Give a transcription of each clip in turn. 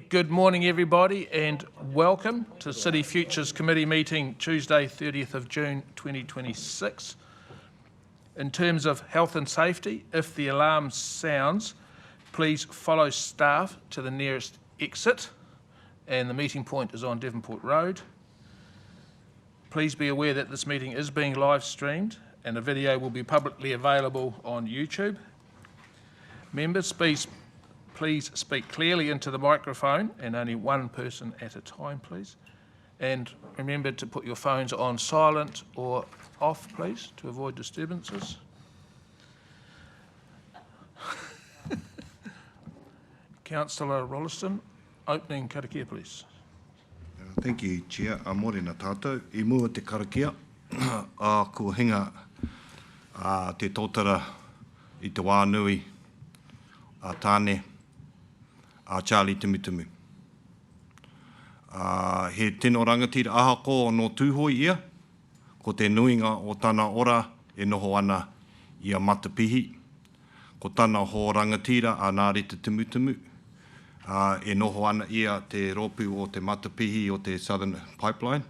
Good morning, everybody, and welcome to City Futures Committee meeting Tuesday, 30th of June 2026. In terms of health and safety, if the alarm sounds, please follow staff to the nearest exit, and the meeting point is on Devonport Road. Please be aware that this meeting is being live streamed and a video will be publicly available on YouTube. Members, please speak clearly into the microphone and only one person at a time, please. And remember to put your phones on silent or off, please, to avoid disturbances. Councillor Rolleston, opening karakia, please. Thank you, Chair. Morena tātou. I mua te karakia. Ko hinga te tōtara i te wānui a tāne a Charlie Tumutumu. He tino rangatira ahako no tūhoi ia, ko te nuinga o tāna ora e noho ana ia matapihi. Ko tāna ho rangatira a Ngāre te Tumutumu, e noho ana ia te ropu o te matapihi o te Southern Pipeline.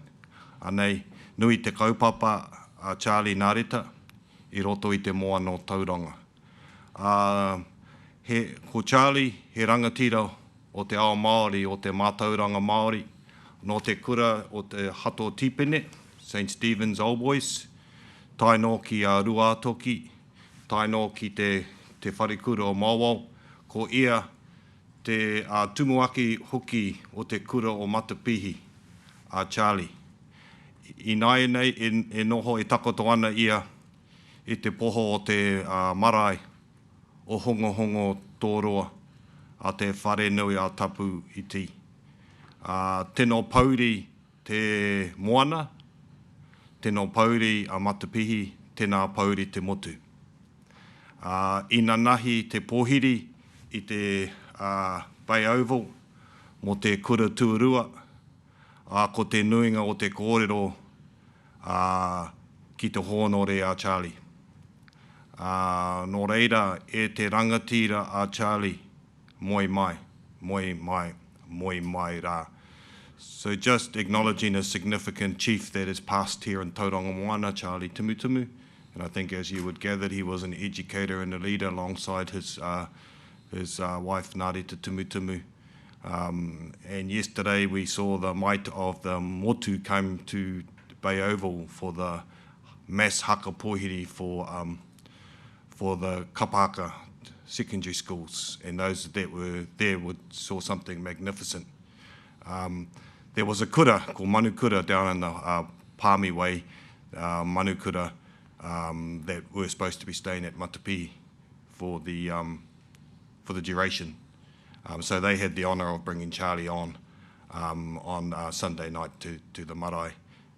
Anei, nui te kaupapa a Charlie Ngāreta i roto i te moa no tauranga. Ko Charlie, he rangatira o te ao Māori, o te mātauranga Māori, no te kura o te Hato Tipene, St. Stephen's Old Boys, taino ki a Ruatoki, taino ki te wharikura o Mawau, ko ia te tumuaki hoki o te kura o Matapihi, a Charlie. I nai nei, e noho e takoto ana ia i te poho o te marae o hongo tōroa a te whare nui a tapu i ti. Tēnō pauri te moana, tēnō pauri a Matapihi, tēnā pauri te motu. Ina nahi te pōhiri i te Bay Oval mo te kura tuarua, ko te nuinga o te kōrero ki te hōnore a Charlie. Nō reira e te rangatira a Charlie, moi mai rā. So just acknowledging a significant chief that has passed here in Tauranga Moana, Charlie Tumutumu, and I think as you would gather, he was an educator and a leader alongside his wife Ngāre te Tumutumu. And yesterday we saw the might of the motu come to Bay Oval for the mass haka pōhiri for the kapaka secondary schools, and those that were there saw something magnificent. There was a kura, called Manukura, down in the Palmy Way, Manukura, that were supposed to be staying at Matapihi for the duration. So they had the honour of bringing Charlie on Sunday night to the marae.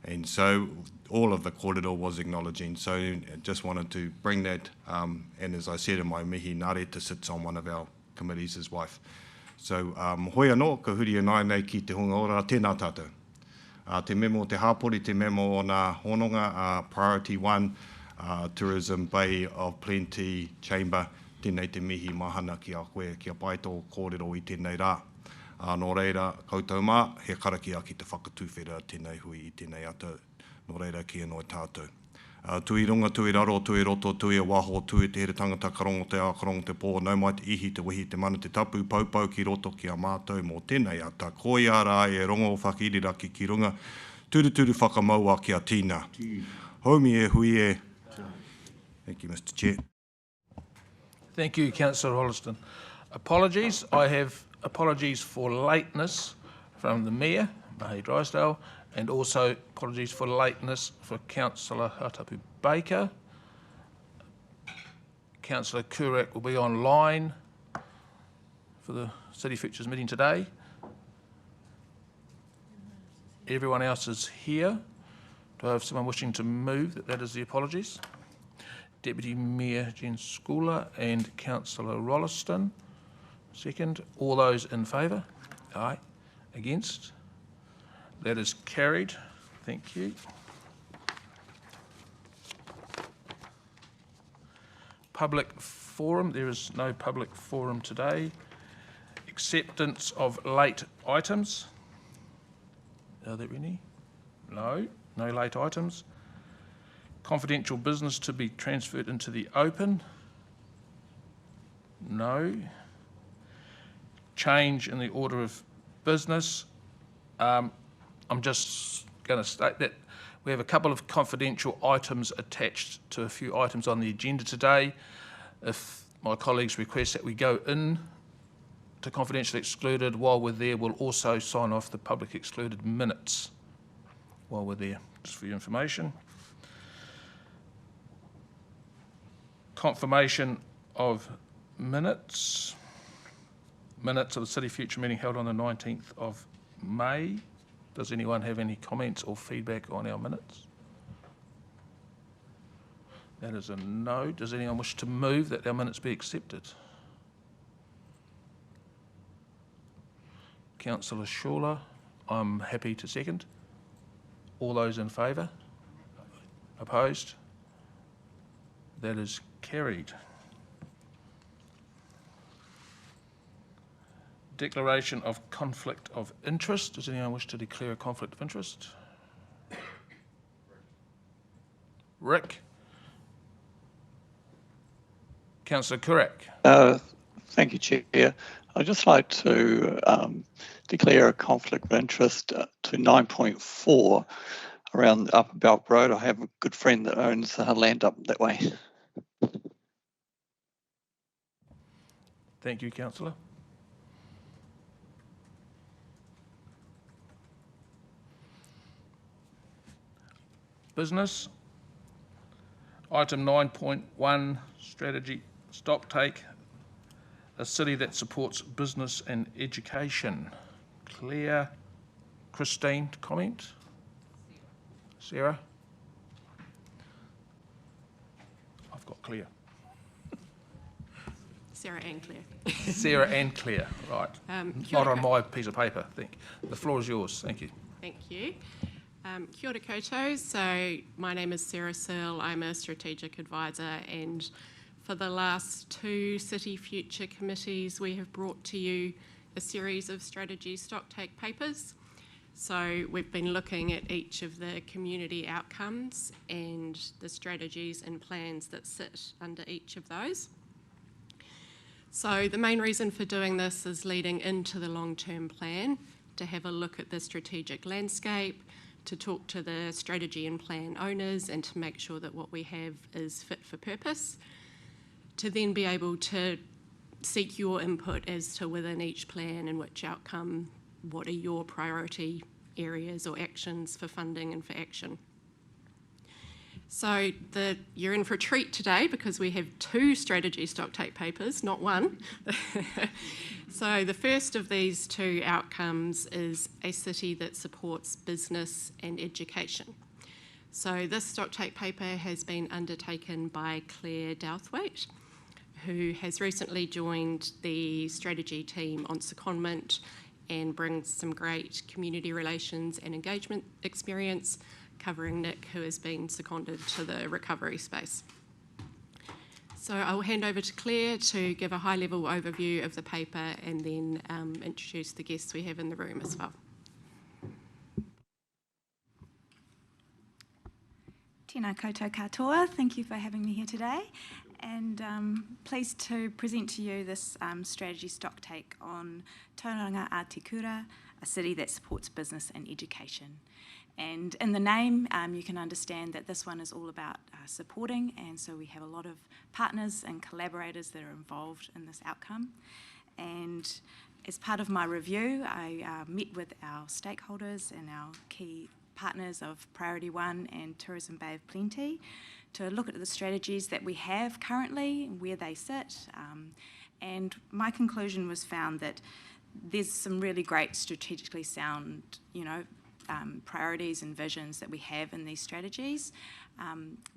And so all of the kōrero was acknowledging. So I just wanted to bring that, and as I said in my mihi, Ngāreta sits on one of our committees, his wife. So hoi anō, ka huri anai nei ki te hunga ora, tēnā tātou. Te memo te hāpori, te memo o ngā hononga, Priority 1, Tourism Bay of Plenty Chamber, tēnei te mihi mahana ki a koe, ki a pai tō kōrero i tēnei rā. Nō reira, koutou mā, he karakia ki te whakatūwhera tēnei hui i tēnei ata, nō reira ki anō tātou. Tui runga, tui raro, tui roto, tui a waho, tui te here tangata karongo te a, karongo te pō, nau mai te ihi, te wihi, te mana, te tapu, paupau ki roto ki a mātou, mō tēnei ata, koi ara e rongo whakiriraki ki runga, turu whakamaua ki a tīna. Haumi e hui e. Thank you, Mr. Chair. Thank you, Councillor Rolleston. Apologies. I have apologies for lateness from the Mayor, Mahi Drysdale, and also apologies for lateness for Councillor Hatapu Baker. Councillor Kurak will be online for the City Futures meeting today. Everyone else is here. Do I have someone wishing to move? That is the apologies. Deputy Mayor Jen Schooler and Councillor Rolleston. Second. All those in favour? Aye. Against? That is carried. Thank you. public forum. There is no public forum today. Acceptance of late items. Are there any? No late items. Confidential business to be transferred into the open. No. Change in the order of business. I'm just going to state that we have a couple of confidential items attached to a few items on the agenda today. If my colleagues request that we go in to confidentially excluded, while we're there, we'll also sign off the public excluded minutes while we're there, just for your information. Confirmation of minutes. Minutes of the City Future meeting held on the 19th of May. Does anyone have any comments or feedback on our minutes? That is a no. Does anyone wish to move that our minutes be accepted? Councillor Schuler, I'm happy to second. All those in favour? Opposed? That is carried. Declaration of conflict of interest. Does anyone wish to declare a conflict of interest? Rick? Councillor Kurak? Thank you, Chair. I'd just like to declare a conflict of interest to 9.4 around Upper Belk Road. I have a good friend that owns land up that way. Thank you, Councillor. Business. Item 9.1, strategy stocktake, a city that supports business and education. Claire, Christine, to comment? Sarah? I've got Claire. Sarah and Claire. Sarah and Claire, right. Kia Not ora on my piece of paper, I think. The floor is yours, thank you. Thank you. Kia ora koutou. So my name is Sarah Searle. I'm a strategic advisor, and for the last 2 City Future committees, we have brought to you a series of strategy stocktake papers. So we've been looking at each of the community outcomes and the strategies and plans that sit under each of those. So the main reason for doing this is leading into the long-term plan, to have a look at the strategic landscape, to talk to the strategy and plan owners and to make sure that what we have is fit for purpose, to then be able to seek your input as to within each plan and which outcome, what are your priority areas or actions for funding and for action. So you're in for a treat today because we have 2 strategy stocktake papers, not 1. So the first of these 2 outcomes is a city that supports business and education. So this stocktake paper has been undertaken by Claire Douthwaite, who has recently joined the strategy team on secondment and brings some great community relations and engagement experience, covering Nick, who has been seconded to the recovery space. So I'll hand over to Claire to give a high-level overview of the paper and then introduce the guests we have in the room as well. Tēnā koutou katoa, thank you for having me here today, and pleased to present to you this strategy stocktake on Tauranga a Te Kura, a city that supports business and education. And in the name, you can understand that this one is all about supporting, and so we have a lot of partners and collaborators that are involved in this outcome. And as part of my review, I met with our stakeholders and our key partners of Priority One and Tourism Bay of Plenty to look at the strategies that we have currently, where they sit. And my conclusion was found that there's some really great strategically sound, priorities and visions that we have in these strategies.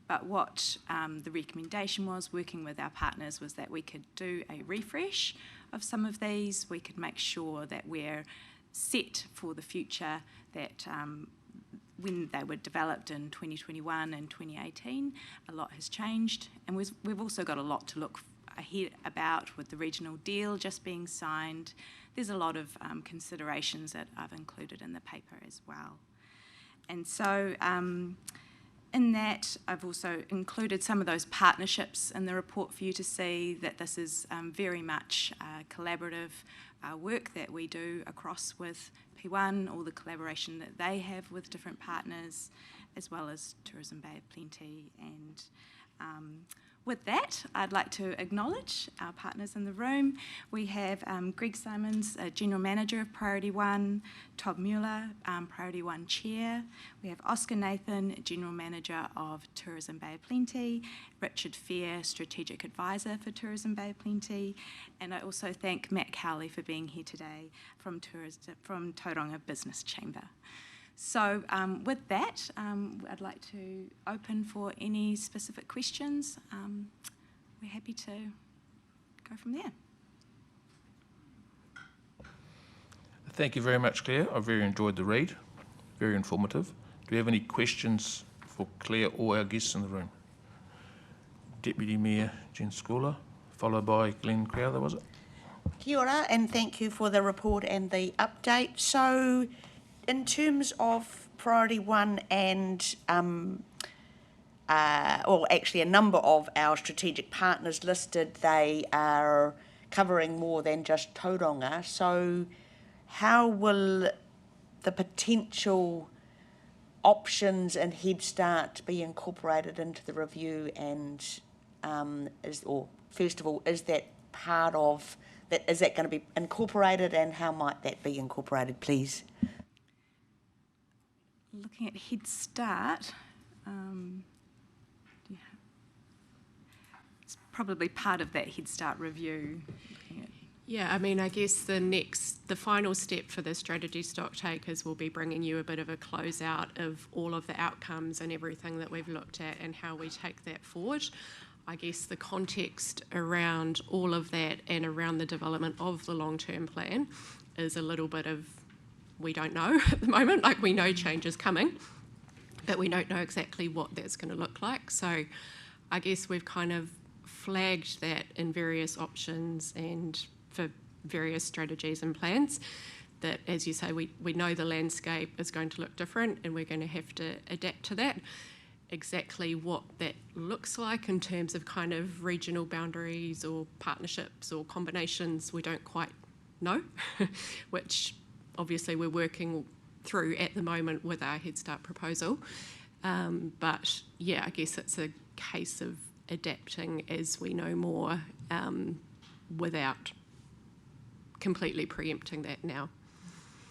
But what the recommendation was, working with our partners, was that we could do a refresh of some of these. We could make sure that we're set for the future, that when they were developed in 2021 and 2018, a lot has changed, and we've also got a lot to look ahead about with the regional deal just being signed. There's a lot of considerations that I've included in the paper as well. And so in that, I've also included some of those partnerships in the report for you to see that this is very much collaborative work that we do across with P1, all the collaboration that they have with different partners, as well as Tourism Bay of Plenty. And with that, I'd like to acknowledge our partners in the room. We have Greg Simons, General Manager of Priority One, Todd Mueller, Priority One Chair. We have Oscar Nathan, General Manager of Tourism Bay of Plenty, Richard Fair, Strategic Advisor for Tourism Bay of Plenty, and I also thank Matt Cowley for being here today from Tauranga Business Chamber. So with that, I'd like to open for any specific questions. We're happy to go from there. Thank you very much, Claire. I very enjoyed the read. Very informative. Do we have any questions for Claire or our guests in the room? Deputy Mayor Jen Schooler, followed by Glenn Crowther, was it? Kia ora, and thank you for the report and the update. So, in terms of Priority One and, or actually a number of our strategic partners listed, they are covering more than just Tauranga. So, how will the potential options and Head Start be incorporated into the review? And first of all, is that part of that? Is that going to be incorporated, and how might that be incorporated, please? Looking at Head Start, it's probably part of that Head Start review. Yeah, I mean, I guess the final step for the strategy stock take is we'll be bringing you a bit of a closeout of all of the outcomes and everything that we've looked at and how we take that forward. I guess the context around all of that and around the development of the long-term plan is a little bit of we don't know at the moment. Like, we know change is coming, but we don't know exactly what that's going to look like. So I guess we've kind of flagged that in various options and for various strategies and plans, that, as you say, we know the landscape is going to look different and we're going to have to adapt to that. Exactly what that looks like in terms of kind of regional boundaries or partnerships or combinations, we don't quite know, which obviously we're working through at the moment with our Head Start proposal. But yeah, I guess it's a case of adapting as we know more, without completely preempting that now.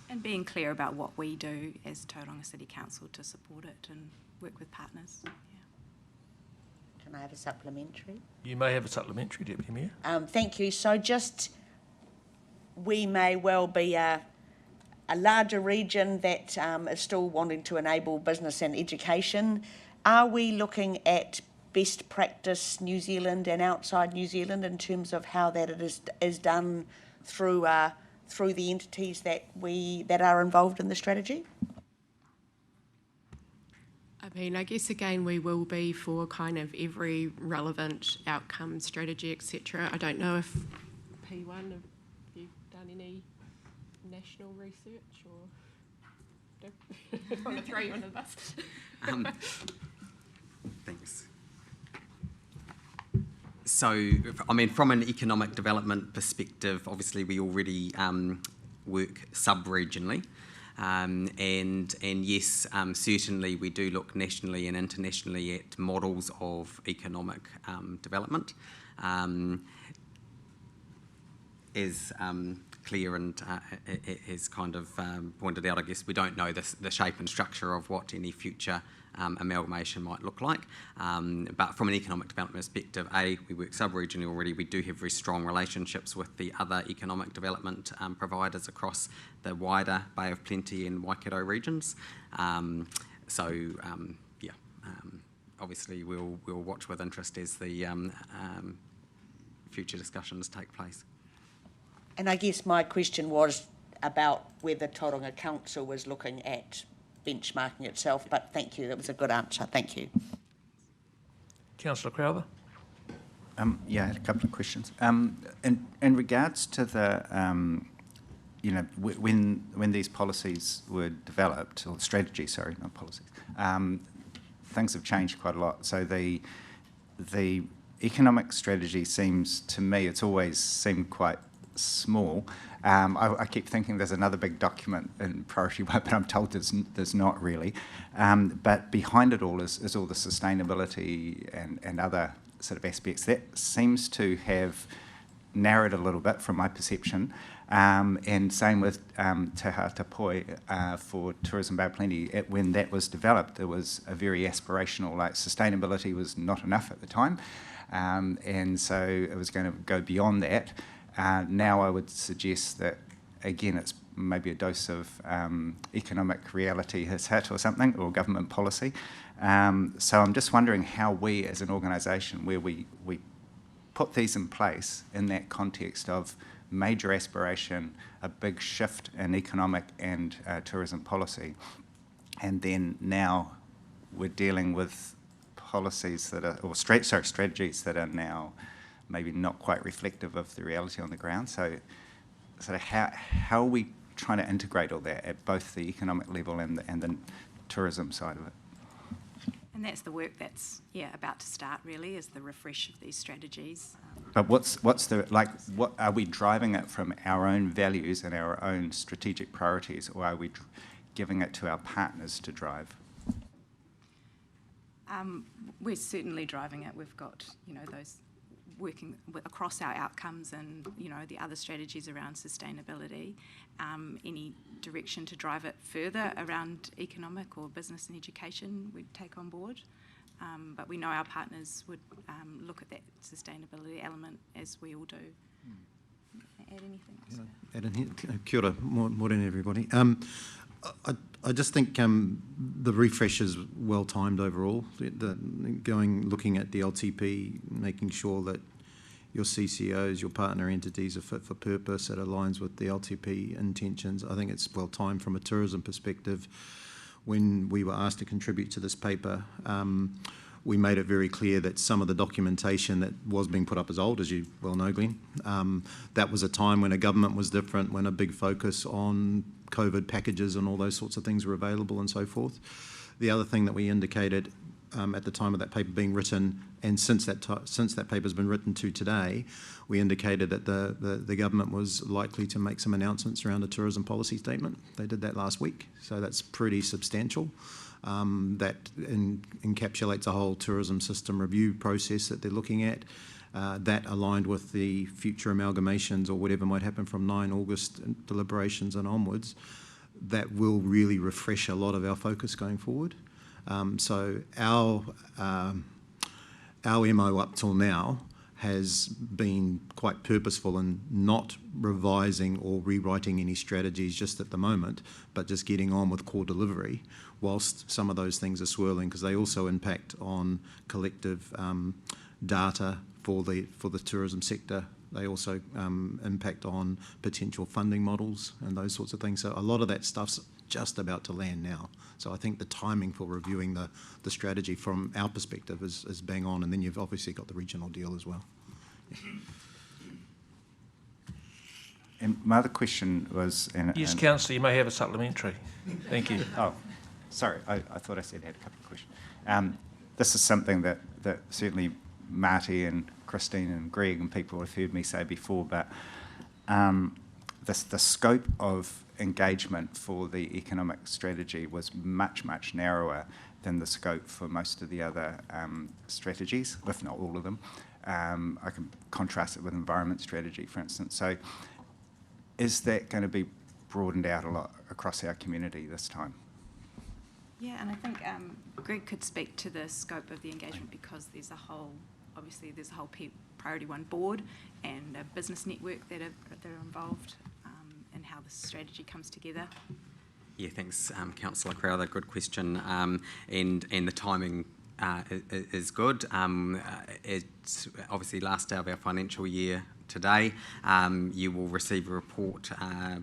And being clear about what we do as Tauranga City Council to support it and work with partners. Yeah. Can I have a supplementary? You may have a supplementary, Deputy Mayor. Thank you. So just, we may well be a larger region that is still wanting to enable business and education. Are we looking at best practice New Zealand and outside New Zealand in terms of how that it is done through the entities that are involved in the strategy? I mean, I guess again we will be for kind of every relevant outcome, strategy, etc. I don't know if P1, have you done any national research, or I want to throw you under the bus? Thanks. So, I mean, from an economic development perspective, obviously we already work sub-regionally. And yes, certainly we do look nationally and internationally at models of economic development. As Claire and has kind of pointed out, I guess we don't know the shape and structure of what any future amalgamation might look like. But from an economic development perspective, we work sub-regionally already. We do have very strong relationships with the other economic development providers across the wider Bay of Plenty and Waikato regions. Obviously we'll watch with interest as the future discussions take place. And I guess my question was about whether Tauranga Council was looking at benchmarking itself. But thank you, that was a good answer. Thank you. Councillor Crowther. Yeah, I had a couple of questions. In regards to the, when these policies were developed, or strategies, sorry, not policies, things have changed quite a lot. So the economic strategy seems, to me, it's always seemed quite small. I keep thinking there's another big document in Priority 1, but I'm told there's not really. But behind it all is all the sustainability and other sort of aspects. That seems to have narrowed a little bit from my perception. And same with Te Hata Poi for Tourism Bay Plenty. When that was developed, there was a very aspirational, like sustainability was not enough at the time. And so it was going to go beyond that. Now I would suggest that, again, it's maybe a dose of economic reality has hit or something, or government policy. So I'm just wondering how we as an organisation, where we put these in place in that context of major aspiration, a big shift in economic and tourism policy, and then now we're dealing with policies that are, or strategies that are now maybe not quite reflective of the reality on the ground. So how are we trying to integrate all that at both the economic level and the tourism side of it? And that's the work that's about to start, really, is the refresh of these strategies. But what's the, like, what are we driving it from our own values and our own strategic priorities, or are we giving it to our partners to drive? We're certainly driving it. We've got, those working across our outcomes and, the other strategies around sustainability. Any direction to drive it further around economic or business and education we'd take on board. But we know our partners would look at that sustainability element, as we all do. Add anything else? Kia ora, morning everybody. I just think the refresh is well timed overall. Looking at the LTP, making sure that your CCOs, your partner entities are fit for purpose, that aligns with the LTP intentions. I think it's well timed from a tourism perspective. When we were asked to contribute to this paper, we made it very clear that some of the documentation that was being put up is old, as you well know, Glenn. That was a time when a government was different, when a big focus on COVID packages and all those sorts of things were available and so forth. The other thing that we indicated at the time of that paper being written, and since that paper's been written to today, we indicated that the government was likely to make some announcements around a tourism policy statement. They did that last week, so that's pretty substantial. That encapsulates a whole tourism system review process that they're looking at. That aligned with the future amalgamations or whatever might happen from 9 August deliberations and onwards, that will really refresh a lot of our focus going forward. So our MO up till now has been quite purposeful in not revising or rewriting any strategies just at the moment, but just getting on with core delivery, whilst some of those things are swirling, because they also impact on collective data for the tourism sector. They also impact on potential funding models and those sorts of things. So a lot of that stuff's just about to land now. So I think the timing for reviewing the strategy from our perspective is bang on, and then you've obviously got the regional deal as well. Yeah. And my other question was... Yes, Councillor, you may have a supplementary. Thank you. Oh, sorry, I thought I said I had a couple of questions. This is something that certainly Marty and Christine and Greg and people have heard me say before, but the scope of engagement for the economic strategy was much, much narrower than the scope for most of the other strategies, if not all of them. I can contrast it with environment strategy, for instance. So is that going to be broadened out a lot across our community this time? Yeah, and I think Greg could speak to the scope of the engagement, because there's a whole Priority 1 board and a business network that are involved in how the strategy comes together. Yeah, thanks, Councillor Crowther. Good question. And the timing is good. It's obviously last day of our financial year today. You will receive a report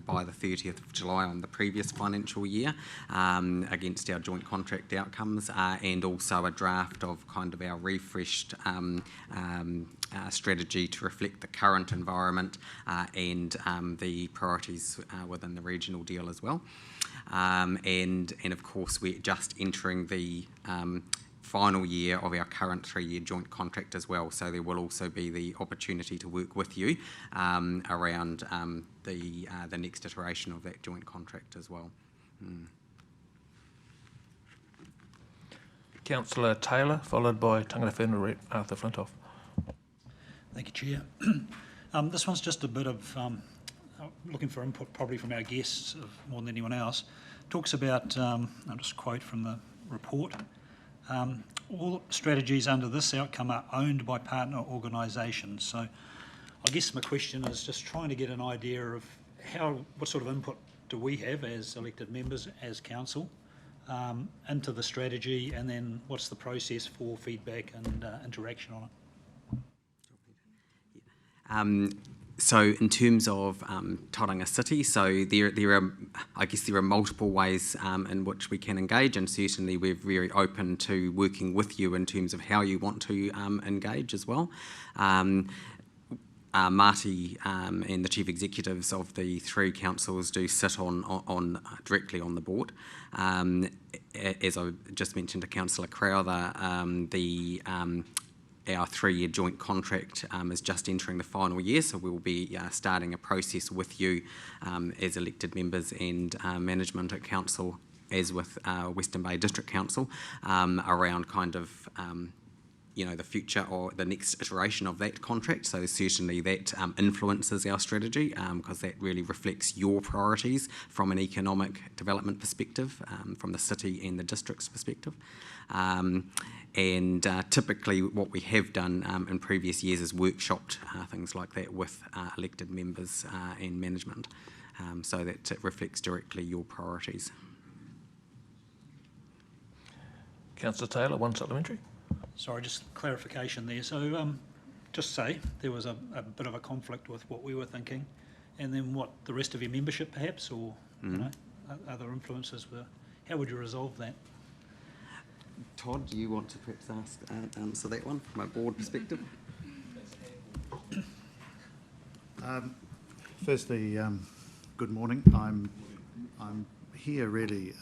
by the 30th of July on the previous financial year against our joint contract outcomes, and also a draft of kind of our refreshed strategy to reflect the current environment and the priorities within the regional deal as well. And of course, we're just entering the final year of our current 3-year joint contract as well, so there will also be the opportunity to work with you around the next iteration of that joint contract as well. Councillor Taylor, followed by Tangata Whenua Rep Arthur Flintoff. Thank you, Chair. This one's just a bit of looking for input probably from our guests more than anyone else. Talks about, I'll just quote from the report, all strategies under this outcome are owned by partner organisations. So I guess my question is just trying to get an idea of what sort of input do we have as elected members, as council, into the strategy, and then what's the process for feedback and interaction on it? So in terms of Tauranga City, so there are multiple ways in which we can engage, and certainly we're very open to working with you in terms of how you want to engage as well. Marty and the chief executives of the 3 councils do sit on directly on the board. As I just mentioned to Councillor Crowther, our 3-year joint contract is just entering the final year, so we'll be starting a process with you as elected members and management at council, as with Western Bay District Council, around kind of the future or the next iteration of that contract. So certainly that influences our strategy because that really reflects your priorities from an economic development perspective, from the city and the district's perspective. And typically what we have done in previous years is workshopped things like that with elected members and management, so that it reflects directly your priorities. Councillor Taylor, one supplementary. Sorry, just clarification there. So just say there was a bit of a conflict with what we were thinking, and then what the rest of your membership perhaps, or other influences were. How would you resolve that? Todd, do you want to perhaps answer that one from a board perspective? Firstly, good morning. I'm here really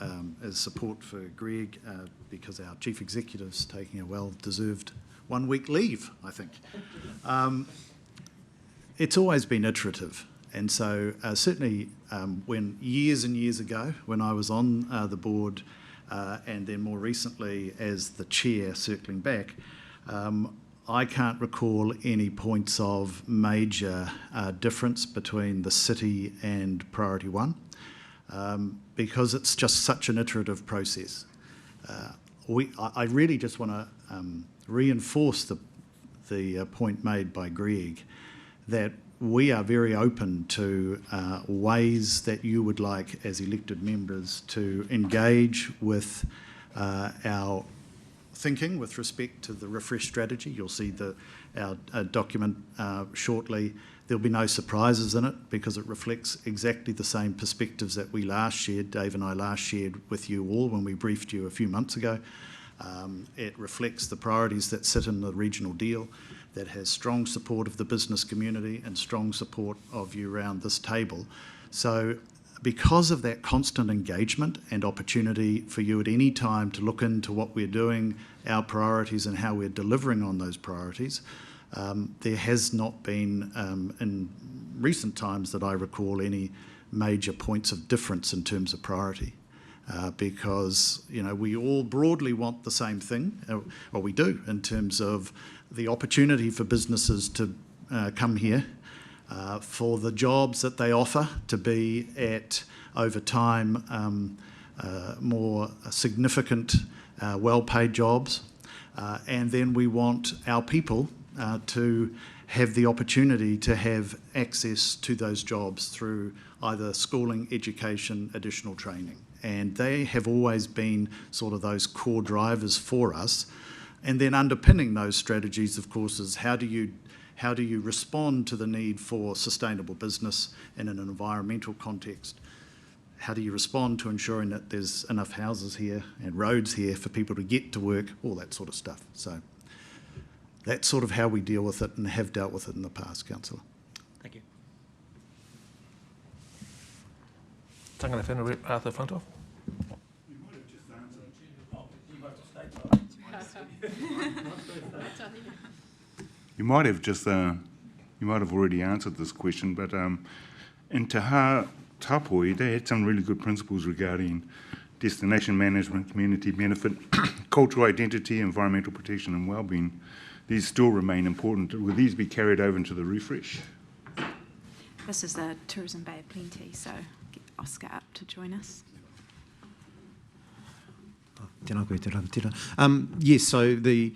as support for Greg because our chief executive's taking a well-deserved 1-week leave, I think. It's always been iterative, and so certainly when years and years ago, when I was on the board, and then more recently as the chair, circling back, I can't recall any points of major difference between the city and Priority 1 because it's just such an iterative process. I really just want to reinforce the point made by Greg that we are very open to ways that you would like as elected members to engage with our thinking with respect to the refresh strategy. You'll see our document shortly. There'll be no surprises in it because it reflects exactly the same perspectives that we last shared, Dave and I last shared with you all when we briefed you a few months ago. It reflects the priorities that sit in the regional deal, that has strong support of the business community and strong support of you around this table. So because of that constant engagement and opportunity for you at any time to look into what we're doing, our priorities and how we're delivering on those priorities, there has not been in recent times that I recall any major points of difference in terms of priority. Because we all broadly want the same thing, or we do, in terms of the opportunity for businesses to come here, for the jobs that they offer to be at, over time, more significant, well-paid jobs. And then we want our people to have the opportunity to have access to those jobs through either schooling, education, additional training. And they have always been sort of those core drivers for us. And then underpinning those strategies, of course, is how do you How do you respond to the need for sustainable business in an environmental context? How do you respond to ensuring that there's enough houses here and roads here for people to get to work, all that sort of stuff. So that's sort of how we deal with it and have dealt with it in the past, Councillor. Thank you. Tangata whenua rep Arthur Flintoff. You might have just, you might have already answered this question, but in Te Tapoi, they had some really good principles regarding destination management, community benefit, cultural identity, environmental protection and wellbeing. These still remain important. Will these be carried over into the refresh? This is the Tourism Bay of Plenty, so get Oscar up to join us. Tēnā koe te rangatira. Yes, so the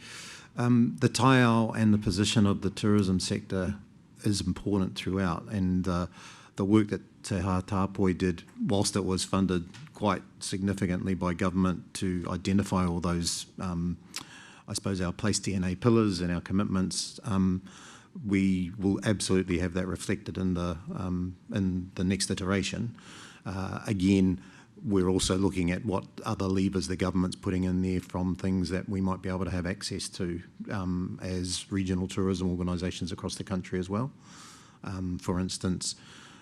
taiao and the position of the tourism sector is important throughout, and the work that Te Tapoi did, whilst it was funded quite significantly by government to identify all those, I suppose, our place DNA pillars and our commitments, we will absolutely have that reflected in the next iteration. Again, we're also looking at what other levers the government's putting in there from things that we might be able to have access to as regional tourism organisations across the country as well. For instance,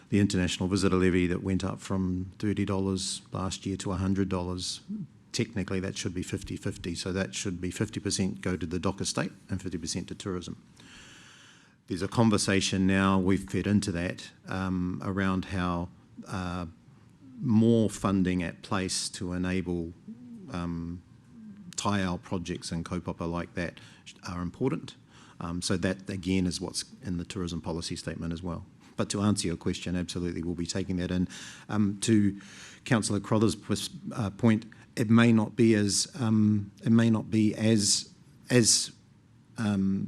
the international visitor levy that went up from $30 last year to $100, technically that should be 50-50, so that should be 50% go to the DOC estate and 50% to tourism. There's a conversation now, we've fed into that, around how more funding at place to enable taiao projects and kaupapa like that are important. So that, again, is what's in the tourism policy statement as well. But to answer your question, absolutely, we'll be taking that in. To Councillor Crother's point, it may not be as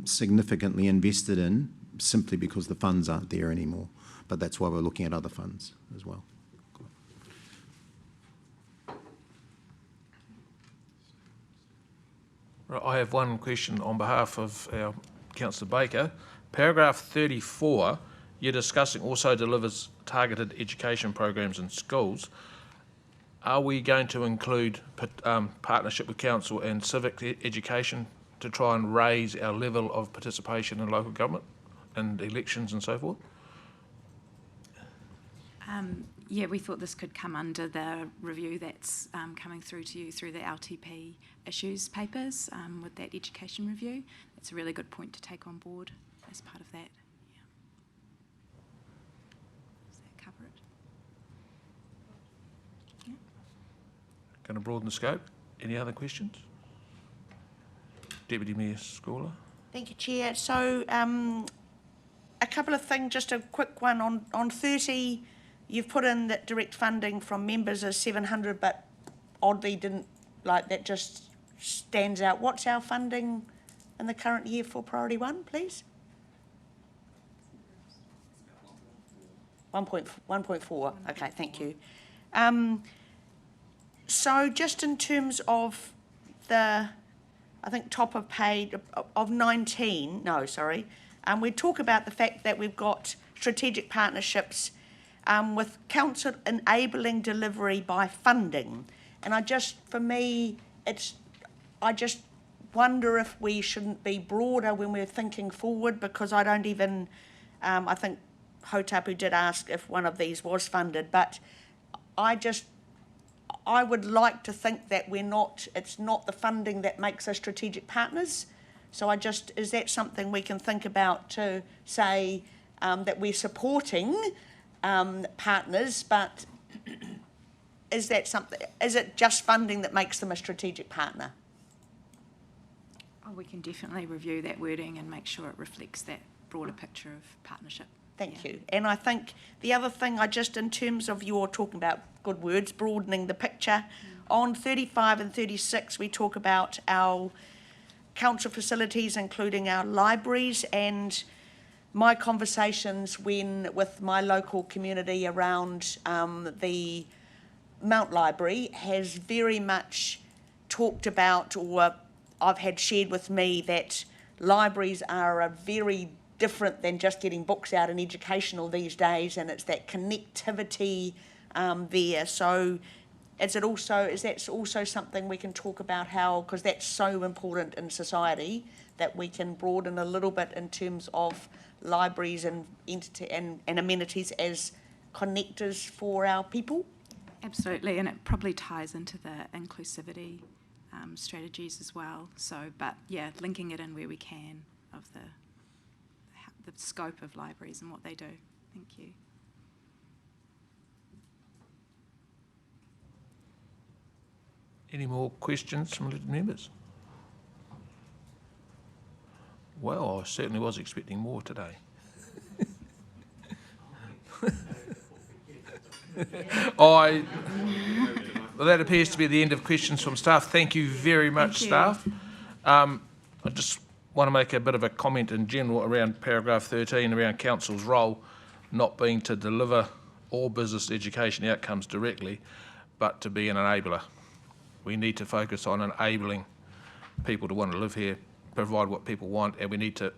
significantly invested in simply because the funds aren't there anymore. But that's why we're looking at other funds as well. Right, I have one question on behalf of our Councillor Baker. Paragraph 34, you're discussing also delivers targeted education programs in schools. Are we going to include partnership with council and civic education to try and raise our level of participation in local government and elections and so forth? Yeah, we thought this could come under the review that's coming through to you through the LTP issues papers with that education review. It's a really good point to take on board as part of that. Yeah. Does that cover it? Yeah. Going to broaden the scope. Any other questions? Deputy Mayor Scola. Thank you, Chair. So a couple of things, just a quick one on 30. You've put in that direct funding from members is 700, but oddly didn't, like, that just stands out. What's our funding in the current year for Priority 1, please? 1.4. Okay, thank you. So just in terms of the, I think, top of page of 19, no, sorry, we talk about the fact that we've got strategic partnerships with council enabling delivery by funding. And I just wonder if we shouldn't be broader when we're thinking forward, because I don't even, I think Hotapu did ask if one of these was funded, but I would like to think that it's not the funding that makes us strategic partners. So is that something we can think about to say that we're supporting partners, but is it just funding that makes them a strategic partner? Oh, we can definitely review that wording and make sure it reflects that broader picture of partnership. Thank you. And I think the other thing, in terms of your talking about good words, broadening the picture, on 35 and 36 we talk about our council facilities, including our libraries, and my conversations with my local community around the Mount Library has very much talked about, or I've had shared with me, that libraries are a very different than just getting books out and educational these days, and it's that connectivity there. So is that also something we can talk about how, because that's so important in society, that we can broaden a little bit in terms of libraries and amenities as connectors for our people? Absolutely, and it probably ties into the inclusivity strategies as well. So, but yeah, linking it in where we can of the scope of libraries and what they do. Thank you. Any more questions from elected members? Well, I certainly was expecting more today. Well, that appears to be the end of questions from staff. Thank you very much, staff. I just want to make a bit of a comment in general around paragraph 13, around council's role not being to deliver all business education outcomes directly, but to be an enabler. We need to focus on enabling people to want to live here, provide what people want, and we need to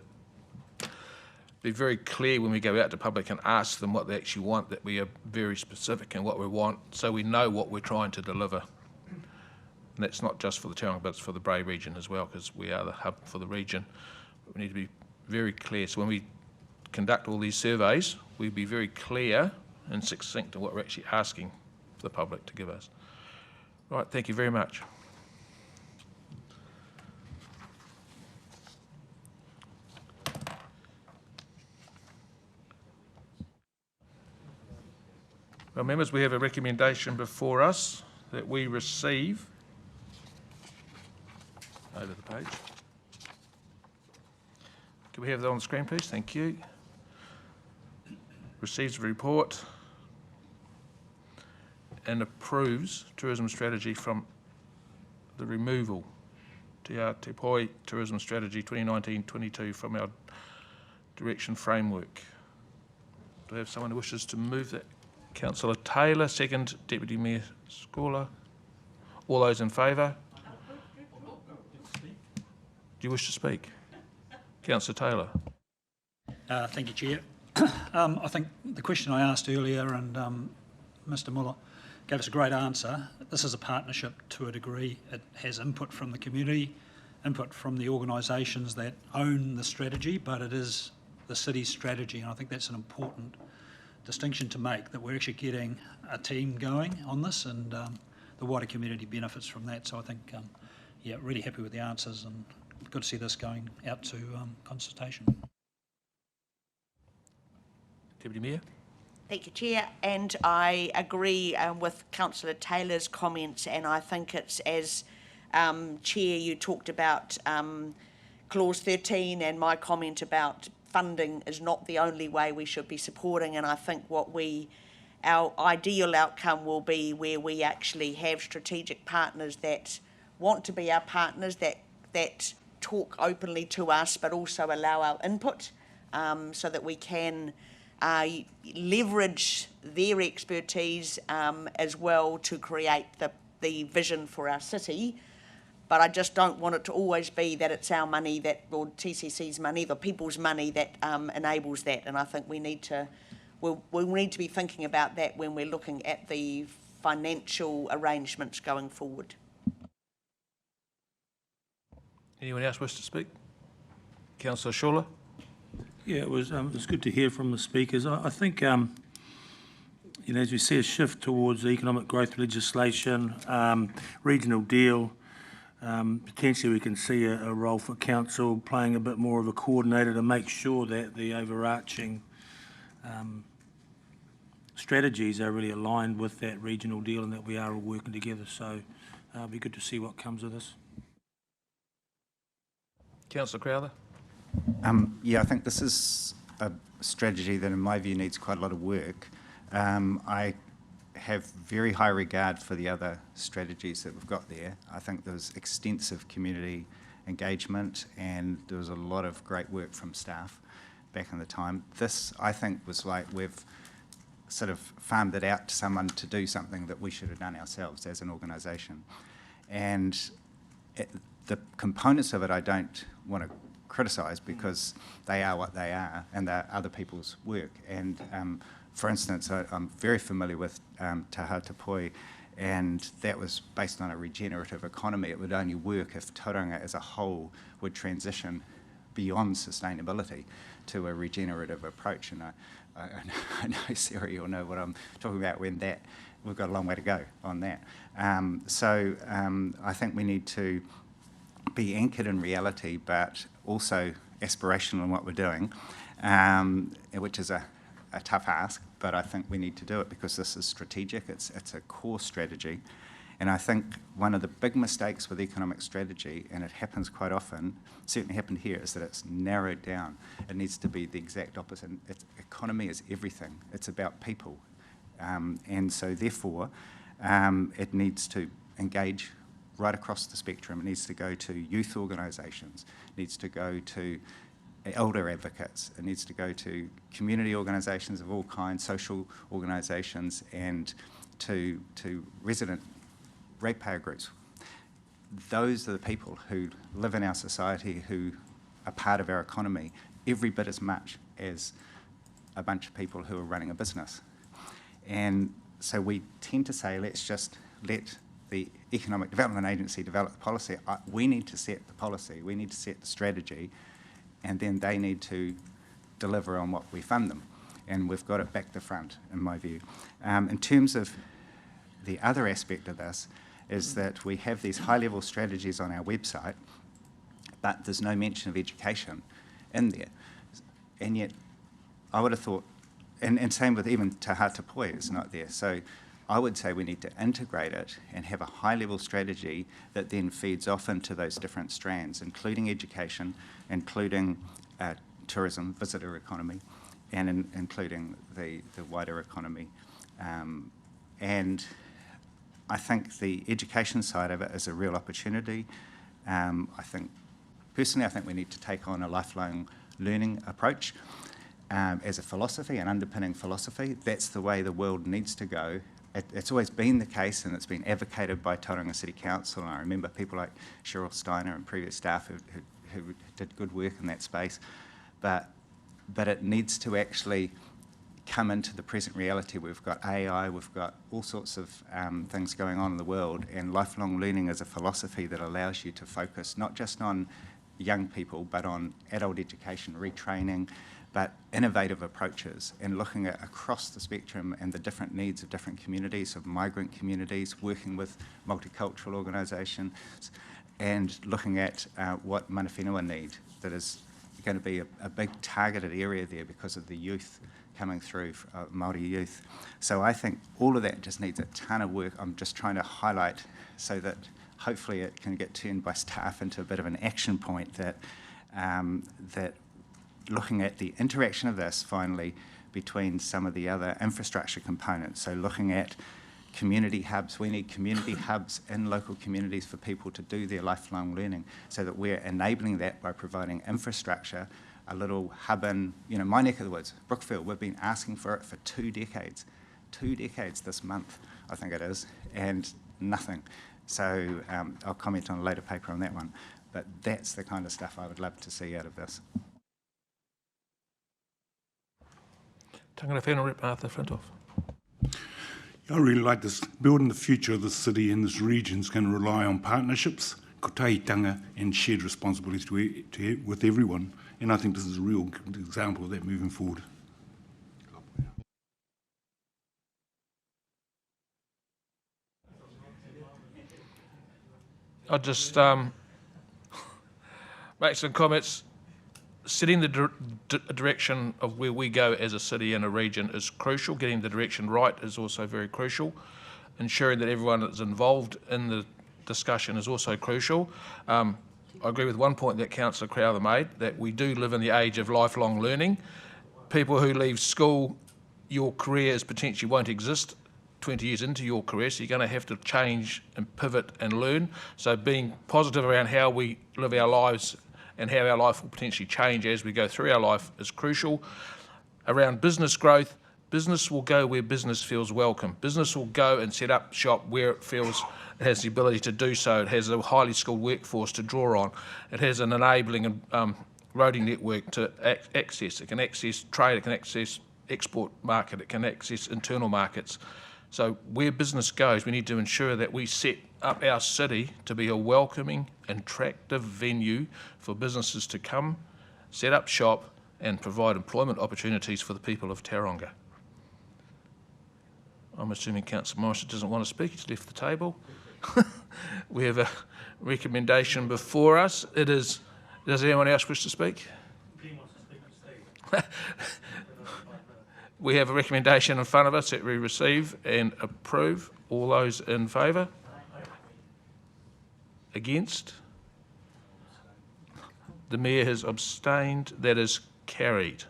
be very clear when we go out to public and ask them what they actually want, that we are very specific in what we want so we know what we're trying to deliver. And that's not just for the Tauranga, but it's for the Bray region as well, because we are the hub for the region. But we need to be very clear. So when we conduct all these surveys, we'll be very clear and succinct in what we're actually asking the public to give us. Right, thank you very much. Well, members, we have a recommendation before us that we receive. Over the page. Can we have that on the screen, please? Thank you. Receives a report and approves tourism strategy from the removal, Te Poi Tourism Strategy 2019-22 from our direction framework. Do I have someone who wishes to move that? Councillor Taylor, second Deputy Mayor Scola. All those in favour? Do you wish to speak? Councillor Taylor. Thank you, Chair. I think the question I asked earlier, and Mr Muller gave us a great answer. This is a partnership to a degree. It has input from the community, input from the organisations that own the strategy, but it is the city's strategy, and I think that's an important distinction to make, that we're actually getting a team going on this, and the wider community benefits from that. So I think, yeah, really happy with the answers, and good to see this going out to consultation. Deputy Mayor. Thank you, Chair, and I agree with Councillor Taylor's comments, and I think it's, as Chair, you talked about clause 13 and my comment about funding is not the only way we should be supporting, and I think our ideal outcome will be where we actually have strategic partners that want to be our partners, that talk openly to us, but also allow our input, so that we can leverage their expertise as well to create the vision for our city. But I just don't want it to always be that it's our money or TCC's money, the people's money that enables that. And I think we'll need to be thinking about that when we're looking at the financial arrangements going forward. Anyone else wish to speak? Councillor Schuller. Yeah, it was good to hear from the speakers. I think, as we see a shift towards economic growth legislation, regional deal, potentially we can see a role for council playing a bit more of a coordinator to make sure that the overarching strategies are really aligned with that regional deal and that we are all working together. So it'll be good to see what comes of this. Councillor Crowther. Yeah, I think this is a strategy that in my view needs quite a lot of work. I have very high regard for the other strategies that we've got there. I think there was extensive community engagement and there was a lot of great work from staff back in the time. This, I think, was like we've sort of farmed it out to someone to do something that we should have done ourselves as an organisation. And the components of it I don't want to criticise because they are what they are and they're other people's work. And for instance, I'm very familiar with Te Hatapoi, and that was based on a regenerative economy. It would only work if Tauranga as a whole would transition beyond sustainability to a regenerative approach. And I know Sarah, you'll know what I'm talking about when that, we've got a long way to go on that. So I think we need to be anchored in reality, but also aspirational in what we're doing, which is a tough ask, but I think we need to do it because this is strategic. It's a core strategy. And I think one of the big mistakes with economic strategy, and it happens quite often, certainly happened here, is that it's narrowed down. It needs to be the exact opposite. Economy is everything. It's about people. And so therefore, it needs to engage right across the spectrum. It needs to go to youth organisations, it needs to go to elder advocates, it needs to go to community organisations of all kinds, social organisations, and to resident ratepayer groups. Those are the people who live in our society, who are part of our economy, every bit as much as a bunch of people who are running a business. And so we tend to say, let's just let the Economic Development Agency develop the policy. We need to set the policy, we need to set the strategy, and then they need to deliver on what we fund them. And we've got it back to front, in my view. In terms of the other aspect of this, is that we have these high-level strategies on our website, but there's no mention of education in there. And yet, I would have thought, and same with even Te Hatapoi, it's not there. So I would say we need to integrate it and have a high-level strategy that then feeds off into those different strands, including education, including tourism, visitor economy, and including the wider economy. And I think the education side of it is a real opportunity. Personally, I think we need to take on a lifelong learning approach as a philosophy, an underpinning philosophy. That's the way the world needs to go. It's always been the case, and it's been advocated by Tauranga City Council, and I remember people like Cheryl Steiner and previous staff who did good work in that space. But it needs to actually come into the present reality. We've got AI, we've got all sorts of things going on in the world, and lifelong learning is a philosophy that allows you to focus not just on young people, but on adult education, retraining, but innovative approaches, and looking at across the spectrum and the different needs of different communities, of migrant communities, working with multicultural organisations, and looking at what mana whenua need. That is going to be a big targeted area there because of the youth coming through, Māori youth. So I think all of that just needs a ton of work. I'm just trying to highlight so that hopefully it can get turned by staff into a bit of an action point that looking at the interaction of this finally between some of the other infrastructure components. So looking at community hubs, we need community hubs in local communities for people to do their lifelong learning, so that we're enabling that by providing infrastructure, a little hub in, my neck of the woods, Brookfield. We've been asking for it for 2 decades. 2 decades this month, I think it is, and nothing. So I'll comment on a later paper on that one. But that's the kind of stuff I would love to see out of this. Tangata whenua Rep Arthur Flintoff. I really like this. Building the future of the city and this region is going to rely on partnerships, kotahitanga, and shared responsibilities with everyone. And I think this is a real good example of that moving forward. I'll just make some comments. Setting the direction of where we go as a city and a region is crucial. Getting the direction right is also very crucial. Ensuring that everyone that's involved in the discussion is also crucial. I agree with one point that Councillor Crowther made, that we do live in the age of lifelong learning. People who leave school, your careers potentially won't exist 20 years into your career, so you're going to have to change and pivot and learn. So being positive around how we live our lives and how our life will potentially change as we go through our life is crucial. Around business growth, business will go where business feels welcome. Business will go and set up shop where it feels it has the ability to do so. It has a highly skilled workforce to draw on. It has an enabling roading network to access. It can access trade, it can access export market, it can access internal markets. So where business goes, we need to ensure that we set up our city to be a welcoming, attractive venue for businesses to come, set up shop and provide employment opportunities for the people of Tauranga. I'm assuming Councillor Morrison doesn't want to speak, he's left the table. We have a recommendation before us. It is, does anyone else wish to speak? We have a recommendation in front of us that we receive and approve. All those in favour? Against? The Mayor has abstained. That is carried.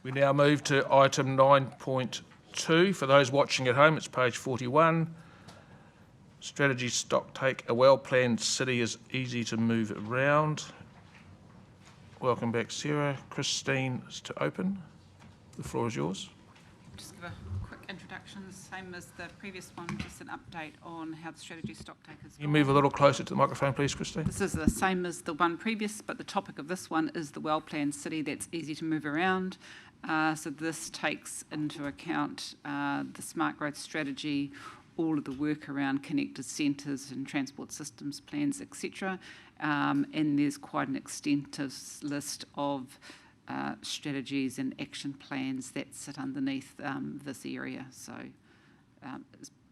We now move to item 9.2. For those watching at home, it's page 41. Strategy stock take. A well-planned city is easy to move around. Welcome back, Sarah. Christine is to open. The floor is yours. Just give a quick introduction, same as the previous one, just an update on how the strategy stock take is Can you move a little closer to the microphone, please, Christine? This is the same as the one previous, but the topic of this one is the well-planned city that's easy to move around. So this takes into account the smart growth strategy, all of the work around connected centres and transport systems plans, etc. And there's quite an extensive list of strategies and action plans that sit underneath this area. So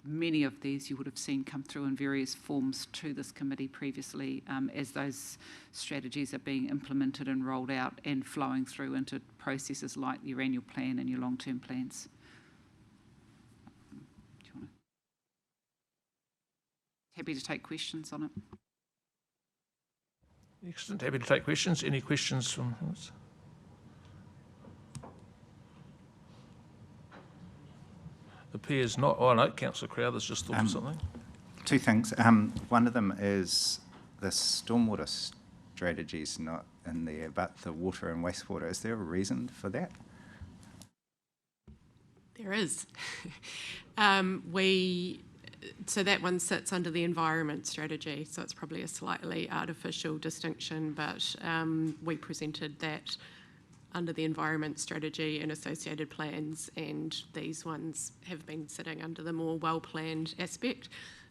many of these you would have seen come through in various forms to this committee previously as those strategies are being implemented and rolled out and flowing through into processes like your annual plan and your long-term plans. Happy to take questions on it. Excellent. Happy to take questions. Any questions from us? Appears not. Oh no, Councillor Crowther's just thought of something. Two things. One of them is the stormwater strategy's not in there, but the water and wastewater. Is there a reason for that? There is. So that one sits under the environment strategy, so it's probably a slightly artificial distinction, but we presented that under the environment strategy and associated plans, and these ones have been sitting under the more well-planned aspect.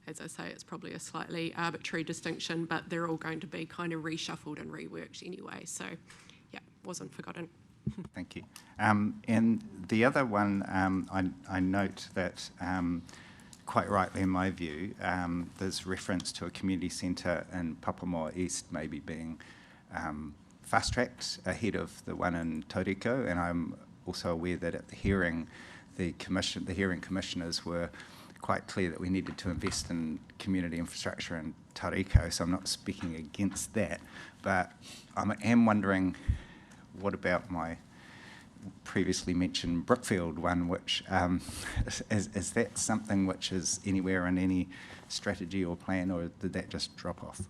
As I say, it's probably a slightly arbitrary distinction, but they're all going to be kind of reshuffled and reworked anyway, so yeah, wasn't forgotten. Thank you. And the other one, I note that quite rightly in my view, there's reference to a community centre in Papamoa East maybe being fast-tracked ahead of the one in Tauriko, and I'm also aware that at the hearing, the hearing commissioners were quite clear that we needed to invest in community infrastructure in Tauriko, so I'm not speaking against that, but I am wondering, what about my previously mentioned Brookfield one, which is that something which is anywhere in any strategy or plan, or did that just drop off?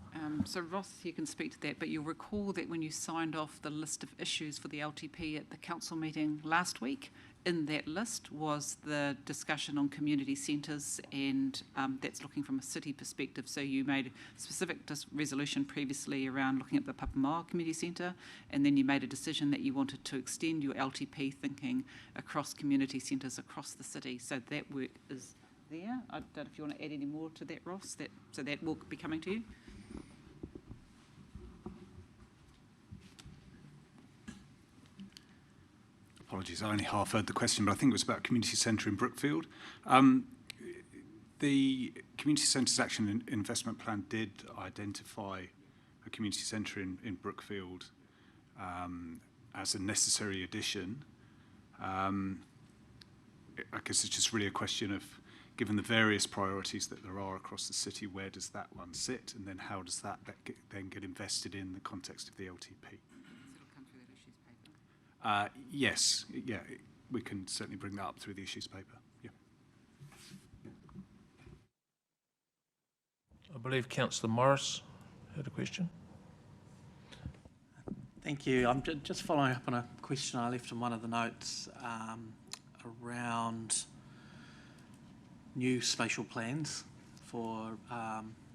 So Ross, you can speak to that, but you'll recall that when you signed off the list of issues for the LTP at the council meeting last week, in that list was the discussion on community centres, and that's looking from a city perspective. So you made a specific resolution previously around looking at the Papamoa Community Centre, and then you made a decision that you wanted to extend your LTP thinking across community centres across the city. So that work is there. I don't know if you want to add any more to that, Ross, so that will be coming to you. Apologies, I only half heard the question, but I think it was about community centre in Brookfield. The Community Centres Action and Investment Plan did identify a community centre in Brookfield as a necessary addition. I guess it's just really a question of, given the various priorities that there are across the city, where does that one sit, and then how does that then get invested in the context of the LTP? Yes, yeah, we can certainly bring that up through the issues paper. Yeah. I believe Councillor Morris had a question. Thank you. I'm just following up on a question I left in one of the notes around new spatial plans for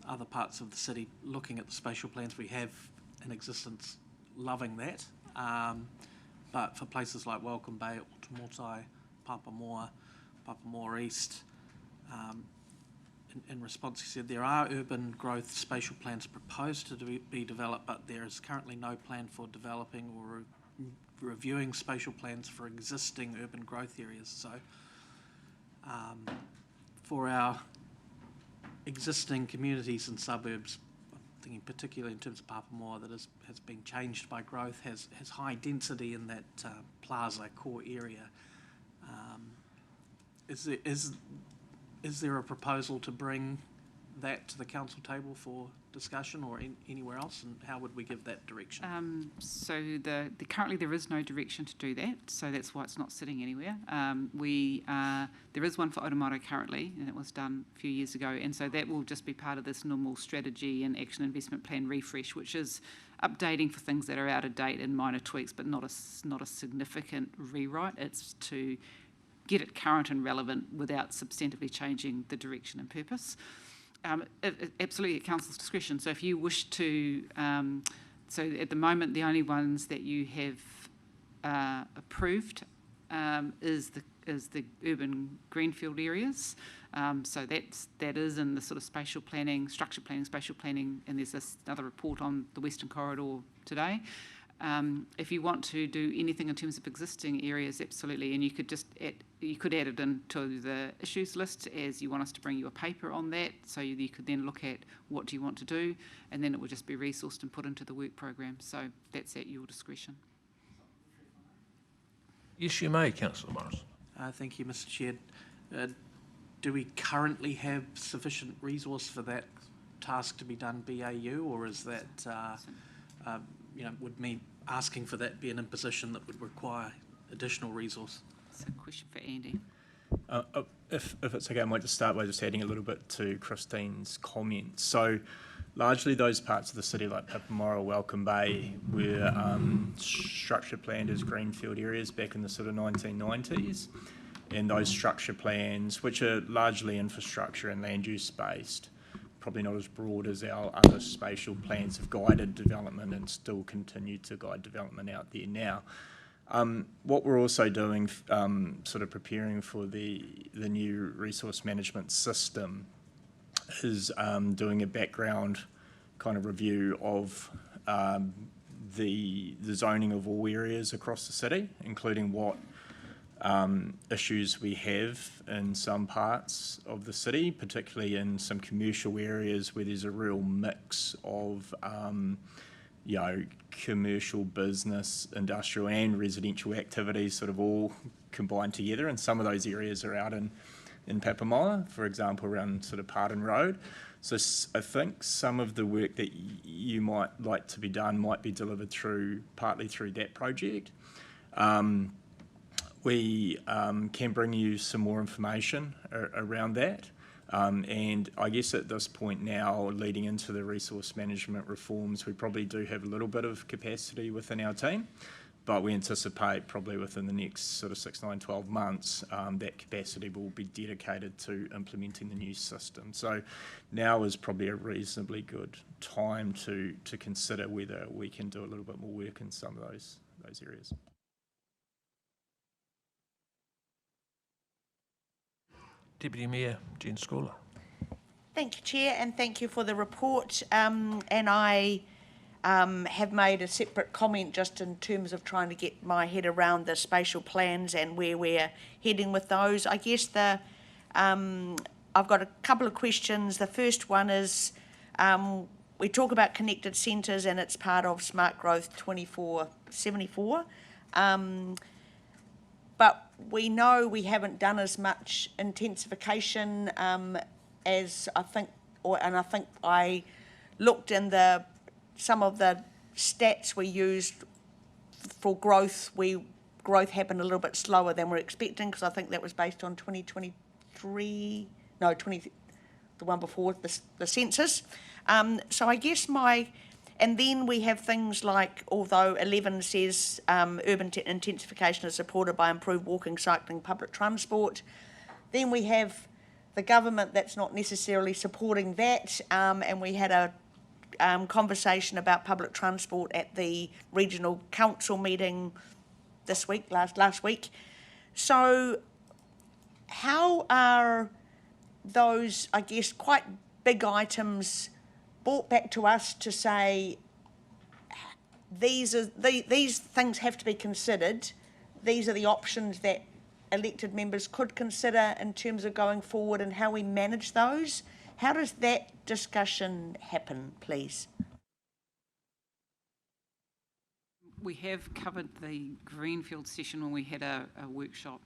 other parts of the city, looking at the spatial plans we have in existence, loving that. But for places like Welcome Bay, Otumotai, Papamoa East, in response, he said there are urban growth spatial plans proposed to be developed, but there is currently no plan for developing or reviewing spatial plans for existing urban growth areas. So for our existing communities and suburbs, I'm thinking particularly in terms of Papamoa, that has been changed by growth, has high density in that plaza core area. Is there a proposal to bring that to the council table for discussion or anywhere else, and how would we give that direction? So currently there is no direction to do that, so that's why it's not sitting anywhere. There is one for Otomoto currently, and it was done a few years ago, and so that will just be part of this normal strategy and action investment plan refresh, which is updating for things that are out of date and minor tweaks, but not a significant rewrite. It's to get it current and relevant without substantively changing the direction and purpose. Absolutely at council's discretion. So if you wish to, so at the moment the only ones that you have approved is the urban greenfield areas. So that is in the sort of spatial planning, structure planning, spatial planning, and there's another report on the Western Corridor today. If you want to do anything in terms of existing areas, absolutely, and you could add it into the issues list as you want us to bring you a paper on that, so you could then look at what do you want to do, and then it would just be resourced and put into the work program. So that's at your discretion. Yes, you may, Councillor Morris. Thank you, Mr. Chair. Do we currently have sufficient resource for that task to be done BAU, or is that, would me asking for that be an imposition that would require additional resource? It's a question for Andy. If it's okay, I might just start by just adding a little bit to Christine's comments. So largely those parts of the city like Papamoa, Welcome Bay were structure planned as greenfield areas back in the sort of 1990s. And those structure plans, which are largely infrastructure and land use based, probably not as broad as our other spatial plans, have guided development and still continue to guide development out there now. What we're also doing, sort of preparing for the new resource management system, is doing a background kind of review of the zoning of all areas across the city, including what issues we have in some parts of the city, particularly in some commercial areas where there's a real mix of commercial, business, industrial and residential activities sort of all combined together, and some of those areas are out in Papamoa, for example, around sort of Pardon Road. So I think some of the work that you might like to be done might be delivered partly through that project. We can bring you some more information around that. And I guess at this point now, leading into the resource management reforms, we probably do have a little bit of capacity within our team, but we anticipate probably within the next sort of 6, 9, 12 months, that capacity will be dedicated to implementing the new system. So now is probably a reasonably good time to consider whether we can do a little bit more work in some of those areas. Deputy Mayor Jen Scola. Thank you, Chair, and thank you for the report. And I have made a separate comment just in terms of trying to get my head around the spatial plans and where we're heading with those. I guess I've got a couple of questions. The first one is we talk about connected centres and it's part of Smart Growth 2474. But we know we haven't done as much intensification as I think, and I think I looked in some of the stats we used for growth. Growth happened a little bit slower than we're expecting, because I think that was based on 2023, the one before the census. So I guess and then we have things like, although 11 says urban intensification is supported by improved walking, cycling, public transport, then we have the government that's not necessarily supporting that, and we had a conversation about public transport at the regional council meeting this week, last week. So how are those, I guess, quite big items brought back to us to say these things have to be considered, these are the options that elected members could consider in terms of going forward and how we manage those? How does that discussion happen, please? We have covered the Greenfield session when we had a workshop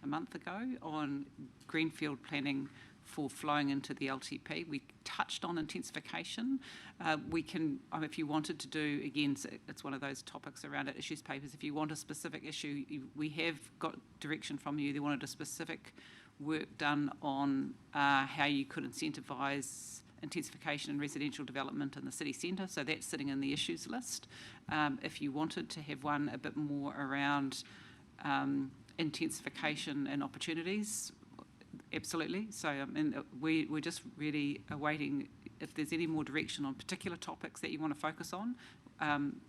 a month ago on Greenfield planning for flowing into the LTP. We touched on intensification. We can, if you wanted to do, again, it's one of those topics around it, issues papers. If you want a specific issue, we have got direction from you. They wanted a specific work done on how you could incentivise intensification and residential development in the city centre. So that's sitting in the issues list. If you wanted to have one a bit more around intensification and opportunities, absolutely. So we're just really awaiting if there's any more direction on particular topics that you want to focus on.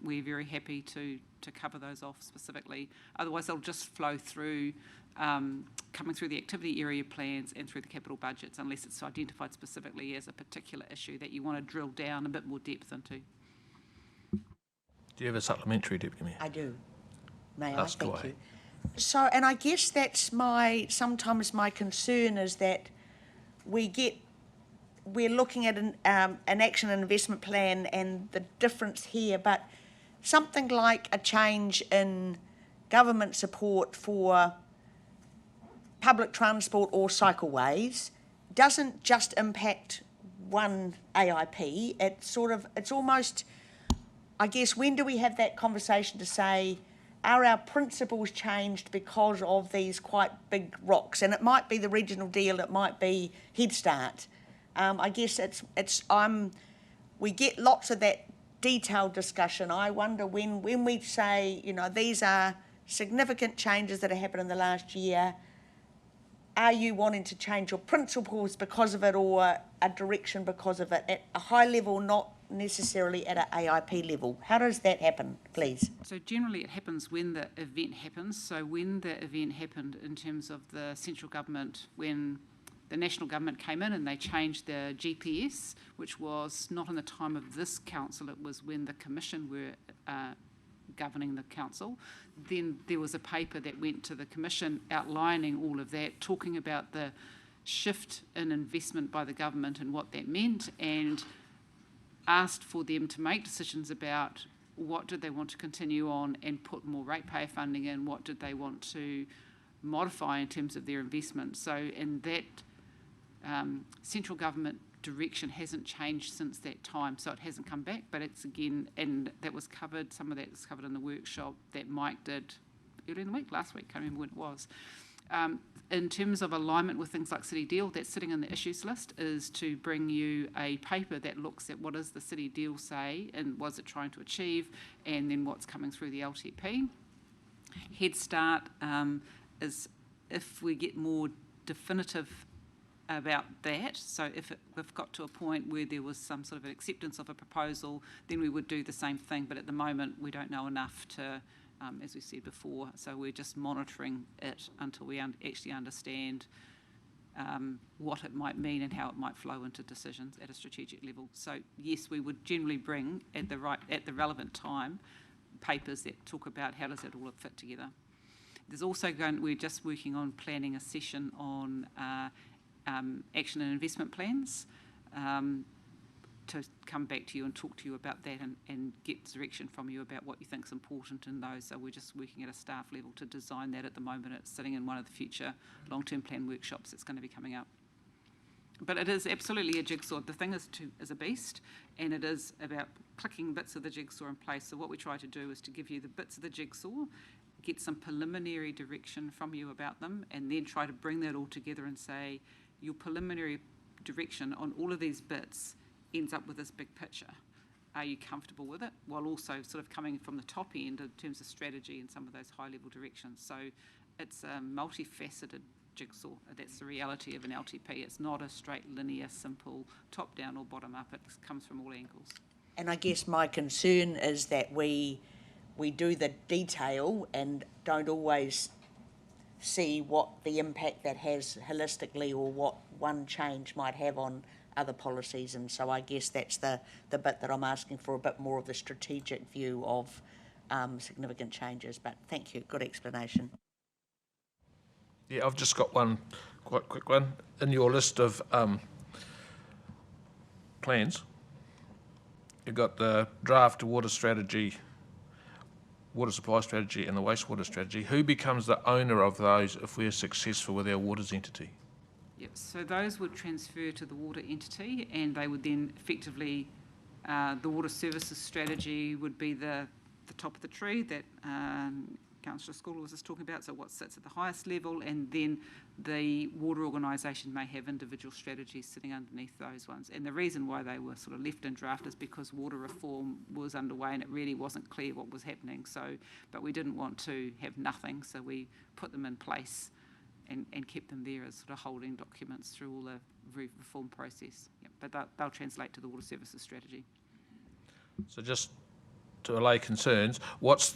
We're very happy to cover those off specifically. Otherwise, they'll just flow through, coming through the activity area plans and through the capital budgets, unless it's identified specifically as a particular issue that you want to drill down a bit more depth into. Do you have a supplementary, Deputy Mayor? I do. May Ask I? Thank away. you. So, and I guess that's sometimes my concern is that we're looking at an action and investment plan and the difference here, but something like a change in government support for public transport or cycleways doesn't just impact one AIP. It's almost, I guess, when do we have that conversation to say, are our principles changed because of these quite big rocks? And it might be the regional deal, it might be Head Start. I guess we get lots of that detailed discussion. I wonder when we say, these are significant changes that have happened in the last year, are you wanting to change your principles because of it or a direction because of it at a high level, not necessarily at an AIP level? How does that happen, please? So generally it happens when the event happens. So when the event happened in terms of the central government, when the national government came in and they changed the GPS, which was not in the time of this council, it was when the commission were governing the council. Then there was a paper that went to the commission outlining all of that, talking about the shift in investment by the government and what that meant, and asked for them to make decisions about what did they want to continue on and put more ratepayer funding in, what did they want to modify in terms of their investment. So in that central government direction hasn't changed since that time, so it hasn't come back, but it's again, and that was covered, some of that was covered in the workshop that Mike did earlier in the week, last week, can't remember when it was. In terms of alignment with things like City Deal, that's sitting in the issues list, is to bring you a paper that looks at what does the City Deal say and was it trying to achieve, and then what's coming through the LTP. Head Start is if we get more definitive about that, so if we've got to a point where there was some sort of an acceptance of a proposal, then we would do the same thing, but at the moment we don't know enough to, as we said before, so we're just monitoring it until we actually understand what it might mean and how it might flow into decisions at a strategic level. So yes, we would generally bring at the relevant time papers that talk about how does it all fit together. There's also we're just working on planning a session on action and investment plans to come back to you and talk to you about that and get direction from you about what you think is important in those. So we're just working at a staff level to design that at the moment. It's sitting in one of the future long-term plan workshops that's going to be coming up. But it is absolutely a jigsaw. The thing is a beast, and it is about clicking bits of the jigsaw in place. So what we try to do is to give you the bits of the jigsaw, get some preliminary direction from you about them, and then try to bring that all together and say, your preliminary direction on all of these bits ends up with this big picture. Are you comfortable with it? While also sort of coming from the top end in terms of strategy and some of those high level directions. So it's a multifaceted jigsaw. That's the reality of an LTP. It's not a straight, linear, simple, top-down or bottom-up. It comes from all angles. And I guess my concern is that we do the detail and don't always see what the impact that has holistically or what one change might have on other policies. And so I guess that's the bit that I'm asking for, a bit more of the strategic view of significant changes. But thank you, good explanation. Yeah, I've just got one quite quick one. In your list of plans, you've got the draft water strategy, water supply strategy and the wastewater strategy. Who becomes the owner of those if we're successful with our waters entity? Yep, so those would transfer to the water entity, and they would then effectively, the water services strategy would be the top of the tree that Councillor School was just talking about, so what sits at the highest level, and then the water organisation may have individual strategies sitting underneath those ones. And the reason why they were sort of left in draft is because water reform was underway and it really wasn't clear what was happening. So, but we didn't want to have nothing, so we put them in place and kept them there as sort of holding documents through all the reform process. Yep, but they'll translate to the water services strategy. So just to allay concerns, what's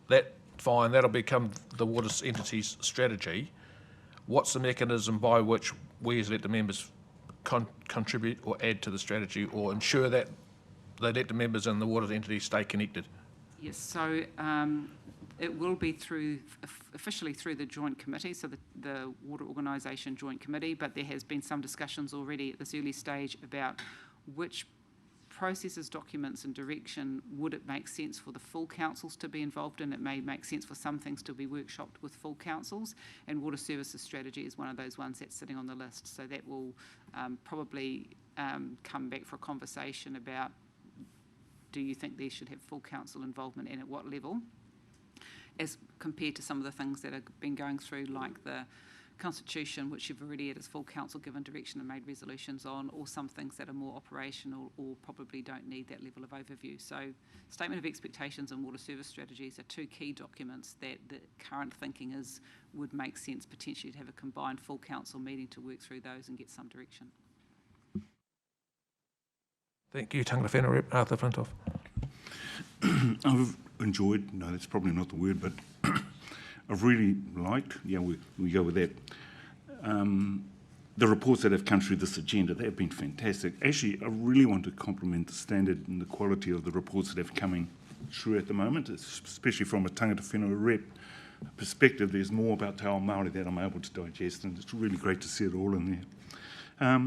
that? Fine, that'll become the water entity's strategy. What's the mechanism by which we as elected members contribute or add to the strategy or ensure that the elected members and the water entity stay connected? Yes, so it will be officially through the joint committee, so the Water Organisation Joint Committee, but there has been some discussions already at this early stage about which processes, documents and direction would it make sense for the full councils to be involved in. It may make sense for some things to be workshopped with full councils, and water services strategy is one of those ones that's sitting on the list. So that will probably come back for a conversation about, do you think there should have full council involvement and at what level, as compared to some of the things that have been going through, like the Constitution, which you've already had as full council given direction and made resolutions on, or some things that are more operational or probably don't need that level of overview. So statement of expectations and water service strategies are two key documents that the current thinking is would make sense potentially to have a combined full council meeting to work through those and get some direction. Thank you, Tangata Whenua Rep. Arthur Flintoff. I've enjoyed, no, that's probably not the word, but I've really liked, yeah, we go with that. The reports that have come through this agenda, they've been fantastic. Actually, I really want to compliment the standard and the quality of the reports that have coming through at the moment, especially from a Tangata Whenua Rep perspective. There's more about Te Ao Māori that I'm able to digest, and it's really great to see it all in there.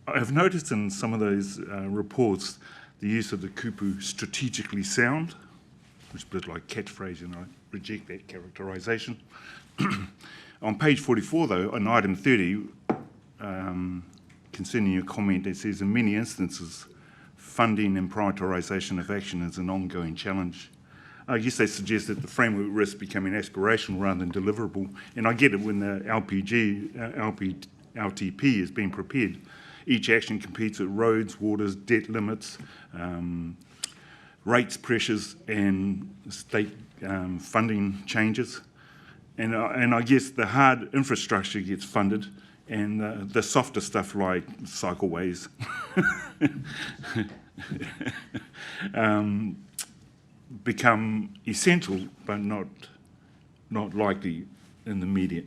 I've noticed in some of those reports the use of the kupu strategically sound, which is a bit like catchphrase, and I reject that characterisation. On page 44, though, on item 30, concerning your comment, it says, in many instances, funding and prioritisation of action is an ongoing challenge. I guess they suggest that the framework risks becoming aspirational rather than deliverable. And I get it when the LTP is being prepared. Each action competes with roads, waters, debt limits, rates, pressures, and state funding changes. And I guess the hard infrastructure gets funded, and the softer stuff like cycleways become essential, but not likely in the immediate.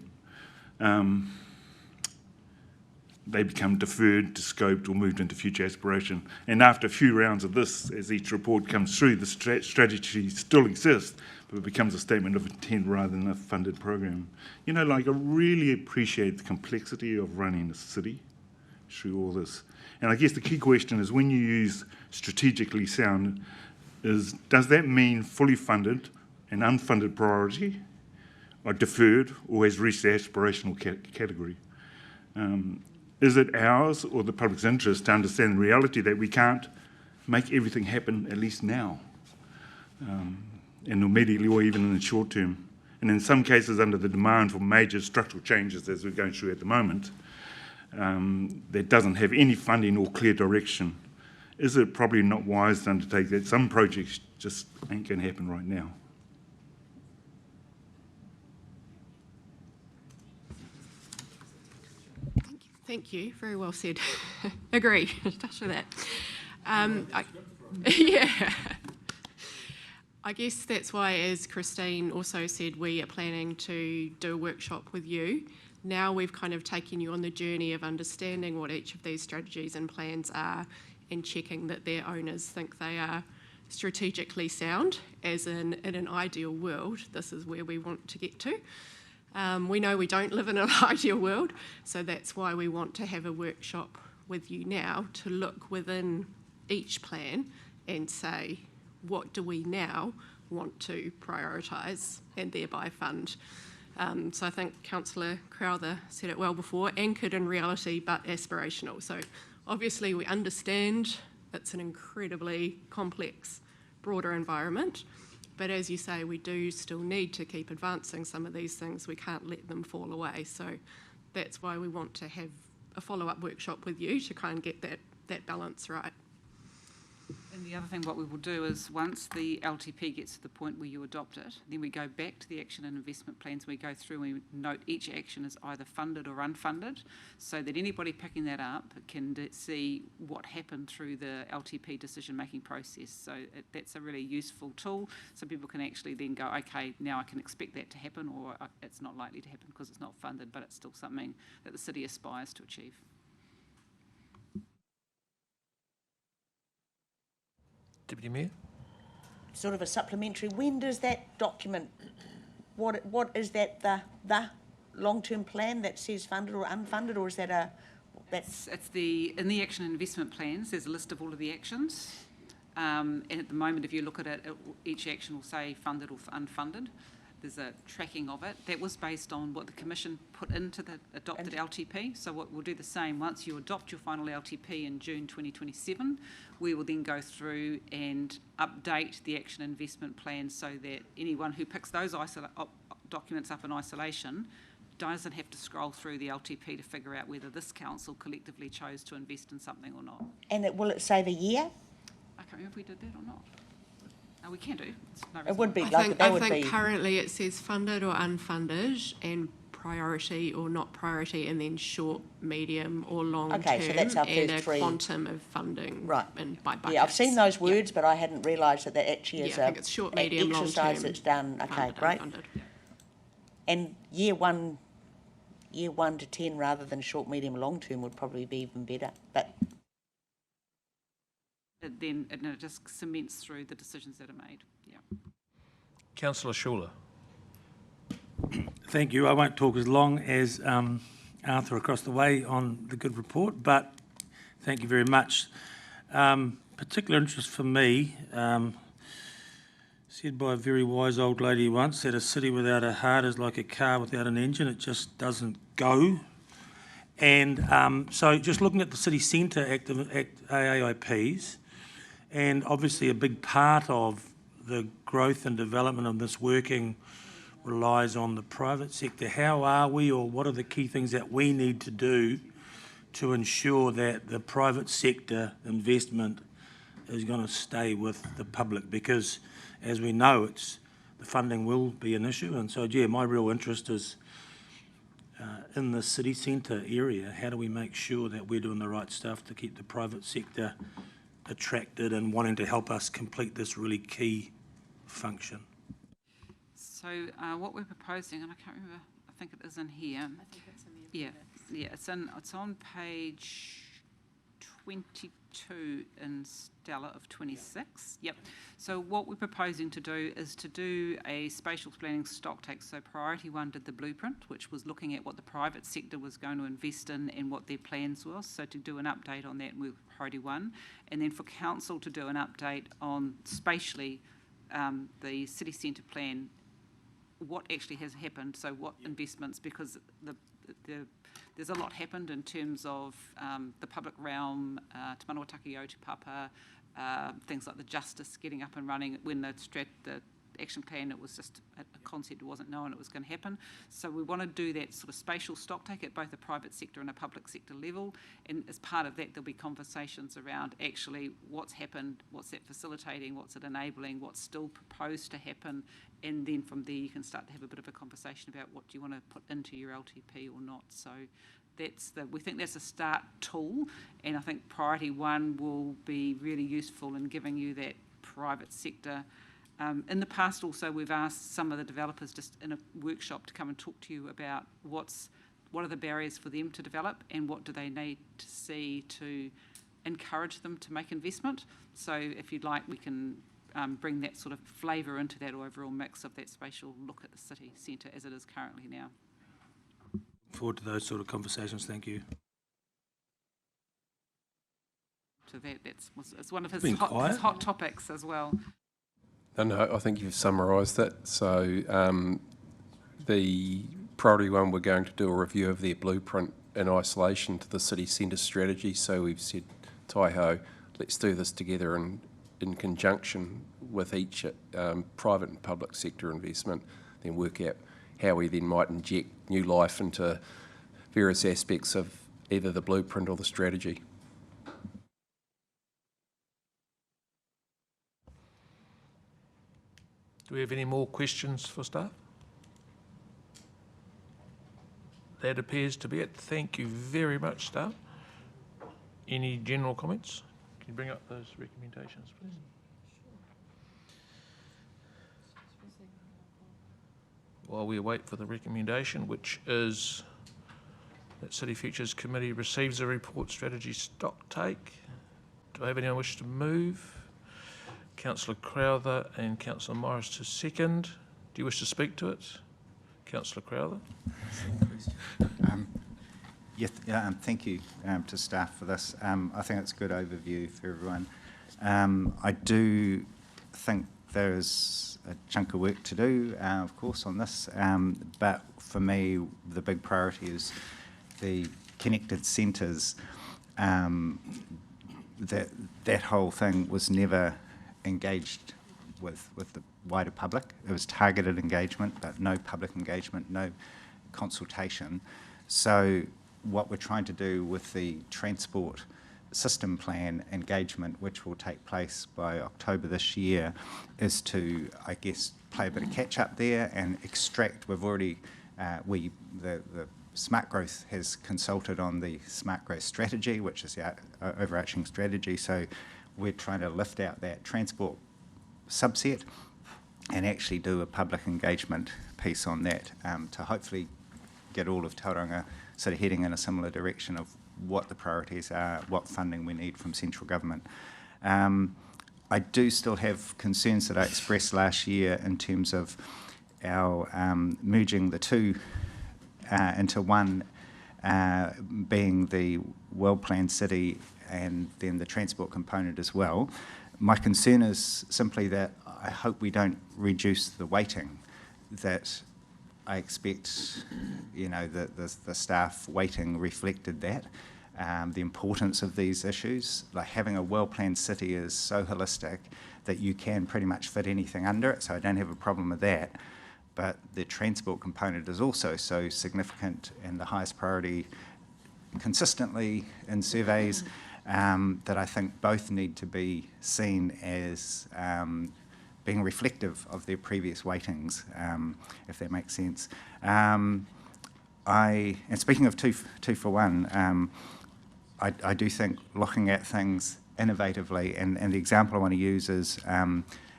They become deferred, scoped, or moved into future aspiration. And after a few rounds of this, as each report comes through, the strategy still exists, but it becomes a statement of intent rather than a funded program. You know, like, I really appreciate the complexity of running a city through all this. And I guess the key question is, when you use strategically sound, does that mean fully funded and unfunded priority, or deferred, or has reached the aspirational category? Is it ours or the public's interest to understand the reality that we can't make everything happen, at least now, and immediately or even in the short term? And in some cases, under the demand for major structural changes, as we're going through at the moment, that doesn't have any funding or clear direction, is it probably not wise to undertake that? Some projects just ain't going to happen right now. Thank you. Very well said. Agree. Touch with that. Yeah. I guess that's why, as Christine also said, we are planning to do a workshop with you. Now we've kind of taken you on the journey of understanding what each of these strategies and plans are and checking that their owners think they are strategically sound, as in an ideal world, this is where we want to get to. We know we don't live in an ideal world, so that's why we want to have a workshop with you now to look within each plan and say, what do we now want to prioritise and thereby fund? So I think Councillor Crowther said it well before, anchored in reality but aspirational. So obviously we understand it's an incredibly complex, broader environment, but as you say, we do still need to keep advancing some of these things. We can't let them fall away. So that's why we want to have a follow-up workshop with you to try and get that balance right. And the other thing what we will do is once the LTP gets to the point where you adopt it, then we go back to the action and investment plans. We go through and we note each action is either funded or unfunded, so that anybody picking that up can see what happened through the LTP decision-making process. So that's a really useful tool, so people can actually then go, okay, now I can expect that to happen, or it's not likely to happen because it's not funded, but it's still something that the city aspires to achieve. Deputy Mayor? Sort of a supplementary, when does that document, what is that, the long-term plan that says funded or unfunded, or is that It's in the action and investment plans, there's a list of all of the actions. And at the moment, if you look at it, each action will say funded or unfunded. There's a tracking of it. That was based on what the Commission put into the adopted LTP. So what we'll do the same, once you adopt your final LTP in June 2027, we will then go through and update the action and investment plan so that anyone who picks those documents up in isolation doesn't have to scroll through the LTP to figure out whether this council collectively chose to invest in something or not. And will it say the year? I can't remember if we did that or not. We can do. It would be I think currently it says funded or unfunded and priority or not priority, and then short, medium or long term, so that's our and first a three. quantum of funding. Right. And by buckets. Yeah, I've seen those words, but I hadn't realised that actually is I think it's short, medium, long exercise term. that's done. Okay, great. And year one to 10 rather than short, medium, long term would probably be even better. But it just cements through the decisions that are made. Yeah. Councillor Schuler. Thank you. I won't talk as long as Arthur across the way on the good report, but thank you very much. Particular interest for me, said by a very wise old lady once, that a city without a heart is like a car without an engine. It just doesn't go. And so just looking at the city centre AAIPs, and obviously a big part of the growth and development of this working relies on the private sector. How are we, or what are the key things that we need to do to ensure that the private sector investment is going to stay with the public? Because as we know, the funding will be an issue, and so yeah, my real interest is in the city centre area. How do we make sure that we're doing the right stuff to keep the private sector attracted and wanting to help us complete this really key function? So what we're proposing, and I can't remember, I think it is in here. I think it's in the it's on page 22 in Stella of 26. Yep. So what we're proposing to do is to do a spatial planning stock take. So priority one did the blueprint, which was looking at what the private sector was going to invest in and what their plans were. So to do an update on that with priority one, and then for council to do an update on spatially the city centre plan, what actually has happened. So what investments, because there's a lot happened in terms of the public realm, Te Manawa-Take o Te Papa, things like the justice getting up and running. When the action plan, it was just a concept, it wasn't known it was going to happen. So we want to do that sort of spatial stock take at both a private sector and a public sector level, and as part of that there'll be conversations around actually what's happened, what's that facilitating, what's it enabling, what's still proposed to happen, and then from there you can start to have a bit of a conversation about what do you want to put into your LTP or not. So we think that's a start tool, and I think priority one will be really useful in giving you that private sector. In the past also, we've asked some of the developers just in a workshop to come and talk to you about what are the barriers for them to develop and what do they need to see to encourage them to make investment. So if you'd like, we can bring that sort of flavour into that overall mix of that spatial look at the city centre as it is currently now. Forward to those sort of conversations. Thank you. So it's one of his hot topics as well. No, I think you've summarised it. So the priority one, we're going to do a review of their blueprint in isolation to the city centre strategy. So we've said, Taiho, let's do this together and in conjunction with each private and public sector investment, then work out how we then might inject new life into various aspects of either the blueprint or the strategy. Do we have any more questions for staff? That appears to be it. Thank you very much, staff. Any general comments? Can you bring up those recommendations, please? While we wait for the recommendation, which is that City Futures Committee receives a report strategy stock take. Do I have anyone wish to move? Councillor Crowther and Councillor Morris to second. Do you wish to speak to it? Councillor Crowther. Yes, thank you to staff for this. I think it's a good overview for everyone. I do think there is a chunk of work to do, of course, on this, but for me, the big priority is the connected centres. That whole thing was never engaged with the wider public. It was targeted engagement, but no public engagement, no consultation. So what we're trying to do with the transport system plan engagement, which will take place by October this year, is to, I guess, play a bit of catch up there and extract. We've already, the Smart Growth has consulted on the Smart Growth strategy, which is the overarching strategy. So we're trying to lift out that transport subset and actually do a public engagement piece on that to hopefully get all of Tauranga sort of heading in a similar direction of what the priorities are, what funding we need from central government. I do still have concerns that I expressed last year in terms of our merging the two into one, being the well-planned city and then the transport component as well. My concern is simply that I hope we don't reduce the weighting, that I expect, the staff weighting reflected that, the importance of these issues. Like having a well-planned city is so holistic that you can pretty much fit anything under it, so I don't have a problem with that. But the transport component is also so significant and the highest priority consistently in surveys that I think both need to be seen as being reflective of their previous weightings, if that makes sense. And speaking of two for one, I do think looking at things innovatively, and the example I want to use is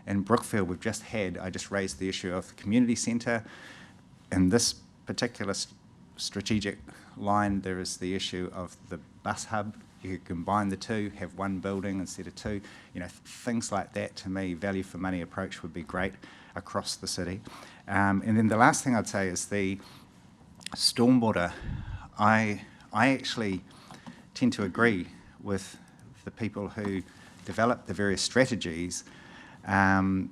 in Brookfield, I just raised the issue of the community centre. In this particular strategic line, there is the issue of the bus hub. You could combine the two, have one building instead of two. Things like that, to me, value for money approach would be great across the city. And then the last thing I'd say is the stormwater. I actually tend to agree with the people who develop the various strategies. And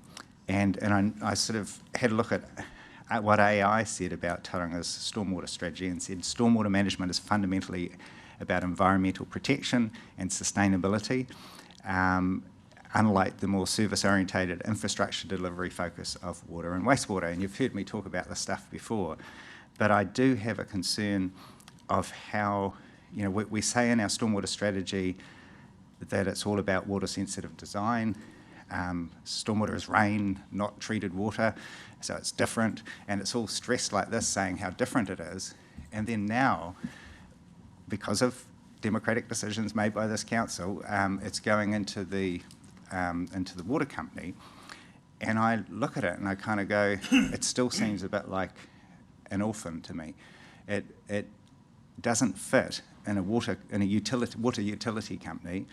I sort of had a look at what AI said about Tauranga's stormwater strategy and said stormwater management is fundamentally about environmental protection and sustainability, unlike the more service-orientated infrastructure delivery focus of water and wastewater. And you've heard me talk about this stuff before, but I do have a concern of how, we say in our stormwater strategy that it's all about water-sensitive design. Stormwater is rain, not treated water, so it's different, and it's all stressed like this, saying how different it is. And then now, because of democratic decisions made by this council, it's going into the water company. And I look at it and I kind of go, it still seems a bit like an orphan to me. It doesn't fit in a water utility company.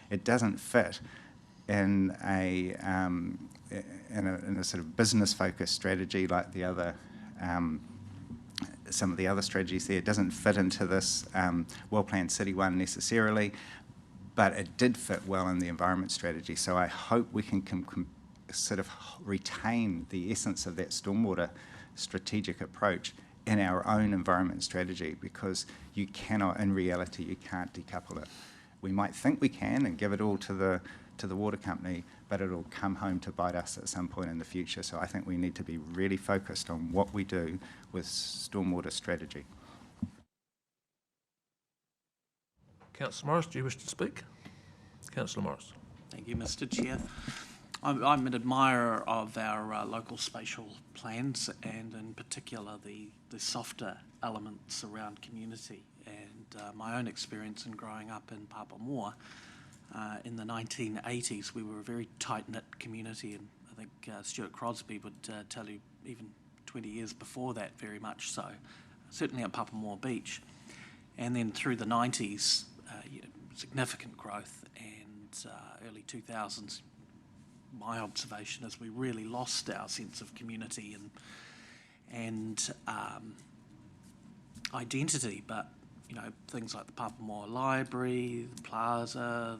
It doesn't fit in a sort of business focused strategy like the other some of the other strategies there. It doesn't fit into this well-planned city one necessarily, but it did fit well in the environment strategy. So I hope we can sort of retain the essence of that stormwater strategic approach in our own environment strategy, because you cannot, in reality, you can't decouple it. We might think we can and give it all to the water company, but it'll come home to bite us at some point in the future. So I think we need to be really focused on what we do with stormwater strategy. Councillor Morris, do you wish to speak? Councillor Morris. Thank you, Mr. Chair. I'm an admirer of our local spatial plans, and in particular the softer elements around community. And my own experience in growing up in Papamoa, in the 1980s, we were a very tight-knit community, and I think Stuart Crosby would tell you even 20 years before that, very much so, certainly at Papamoa Beach. And then through the 90s, significant growth, and early 2000s, my observation is we really lost our sense of community and identity. But things like the Papamoa Library, the Plaza,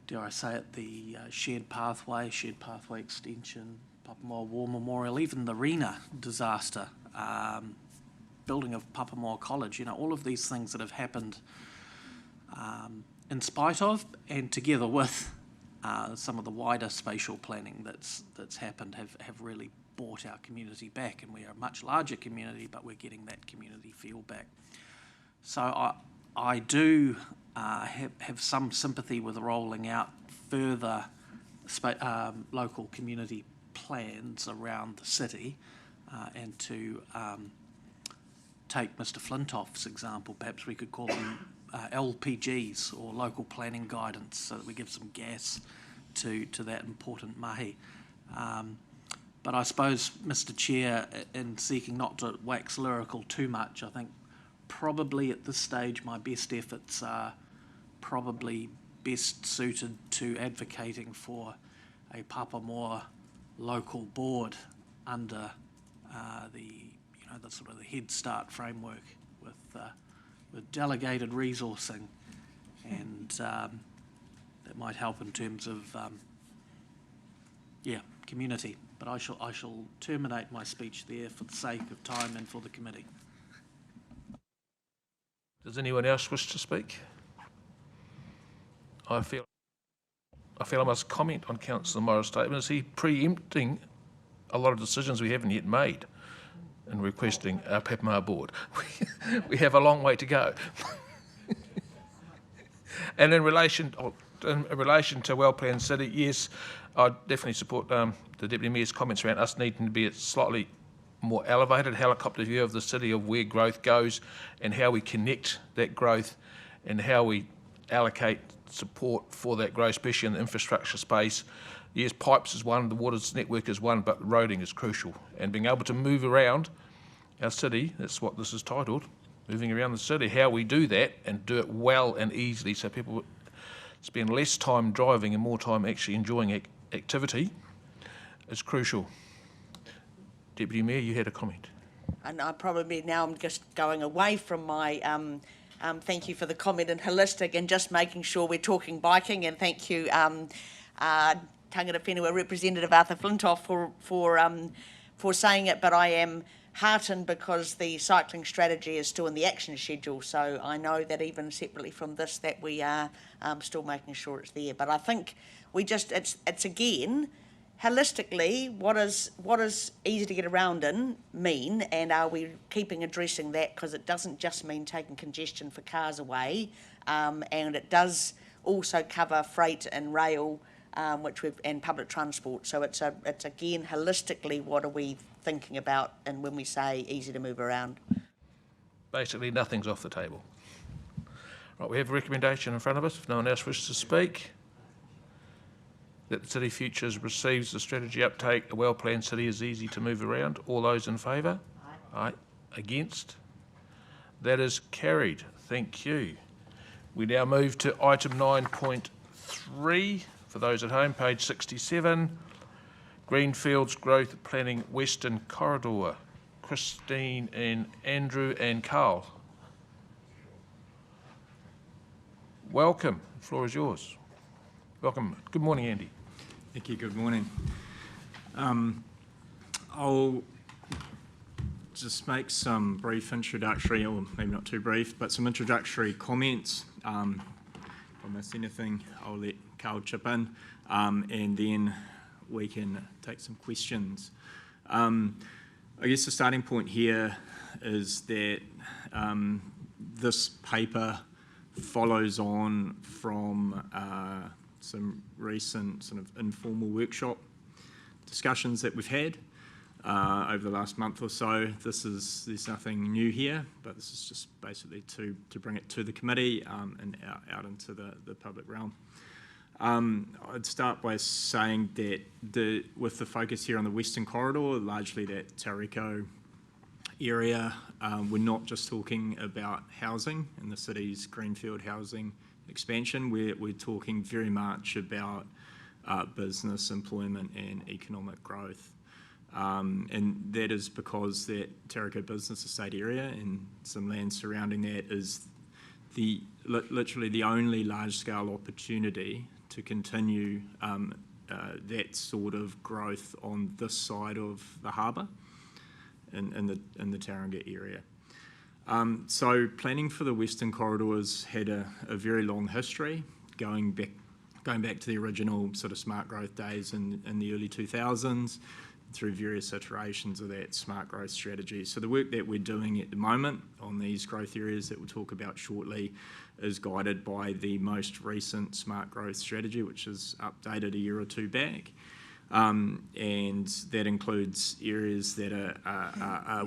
dare I say it, the shared pathway extension, Papamoa War Memorial, even the Rena disaster, building of Papamoa College. All of these things that have happened in spite of and together with some of the wider spatial planning that's happened have really brought our community back, and we are a much larger community, but we're getting that community feel back. So I do have some sympathy with rolling out further local community plans around the city, and to take Mr. Flintoff's example, perhaps we could call them LPGs, or local planning guidance, so that we give some gas to that important mahi. But I suppose, Mr. Chair, in seeking not to wax lyrical too much, I think probably at this stage my best efforts are probably best suited to advocating for a Papamoa local board under the sort of the Head Start framework with delegated resourcing, and that might help in terms of community. But I shall terminate my speech there for the sake of time and for the committee. Does anyone else wish to speak? I feel I must comment on Councillor Morris' statement. Is he preempting a lot of decisions we haven't yet made in requesting our Papamoa board? We have a long way to go. And in relation to well-planned city, yes, I definitely support the Deputy Mayor's comments around us needing to be a slightly more elevated helicopter view of the city, of where growth goes and how we connect that growth and how we allocate support for that growth, especially in the infrastructure space. Yes, pipes is one, the water's network is one, but roading is crucial. And being able to move around our city, that's what this is titled, moving around the city, how we do that and do it well and easily so people spend less time driving and more time actually enjoying activity is crucial. Deputy Mayor, you had a comment. And I probably now I'm just going away from my thank you for the comment and holistic, and just making sure we're talking biking, and thank you Tangata Whenua Representative Arthur Flintoff for saying it, but I am heartened because the cycling strategy is still in the action schedule, so I know that even separately from this that we are still making sure it's there. But I think we just it's again holistically, what is easy to get around in mean, and are we keeping addressing that, because it doesn't just mean taking congestion for cars away, and it does also cover freight and rail, and public transport. So it's again holistically, what are we thinking about, and when we say easy to move around. Basically, nothing's off the table. Right, we have a recommendation in front of us. If no one else wishes to speak, that the City Futures receives the strategy uptake. A well-planned city is easy to move around. All those in favour? Aye. Against? That is carried. Thank you. We now move to item 9.3. For those at home, page 67. Greenfields Growth Planning Western Corridor. Christine and Andrew and Carl. Welcome. The floor is yours. Welcome. Good morning, Andy. Thank you. Good morning. I'll just make some brief introductory, or maybe not too brief, but some introductory comments. If I miss anything, I'll let Carl chip in, and then we can take some questions. I guess the starting point here is that this paper follows on from some recent sort of informal workshop discussions that we've had over the last month or so. There's nothing new here, but this is just basically to bring it to the committee and out into the public realm. I'd start by saying that with the focus here on the Western Corridor, largely that Tauriko area, we're not just talking about housing and the city's greenfield housing expansion. We're talking very much about business, employment and economic growth. And that is because that Tauriko Business Estate area and some land surrounding that is literally the only large-scale opportunity to continue that sort of growth on this side of the harbour in the Tauranga area. So planning for the Western Corridors had a very long history, going back to the original sort of smart growth days in the early 2000s, through various iterations of that smart growth strategy. So the work that we're doing at the moment on these growth areas that we'll talk about shortly is guided by the most recent smart growth strategy, which is updated a year or two back. And that includes areas that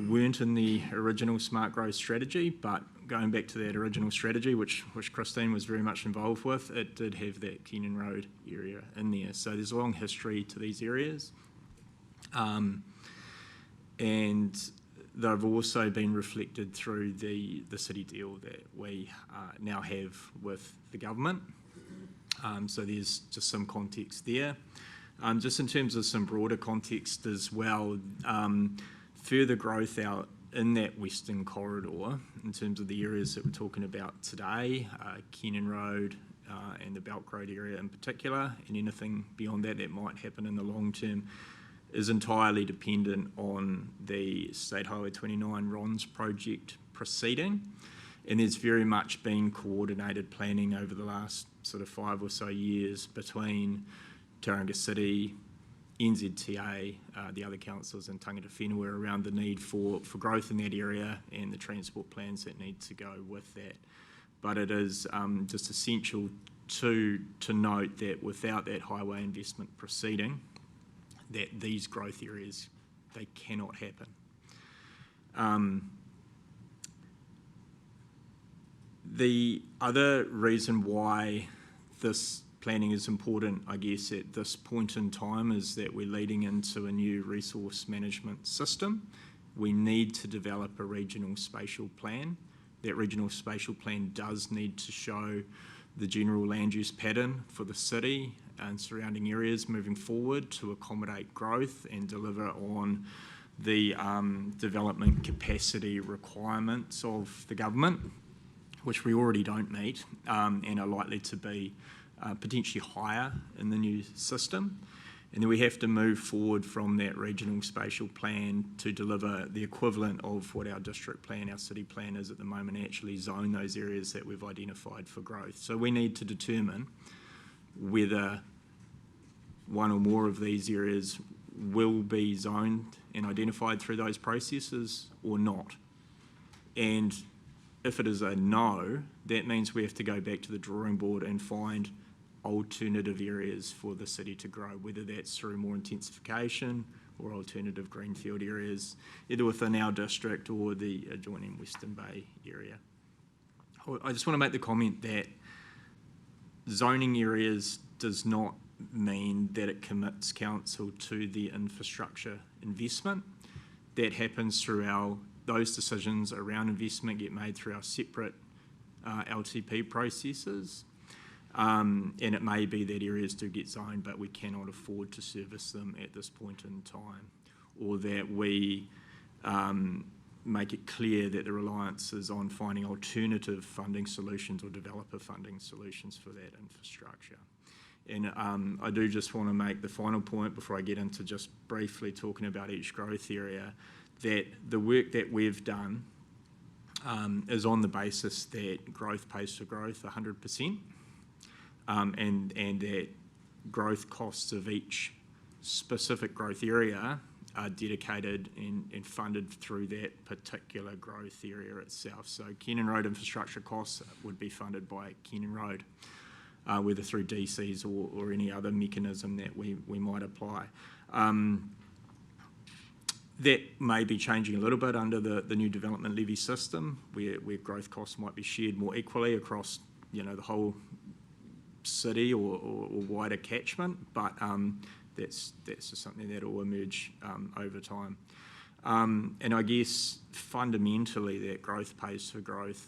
weren't in the original smart growth strategy, but going back to that original strategy, which Christine was very much involved with, it did have that Keenan Road area in there. So there's a long history to these areas. And they've also been reflected through the city deal that we now have with the government. So there's just some context there. Just in terms of some broader context as well, further growth out in that Western Corridor, in terms of the areas that we're talking about today, Keenan Road and the Belk Road area in particular, and anything beyond that might happen in the long term, is entirely dependent on the State Highway 29 RONZ project proceeding. And there's very much been coordinated planning over the last sort of 5 or so years between Tauranga City, NZTA, the other councils and Tangata Whenua around the need for growth in that area and the transport plans that need to go with that. But it is just essential to note that without that highway investment proceeding, that these growth areas, they cannot happen. The other reason why this planning is important, I guess, at this point in time is that we're leading into a new resource management system. We need to develop a regional spatial plan. That regional spatial plan does need to show the general land use pattern for the city and surrounding areas moving forward to accommodate growth and deliver on the development capacity requirements of the government, which we already don't meet and are likely to be potentially higher in the new system. And then we have to move forward from that regional spatial plan to deliver the equivalent of what our district plan, our city plan is at the moment, actually zone those areas that we've identified for growth. So we need to determine whether one or more of these areas will be zoned and identified through those processes or not. And if it is a no, that means we have to go back to the drawing board and find alternative areas for the city to grow, whether that's through more intensification or alternative greenfield areas, either within our district or the adjoining Western Bay area. I just want to make the comment that zoning areas does not mean that it commits council to the infrastructure investment. That happens through those decisions around investment get made through our separate LTP processes. And it may be that areas do get zoned, but we cannot afford to service them at this point in time, or that we make it clear that the reliance is on finding alternative funding solutions or developer funding solutions for that infrastructure. And I do just want to make the final point before I get into just briefly talking about each growth area, that the work that we've done is on the basis that growth pays for growth 100%, and that growth costs of each specific growth area are dedicated and funded through that particular growth area itself. So Keenan Road infrastructure costs would be funded by Keenan Road, whether through DCs or any other mechanism that we might apply. That may be changing a little bit under the new development levy system, where growth costs might be shared more equally across the whole city or wider catchment, but that's just something that will emerge over time. And I guess fundamentally that growth pays for growth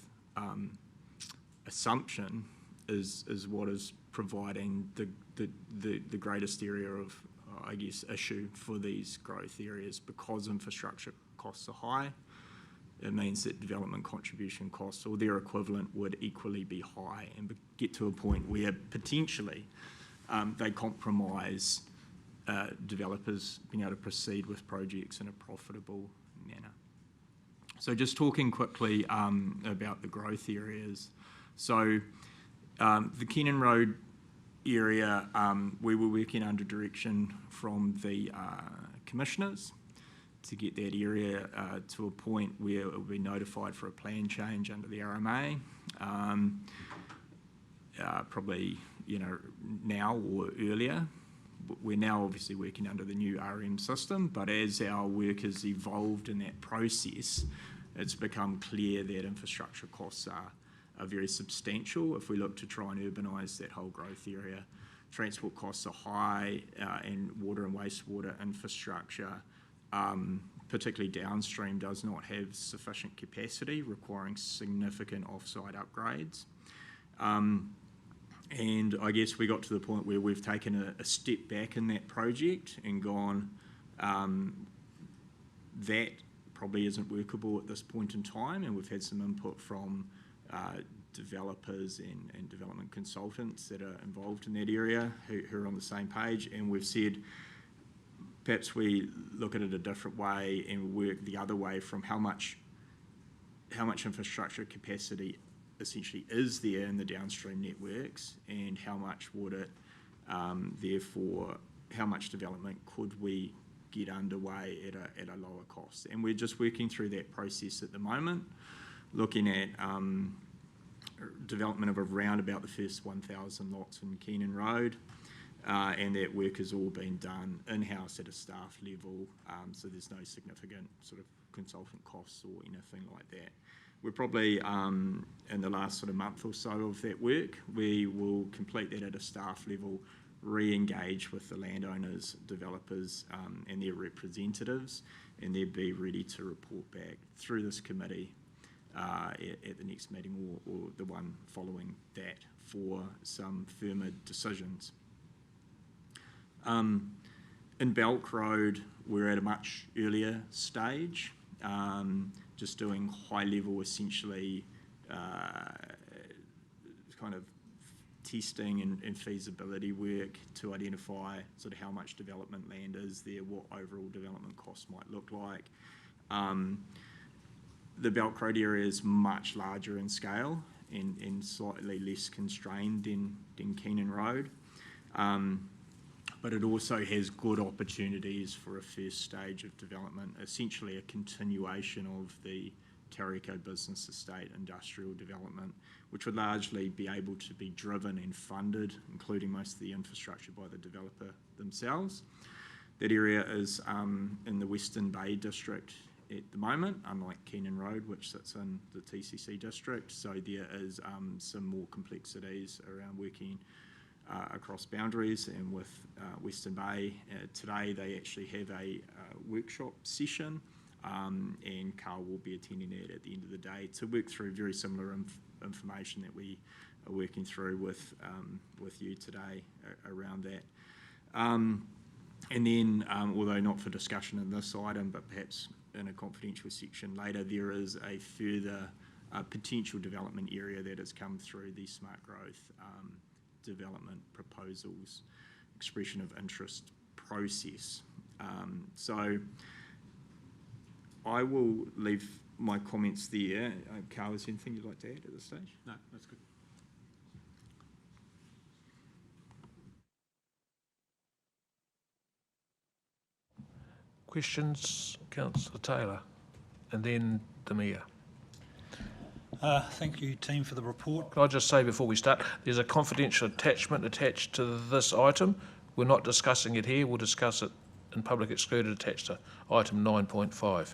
assumption is what is providing the greatest area of, I guess, issue for these growth areas. Because infrastructure costs are high, it means that development contribution costs or their equivalent would equally be high and get to a point where potentially they compromise developers being able to proceed with projects in a profitable manner. So just talking quickly about the growth areas. So the Keenan Road area, we were working under direction from the commissioners to get that area to a point where it will be notified for a plan change under the RMA, probably now or earlier. We're now obviously working under the new RM system, but as our work has evolved in that process, it's become clear that infrastructure costs are very substantial if we look to try and urbanise that whole growth area. Transport costs are high, and water and wastewater infrastructure, particularly downstream, does not have sufficient capacity, requiring significant off-site upgrades. And I guess we got to the point where we've taken a step back in that project and gone, that probably isn't workable at this point in time, and we've had some input from developers and development consultants that are involved in that area who are on the same page, and we've said perhaps we look at it a different way and work the other way from how much infrastructure capacity essentially is there in the downstream networks, and how much would it, therefore, how much development could we get underway at a lower cost. And we're just working through that process at the moment, looking at development of around about the first 1,000 lots in Keenan Road, and that work has all been done in-house at a staff level, so there's no significant sort of consultant costs or anything like that. We're probably in the last sort of month or so of that work, we will complete that at a staff level, re-engage with the landowners, developers and their representatives, and they'd be ready to report back through this committee at the next meeting or the one following that for some firmer decisions. In Belk Road, we're at a much earlier stage, just doing high level, essentially, kind of testing and feasibility work to identify sort of how much development land is there, what overall development costs might look like. The Belk Road area is much larger in scale and slightly less constrained than Keenan Road. But it also has good opportunities for a first stage of development, essentially a continuation of the Tauriko Business Estate industrial development, which would largely be able to be driven and funded, including most of the infrastructure, by the developer themselves. That area is in the Western Bay district at the moment, unlike Keenan Road, which sits in the TCC district. So there is some more complexities around working across boundaries, and with Western Bay today they actually have a workshop session, and Carl will be attending that at the end of the day to work through very similar information that we are working through with you today around that. And then, although not for discussion in this item, but perhaps in a confidential section later, there is a further potential development area that has come through the smart growth development proposals expression of interest process. So I will leave my comments there. Carl, is there anything you'd like to add at this stage? No, that's good. Questions, Councillor Taylor, and then the Mayor. Thank you, team, for the report. Can I just say before we start, there's a confidential attachment attached to this item. We're not discussing it here. We'll discuss it in public excluded attached to item 9.5.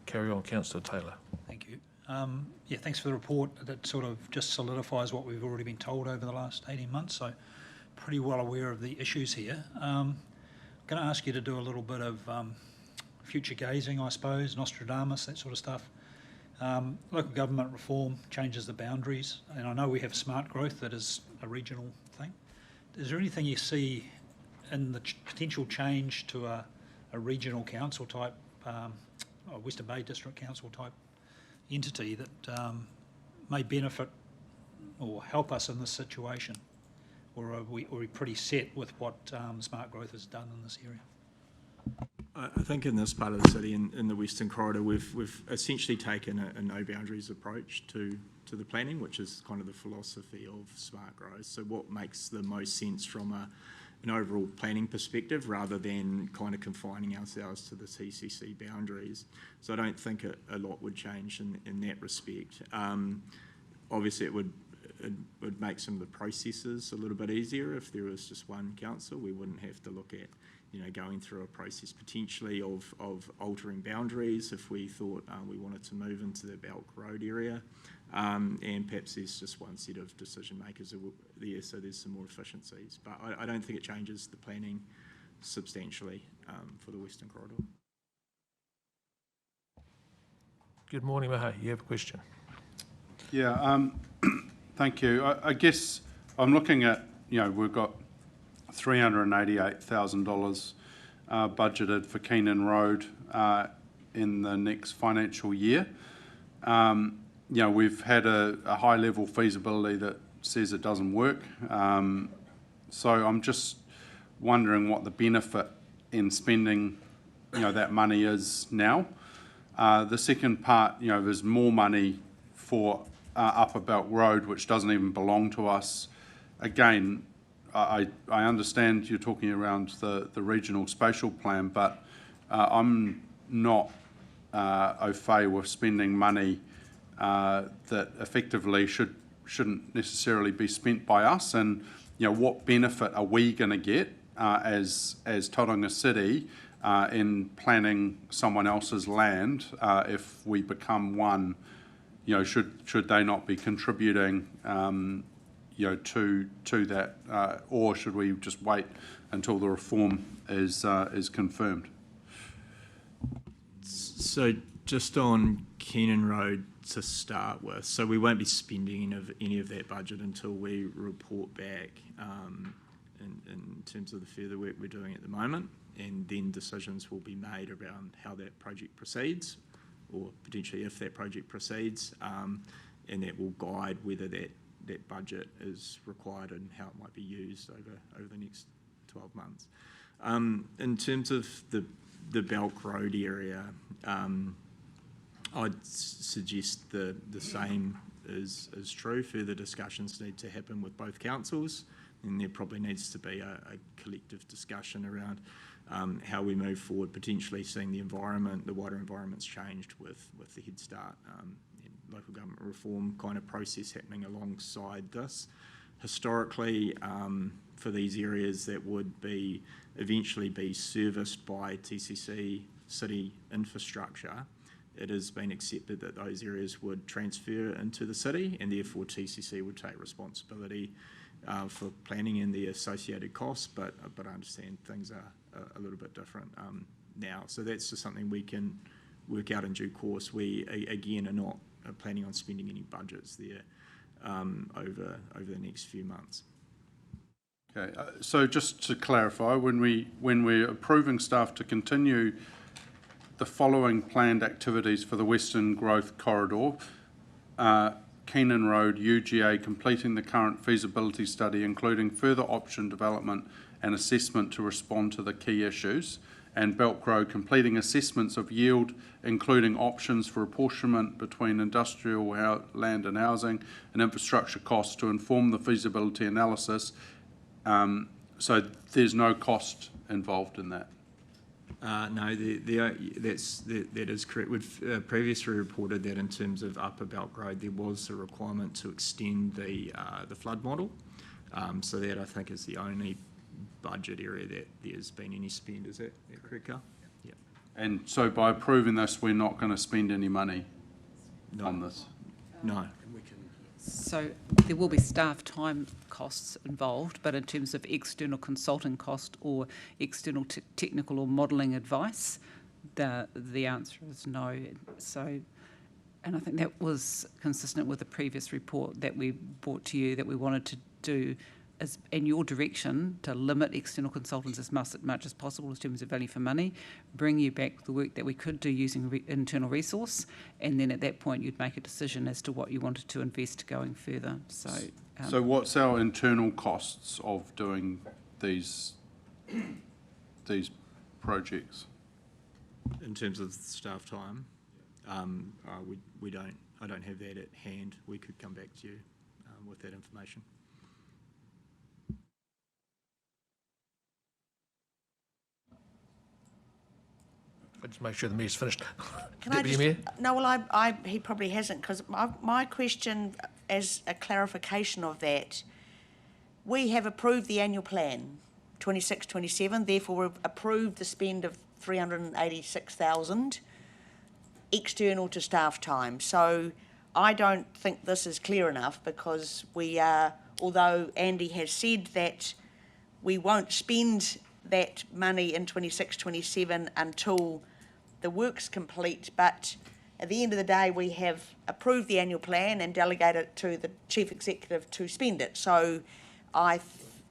Carry on, Councillor Taylor. Thank you. Yeah, thanks for the report. That sort of just solidifies what we've already been told over the last 18 months, so pretty well aware of the issues here. I'm going to ask you to do a little bit of future gazing, I suppose, Nostradamus, that sort of stuff. Local government reform changes the boundaries, and I know we have smart growth that is a regional thing. Is there anything you see in the potential change to a regional council type, or Western Bay District Council type entity that may benefit or help us in this situation? Or are we pretty set with what smart growth has done in this area? I think in this part of the city, in the Western Corridor, we've essentially taken a no boundaries approach to the planning, which is kind of the philosophy of smart growth. So what makes the most sense from an overall planning perspective, rather than kind of confining ourselves to the TCC boundaries. So I don't think a lot would change in that respect. Obviously, it would make some of the processes a little bit easier if there was just one council. We wouldn't have to look at, going through a process potentially of altering boundaries if we thought we wanted to move into the Belk Road area. And perhaps there's just one set of decision makers there, so there's some more efficiencies. But I don't think it changes the planning substantially for the Western Corridor. Good morning, Maha. You have a question? Yeah, thank you. I guess I'm looking at, we've got $388,000 budgeted for Keenan Road in the next financial year. We've had a high level feasibility that says it doesn't work. So I'm just wondering what the benefit in spending, that money is now. The second part, there's more money for Upper Belk Road, which doesn't even belong to us. Again, I understand you're talking around the regional spatial plan, but I'm not au fait with spending money that effectively shouldn't necessarily be spent by us. And what benefit are we going to get as Tauranga City in planning someone else's land if we become one? Should they not be contributing to that, or should we just wait until the reform is confirmed? So just on Keenan Road to start with, so we won't be spending any of that budget until we report back in terms of the further work we're doing at the moment, and then decisions will be made around how that project proceeds, or potentially if that project proceeds, and that will guide whether that budget is required and how it might be used over the next 12 months. In terms of the Belk Road area, I'd suggest the same is true. Further discussions need to happen with both councils, and there probably needs to be a collective discussion around how we move forward, potentially seeing the wider environment's changed with the Head Start local government reform kind of process happening alongside this. historically, for these areas that would be eventually be serviced by TCC city infrastructure, it has been accepted that those areas would transfer into the city, and therefore TCC would take responsibility for planning and the associated costs, but I understand things are a little bit different now. So that's just something we can work out in due course. We, again, are not planning on spending any budgets there over the next few months. Okay, so just to clarify, when we're approving staff to continue the following planned activities for the Western Growth Corridor, Keenan Road, UGA, completing the current feasibility study, including further option development and assessment to respond to the key issues, and Belt Road, completing assessments of yield, including options for apportionment between industrial land and housing and infrastructure costs to inform the feasibility analysis. So there's no cost involved in that. No, that is correct. We've previously reported that in terms of Upper Belt Road, there was a requirement to extend the flood model. So that, I think, is the only budget area that there's been any spend. Is that correct, Carl? Yeah. And so by approving this, we're not going to spend any money on this? No. So there will be staff time costs involved, but in terms of external consulting cost or external technical or modelling advice, the answer is no. So, and I think that was consistent with the previous report that we brought to you, that we wanted to do as in your direction to limit external consultants as much as possible in terms of value for money, bring you back the work that we could do using internal resource, and then at that point you'd make a decision as to what you wanted to invest going further. So, so what's our internal costs of doing these projects? In terms of staff time, we don't. I don't have that at hand. We could come back to you with that information. Just make sure the mayor's finished. Can I just, Mayor? no, well, he probably hasn't, because my question, as a clarification of that, we have approved the annual plan, 26-27, therefore we've approved the spend of 386,000 external to staff time. So I don't think this is clear enough, because we are, although Andy has said that we won't spend that money in 26-27 until the work's complete, but at the end of the day we have approved the annual plan and delegated it to the Chief Executive to spend it. So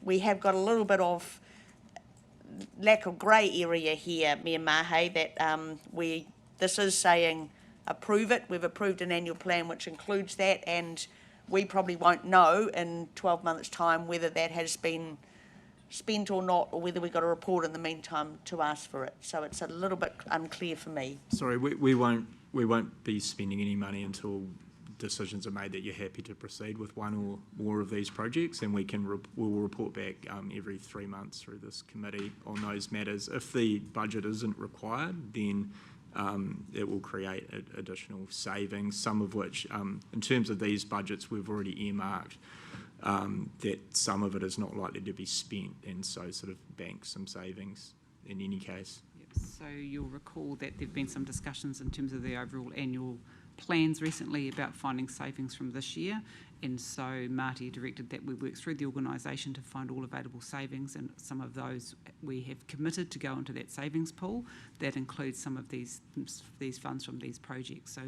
we have got a little bit of lack of grey area here, Mayor Mahe, that this is saying approve it. We've approved an annual plan which includes that, and we probably won't know in 12 months' time whether that has been spent or not, or whether we got a report in the meantime to ask for it. So it's a little bit unclear for me. Sorry, we won't be spending any money until decisions are made that you're happy to proceed with one or more of these projects, and we'll report back every 3 months through this committee on those matters. If the budget isn't required, then it will create additional savings, some of which, in terms of these budgets, we've already earmarked that some of it is not likely to be spent, and so sort of bank some savings in any case. Yep. So you'll recall that there have been some discussions in terms of the overall annual plans recently about finding savings from this year, and so Marty directed that we work through the organisation to find all available savings, and some of those we have committed to go into that savings pool. That includes some of these funds from these projects. So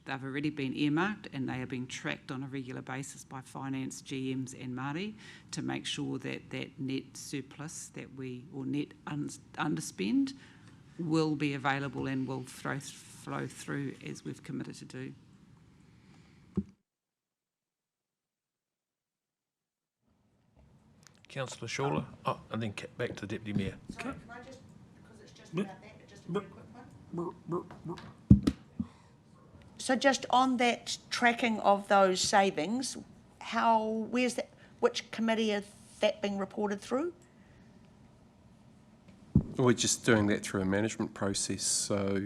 they've already been earmarked, and they are being tracked on a regular basis by finance, GMs and Māori to make sure that that net surplus or net underspend will be available and will flow through as we've committed to do. Councillor Schaller. Oh, and then back to the Deputy Mayor. Sorry, can I just, because it's just about that, just a very quick one? So just on that tracking of those savings, where's that, which committee is that being reported through? We're just doing that through a management process, so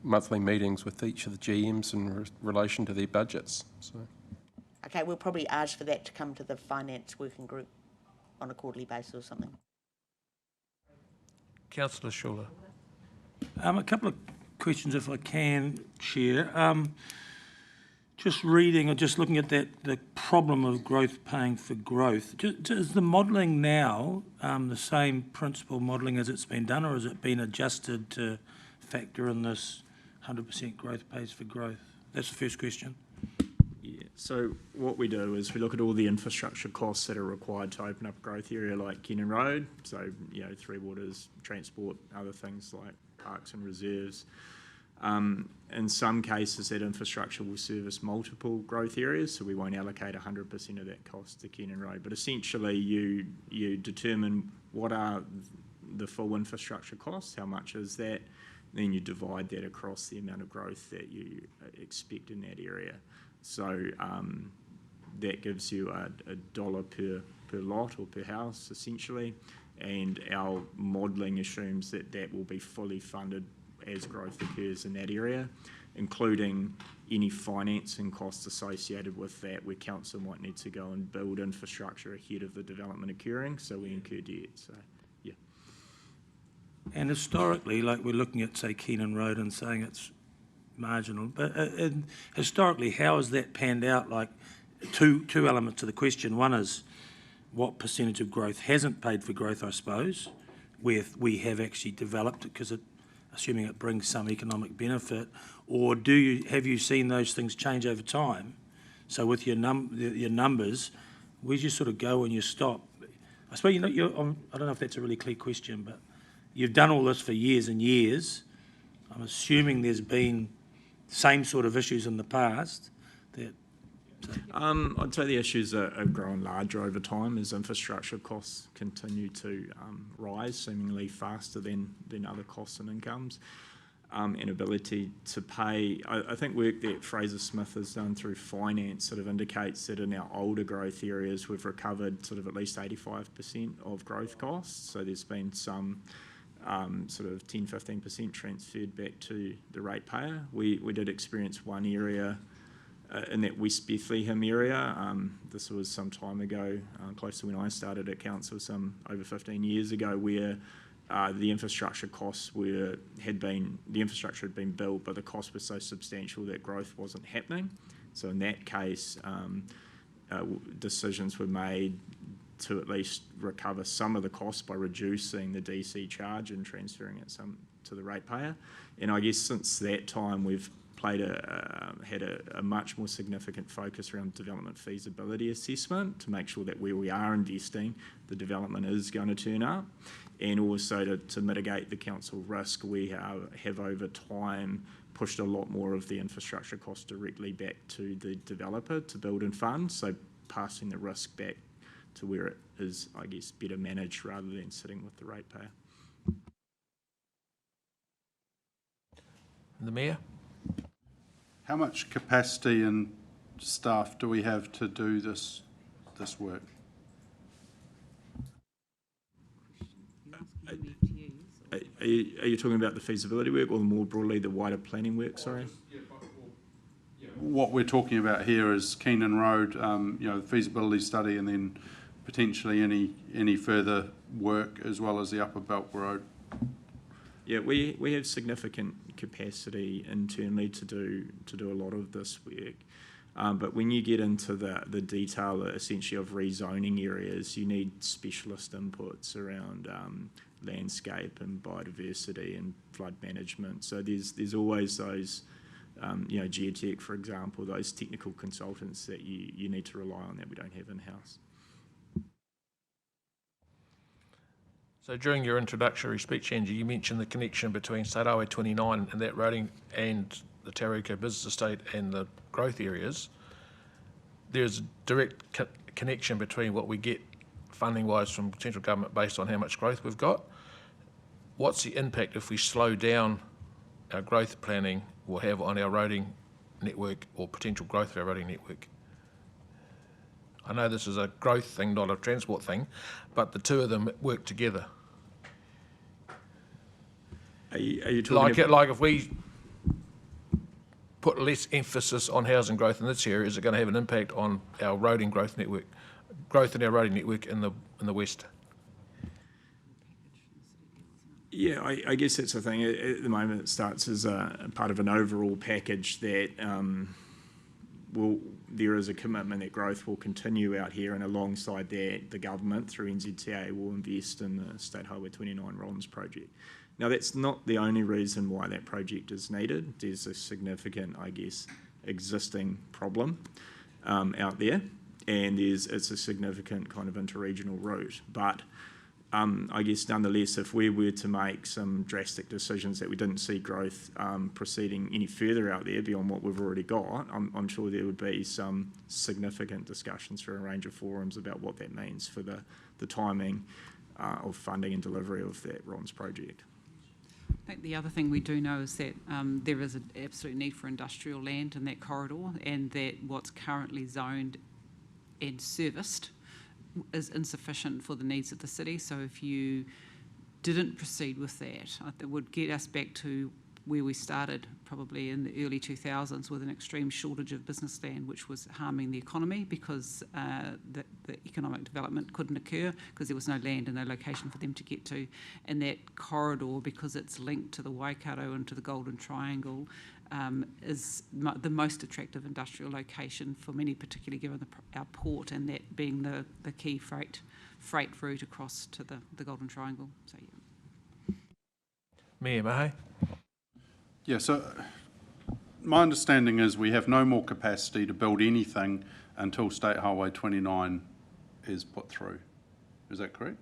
monthly meetings with each of the GMs in relation to their budgets. So. Okay, we'll probably ask for that to come to the finance working group on a quarterly basis or something. Councillor Schuller. A couple of questions, if I can, Chair. Just reading or just looking at the problem of growth paying for growth. Is the modelling now the same principle modelling as it's been done, or has it been adjusted to factor in this 100% growth pays for growth? That's the first question. Yeah, so what we do is we look at all the infrastructure costs that are required to open up a growth area like Keenan Road, so, Three Waters, transport, other things like parks and reserves. In some cases, that infrastructure will service multiple growth areas, so we won't allocate 100% of that cost to Keenan Road. But essentially, you determine what are the full infrastructure costs, how much is that, then you divide that across the amount of growth that you expect in that area. So that gives you a dollar per lot or per house, essentially, and our modelling assumes that that will be fully funded as growth occurs in that area, including any financing costs associated with that, where council might need to go and build infrastructure ahead of the development occurring, so we incur debt. So, yeah. And historically, like we're looking at, say, Keenan Road and saying it's marginal, but historically, how has that panned out? Like, two elements to the question. One is what percentage of growth hasn't paid for growth, I suppose, where we have actually developed it because it, assuming it brings some economic benefit, or have you seen those things change over time? So with your numbers, where do you sort of go when you stop? I suppose I don't know if that's a really clear question, but you've done all this for years and years. I'm assuming there's been same sort of issues in the past. I'd say the issues are growing larger over time as infrastructure costs continue to rise seemingly faster than other costs and incomes. And ability to pay. I think work that Fraser Smith has done through finance sort of indicates that in our older growth areas we've recovered sort of at least 85% of growth costs. So there's been some sort of 10-15% transferred back to the ratepayer. We did experience one area in that West Bethlehem area. This was some time ago, close to when I started at council, some over 15 years ago, where the infrastructure costs had been built, but the cost was so substantial that growth wasn't happening. So in that case, decisions were made to at least recover some of the costs by reducing the DC charge and transferring it to the ratepayer. And I guess since that time, we've had a much more significant focus around development feasibility assessment to make sure that where we are investing, the development is going to turn up, and also to mitigate the council risk, we have over time pushed a lot more of the infrastructure costs directly back to the developer to build and fund, so passing the risk back to where it is, I guess, better managed rather than sitting with the ratepayer. The Mayor? How much capacity and staff do we have to do this work? Are you talking about the feasibility work or more broadly the wider planning work, sorry? What we're talking about here is Keenan Road, the feasibility study, and then potentially any further work as well as the Upper Belt Road. Yeah, we have significant capacity internally to do a lot of this work. But when you get into the detail essentially of rezoning areas, you need specialist inputs around landscape and biodiversity and flood management. So there's always those, Geotech, for example, those technical consultants that you need to rely on that we don't have in-house. So during your introductory speech, Angie, you mentioned the connection between State Highway 29 and that roading and the Tauriko Business Estate and the growth areas. There's a direct connection between what we get funding-wise from central government based on how much growth we've got. What's the impact if we slow down our growth planning will have on our roading network or potential growth of our roading network? I know this is a growth thing, not a transport thing, but the two of them work together. Are you talking like if we put less emphasis on housing growth in this area, is it going to have an impact on our roading growth network, growth in our roading network in the west? Yeah, I guess that's the thing. At the moment, it starts as a part of an overall package that there is a commitment that growth will continue out here, and alongside that, the government through NZTA will invest in the State Highway 29 RONZ project. Now, that's not the only reason why that project is needed. There's a significant, I guess, existing problem out there, and it's a significant kind of interregional route. But I guess nonetheless, if we were to make some drastic decisions that we didn't see growth proceeding any further out there beyond what we've already got, I'm sure there would be some significant discussions through a range of forums about what that means for the timing of funding and delivery of that RONZ project. I think the other thing we do know is that there is an absolute need for industrial land in that corridor, and that what's currently zoned and serviced is insufficient for the needs of the city. So if you didn't proceed with that, it would get us back to where we started probably in the early 2000s with an extreme shortage of business land, which was harming the economy because the economic development couldn't occur because there was no land and no location for them to get to. And that corridor, because it's linked to the Waikato and to the Golden Triangle, is the most attractive industrial location for many, particularly given our port and that being the key freight route across to the Golden Triangle. So, yeah. Mayor Mahe? Yeah, so my understanding is we have no more capacity to build anything until State Highway 29 is put through. Is that correct?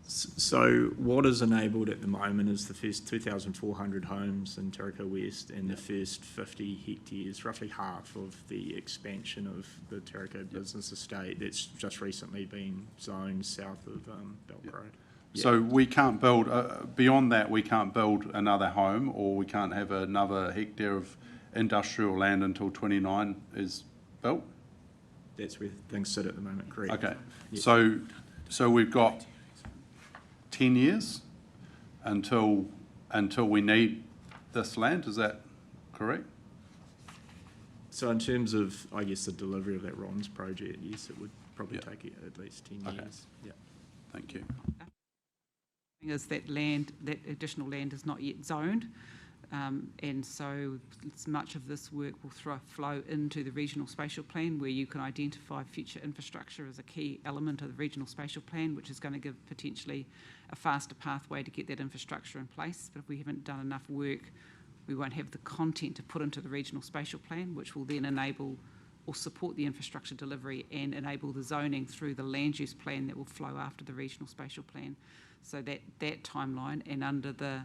So what is enabled at the moment is the first 2,400 homes in Te Rauka West and the first 50 hectares, roughly half of the expansion of the Te Rauka Business Estate that's just recently been zoned south of Belt Road. Yeah. So we can't build, beyond that, we can't build another home, or we can't have another hectare of industrial land until 29 is built? That's where things sit at the moment, correct. Okay, yeah. So we've got 10 years until we need this land, is that correct? So in terms of, I guess, the delivery of that RONZ project, yes, it would probably take at least 10 years. Yeah. Thank you. Is that additional land is not yet zoned, and so much of this work will flow into the regional spatial plan, where you can identify future infrastructure as a key element of the regional spatial plan, which is going to give potentially a faster pathway to get that infrastructure in place. But if we haven't done enough work, we won't have the content to put into the regional spatial plan, which will then enable or support the infrastructure delivery and enable the zoning through the land use plan that will flow after the regional spatial plan. So that timeline, and under the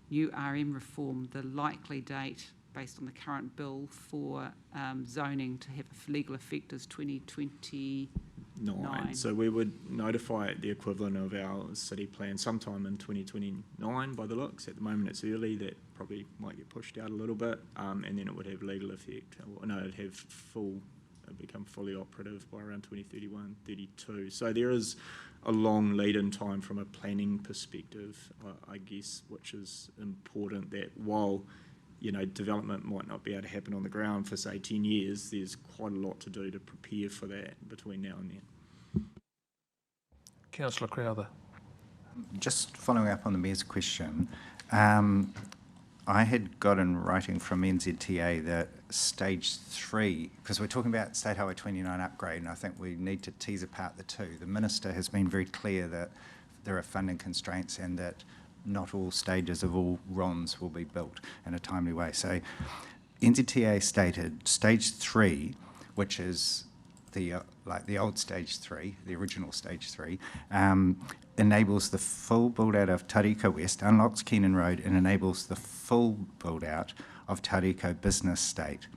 new RM reform, the likely date based on the current bill for zoning to have a legal effect is 2029. So we would notify the equivalent of our city plan sometime in 2029 by the looks. At the moment it's early, that probably might get pushed out a little bit, and then it would have legal effect. No, it'd have become fully operative by around 2031, 32. So there is a long lead-in time from a planning perspective, I guess, which is important, that while, development might not be able to happen on the ground for, say, 10 years, there's quite a lot to do to prepare for that between now and then. Councillor Crowther. Just following up on the Mayor's question, I had got in writing from NZTA that stage 3, because we're talking about State Highway 29 upgrade, and I think we need to tease apart the two. The Minister has been very clear that there are funding constraints and that not all stages of all RONZ will be built in a timely way. So NZTA stated stage 3, which is the old stage 3, the original stage 3, enables the full build-out of Tauriko West, unlocks Keenan Road, and enables the full build-out of Tauriko Business Estate.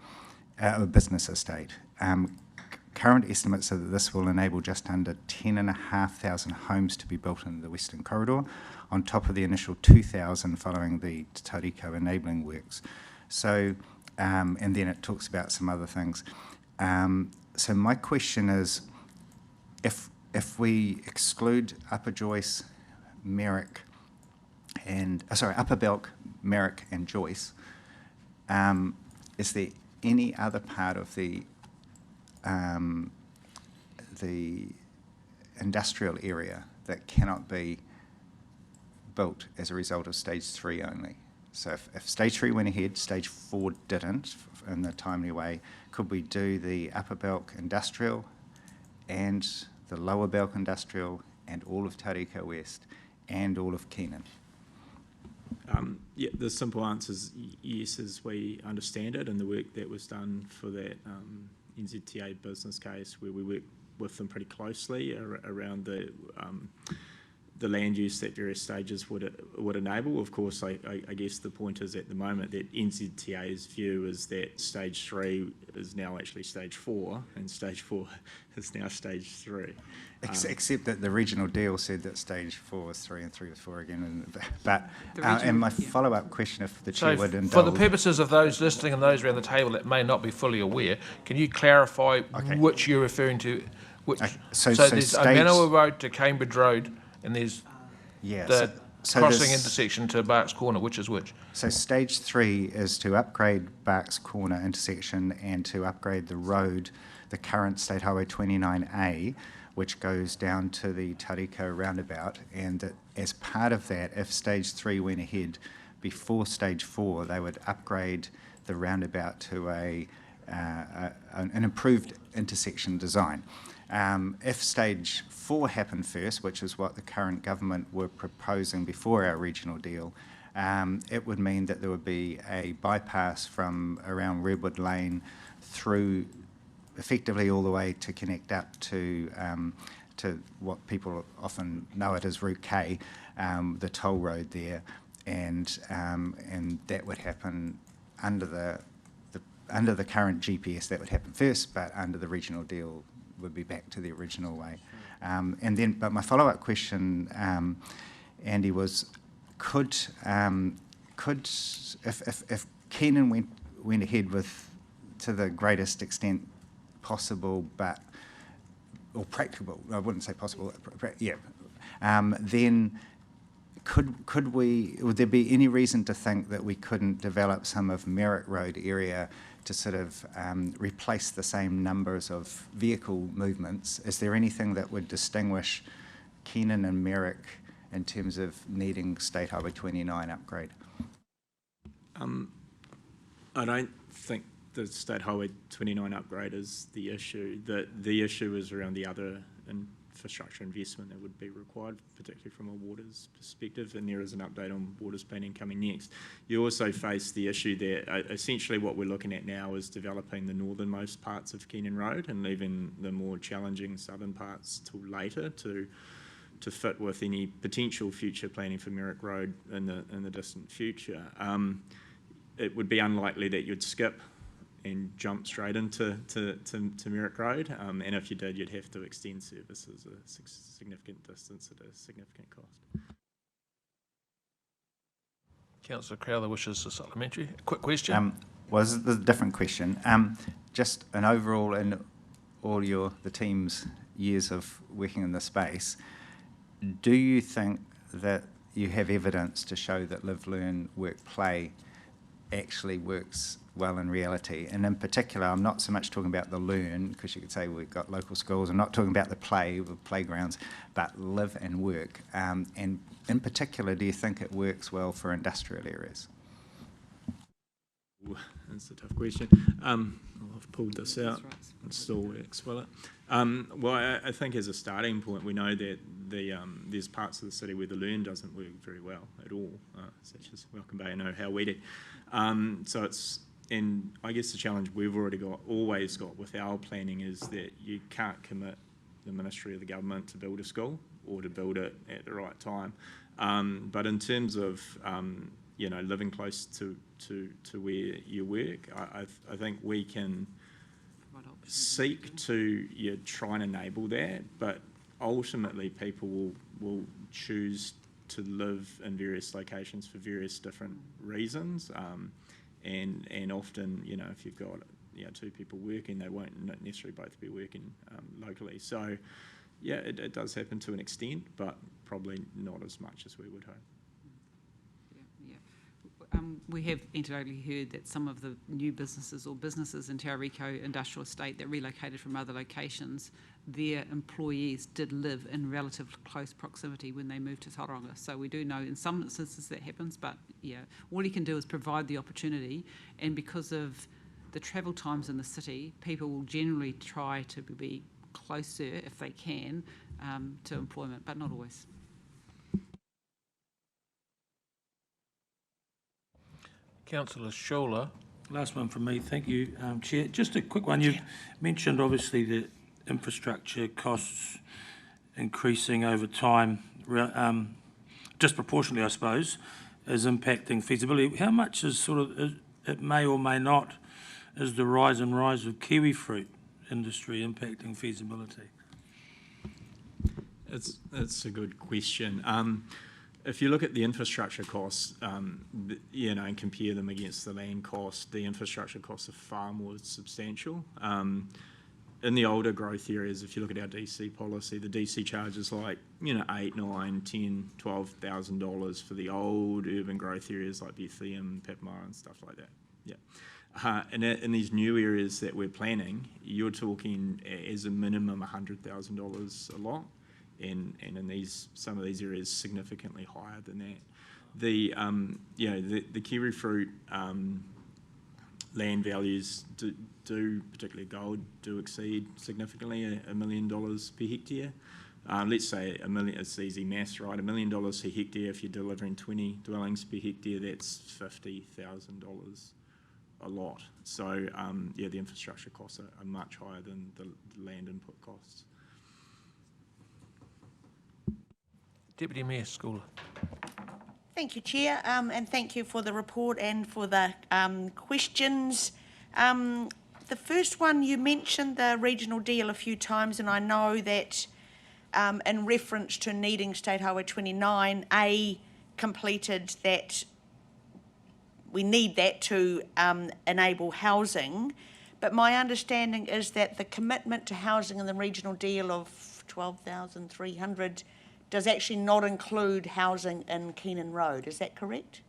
Current estimates are that this will enable just under 10,500 homes to be built in the Western Corridor, on top of the initial 2,000 following the Tauriko enabling works. So, and then it talks about some other things. So my question is, if we exclude Upper Joyce, Merrick, and Upper Belk, Merrick, and Joyce, is there any other part of the industrial area that cannot be built as a result of stage 3 only? So if stage 3 went ahead, stage 4 didn't in the timely way, could we do the upper Belk industrial and the lower Belk industrial and all of Taurika West and all of Keenan? Yeah, the simple answer is yes, as we understand it, and the work that was done for that NZTA business case, where we worked with them pretty closely around the land use that various stages would enable. Of course, I guess the point is at the moment that NZTA's view is that stage 3 is now actually stage 4, and stage 4 is now stage 3. Except that the regional deal said that stage 4 was 3 and 3 was 4 again. But and my follow-up question, if the chair would indulge. For the purposes of those listening and those around the table that may not be fully aware, can you clarify which you're referring to? Which, so there's Manawa Road to Cambridge Road, and there's the crossing intersection to Barks Corner. Which is which? So stage 3 is to upgrade Barks Corner intersection and to upgrade the road, the current State Highway 29A, which goes down to the Taurika roundabout. And that as part of that, if stage 3 went ahead before stage 4, they would upgrade the roundabout to an improved intersection design. If stage 4 happened first, which is what the current government were proposing before our regional deal, it would mean that there would be a bypass from around Redwood Lane through effectively all the way to connect up to what people often know it as Route K, the toll road there, and that would happen under the current GPS. That would happen first, but under the regional deal would be back to the original way. But my follow-up question, Andy, was could if Keenan went ahead with to the greatest extent possible, or practicable, I wouldn't say possible, then would there be any reason to think that we couldn't develop some of Merrick Road area to sort of replace the same numbers of vehicle movements? Is there anything that would distinguish Keenan and Merrick in terms of needing State Highway 29 upgrade? I don't think the State Highway 29 upgrade is the issue. The issue is around the other infrastructure investment that would be required, particularly from a waters perspective, and there is an update on waters planning coming next. You also face the issue that essentially what we're looking at now is developing the northernmost parts of Keenan Road and leaving the more challenging southern parts till later to fit with any potential future planning for Merrick Road in the distant future. It would be unlikely that you'd skip and jump straight into Merrick Road, and if you did, you'd have to extend services a significant distance at a significant cost. Councillor Crowther wishes a supplementary. Quick question. Well, this is a different question. Just an overall, in all the team's years of working in this space, do you think that you have evidence to show that live, learn, work, play actually works well in reality? And in particular, I'm not so much talking about the learn, because you could say we've got local schools. I'm not talking about the play with playgrounds, but live and work. And in particular, do you think it works well for industrial areas? Ooh, that's a tough question. I've pulled this out. It still works well. Well, I think as a starting point, we know that there's parts of the city where the learn doesn't work very well at all, such as Welcome Bay and Ohau Were. And I guess the challenge we've always got with our planning is that you can't commit the Ministry of the Government to build a school or to build it at the right time. But in terms of living close to where you work, I think we can seek to try and enable that, but ultimately people will choose to live in various locations for various different reasons. And often, if you've got two people working, they won't necessarily both be working locally. So, yeah, it does happen to an extent, but probably not as much as we would hope. We have anecdotally heard that some of the new businesses or businesses in Te Ariko Industrial Estate that relocated from other locations, their employees did live in relative close proximity when they moved to Tauranga. So we do know in some instances that happens, but yeah, all you can do is provide the opportunity, and because of the travel times in the city, people will generally try to be closer if they can to employment, but not always. Councillor Schuler. Last one from me, thank you, Chair. Just a quick one. You've mentioned obviously the infrastructure costs increasing over time, disproportionately, I suppose, is impacting feasibility. How much is it may or may not, is the rise of kiwi fruit industry impacting feasibility? It's a good question. If you look at the infrastructure costs, and compare them against the land cost, the infrastructure costs are far more substantial. In the older growth areas, if you look at our DC policy, the DC charges like, $8, $9, $10, $12,000 for the old urban growth areas like Bethlehem, Papamoa and stuff like that. Yeah. And in these new areas that we're planning, you're talking as a minimum $100,000 a lot. And in some of these areas significantly higher than that. The kiwi fruit land values do particularly gold, do exceed significantly $1 million per hectare. Let's say $1 million, it's easy maths, right? $1 million per hectare, if you're delivering 20 dwellings per hectare, that's $50,000 a lot. So the infrastructure costs are much higher than the land input costs. Deputy Mayor Schooler. Thank you, Chair, and thank you for the report and for the questions. The first one, you mentioned the regional deal a few times, and I know that in reference to needing State Highway 29A completed, that we need that to enable housing. But my understanding is that the commitment to housing in the regional deal of 12,300 does actually not include housing in Keenan Road. Is that correct?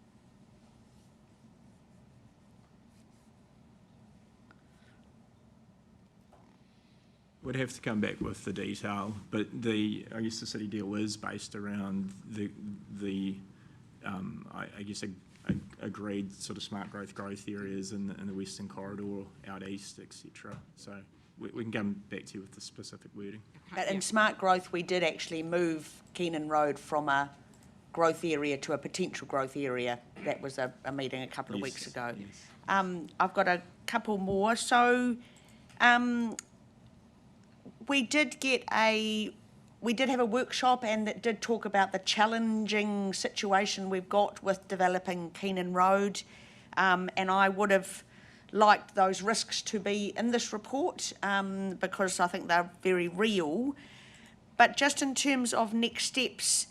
We'd have to come back with the detail, but I guess the city deal is based around agreed sort of smart growth areas in the Western Corridor, out east, etc. So we can come back to you with the specific wording. But in smart growth, we did actually move Keenan Road from a growth area to a potential growth area. That was a meeting a couple of weeks ago. Yes. I've got a couple more. So we did have a workshop, and it did talk about the challenging situation we've got with developing Keenan Road, and I would have liked those risks to be in this report because I think they're very real. But just in terms of next steps,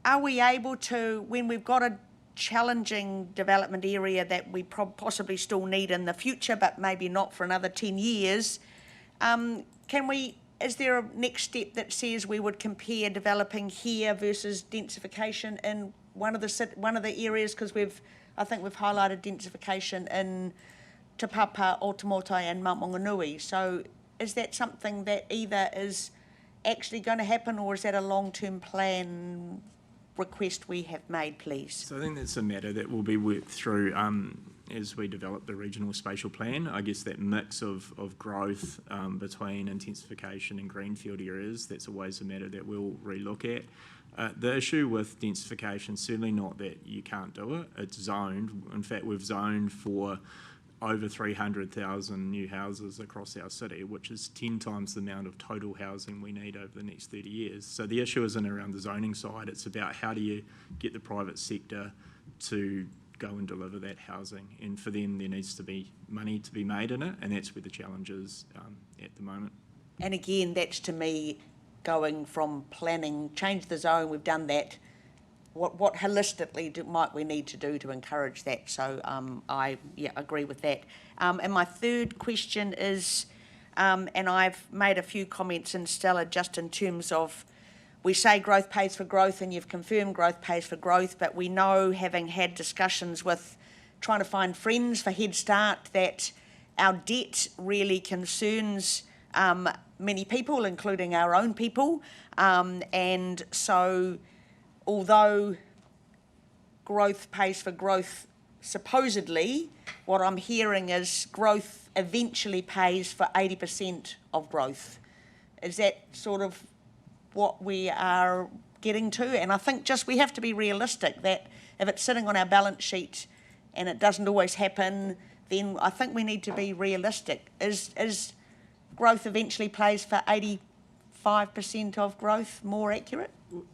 are we able to, when we've got a challenging development area that we possibly still need in the future, but maybe not for another 10 years, is there a next step that says we would compare developing here versus densification in one of the areas? Because I think we've highlighted densification in Te Papa, Otamotai and Mount Maunganui. So is that something that either is actually going to happen, or is that a long-term plan request we have made, please? So I think that's a matter that will be worked through as we develop the regional spatial plan. I guess that mix of growth between intensification and greenfield areas, that's always a matter that we'll relook at. The issue with densification, certainly not that you can't do it, it's zoned. In fact, we've zoned for over 300,000 new houses across our city, which is 10 times the amount of total housing we need over the next 30 years. So the issue isn't around the zoning side, it's about how do you get the private sector to go and deliver that housing. And for them, there needs to be money to be made in it, and that's where the challenge is at the moment. And again, that's to me going from planning, change the zone, we've done that. What holistically might we need to do to encourage that? So I agree with that. And my third question is, and I've made a few comments in Stella just in terms of we say growth pays for growth, and you've confirmed growth pays for growth, but we know, having had discussions with trying to find friends for Head Start, that our debt really concerns many people, including our own people. And so, although growth pays for growth, supposedly, what I'm hearing is growth eventually pays for 80% of growth. Is that sort of what we are getting to? And I think just we have to be realistic that if it's sitting on our balance sheet and it doesn't always happen, then I think we need to be realistic. Is growth eventually pays for 85% of growth more accurate?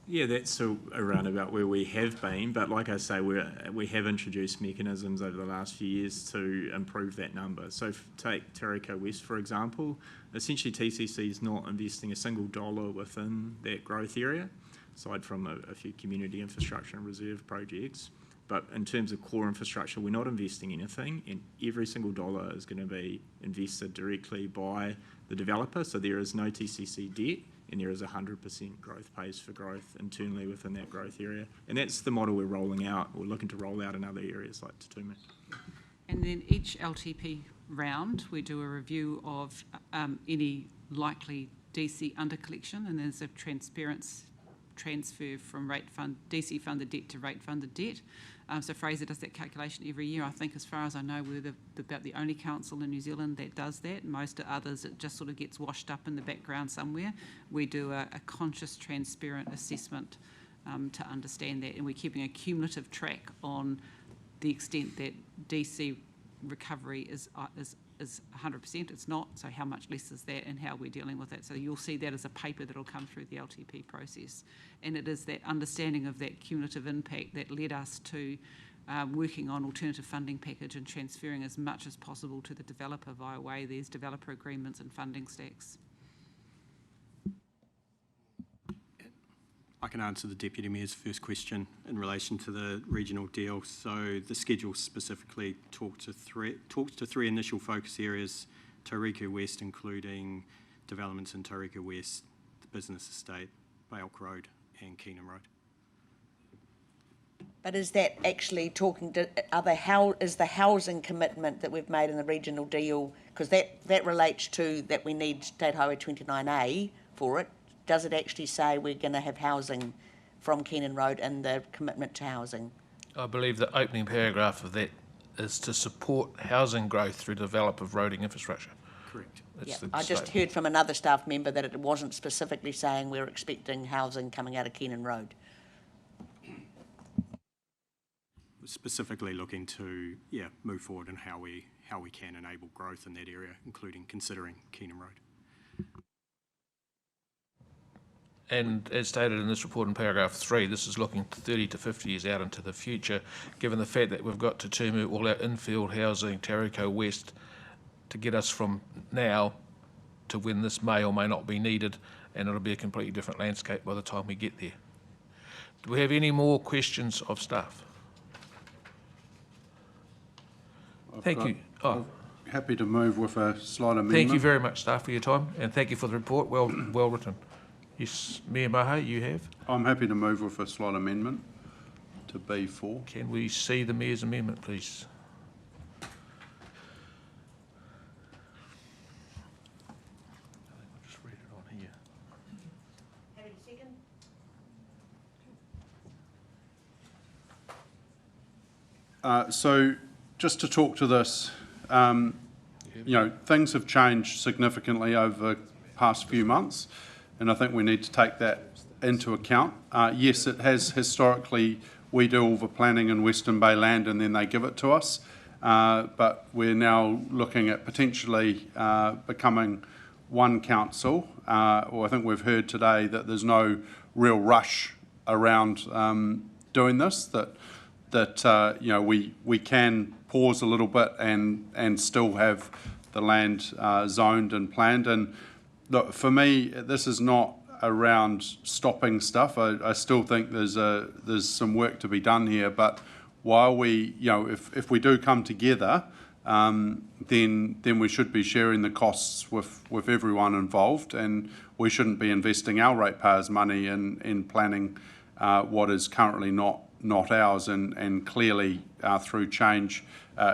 Yeah, that's still around about where we have been, but like I say, we have introduced mechanisms over the last few years to improve that number. So take Tariko West, for example. Essentially, TCC is not investing a single dollar within that growth area, aside from a few community infrastructure and reserve projects. But in terms of core infrastructure, we're not investing anything, and every single dollar is going to be invested directly by the developer, so there is no TCC debt, and there is 100% growth pays for growth internally within that growth area. And that's the model we're rolling out, or looking to roll out in other areas like Te Tumu. And then each LTP round, we do a review of any likely DC under collection, and there's a transfer from rate fund, DC funded debt to rate funded debt. So Fraser does that calculation every year. I think, as far as I know, we're about the only council in New Zealand that does that. Most of others, it just sort of gets washed up in the background somewhere. We do a conscious, transparent assessment to understand that, and we're keeping a cumulative track on the extent that DC recovery is 100%. It's not, so how much less is that, and how we're dealing with it. So you'll see that as a paper that will come through the LTP process, and it is that understanding of that cumulative impact that led us to working on alternative funding package and transferring as much as possible to the developer via way these developer agreements and funding stacks. I can answer the Deputy Mayor's first question in relation to the regional deal. So the schedule specifically talks to three initial focus areas: Tauriko West, including developments in Tauriko West, the business estate, Bayelk Road and Keenan Road. But is that actually talking to is the housing commitment that we've made in the regional deal, because that relates to that we need State Highway 29A for it? Does it actually say we're going to have housing from Keenan Road and the commitment to housing? I believe the opening paragraph of that is to support housing growth through development of roading infrastructure. Correct. Yeah, I just heard from another staff member that it wasn't specifically saying we're expecting housing coming out of Keenan Road. We're specifically looking to move forward in how we can enable growth in that area, including considering Keenan Road. And as stated in this report in paragraph 3, this is looking 30 to 50 years out into the future, given the fact that we've got Te Tumu, all our infield housing, Tariko West, to get us from now to when this may or may not be needed, and it'll be a completely different landscape by the time we get there. Do we have any more questions of staff? Thank you. I'm happy to move with a slight amendment. Thank you very much, staff, for your time, and thank you for the report. Well written. Yes, Mayor Maha, you have? I'm happy to move with a slight amendment to B4. Can we see the Mayor's amendment, please? I think I'll just read it on here. Having a second? So just to talk to this, things have changed significantly over the past few months, and I think we need to take that into account. Yes, it has historically, we do all the planning in Western Bay land and then they give it to us, but we're now looking at potentially becoming one council, or I think we've heard today that there's no real rush around doing this, that we can pause a little bit and still have the land zoned and planned. And look, for me, this is not around stopping stuff. I still think there's some work to be done here. But while we, if we do come together, then we should be sharing the costs with everyone involved, and we shouldn't be investing our ratepayers' money in planning what is currently not ours, and clearly through change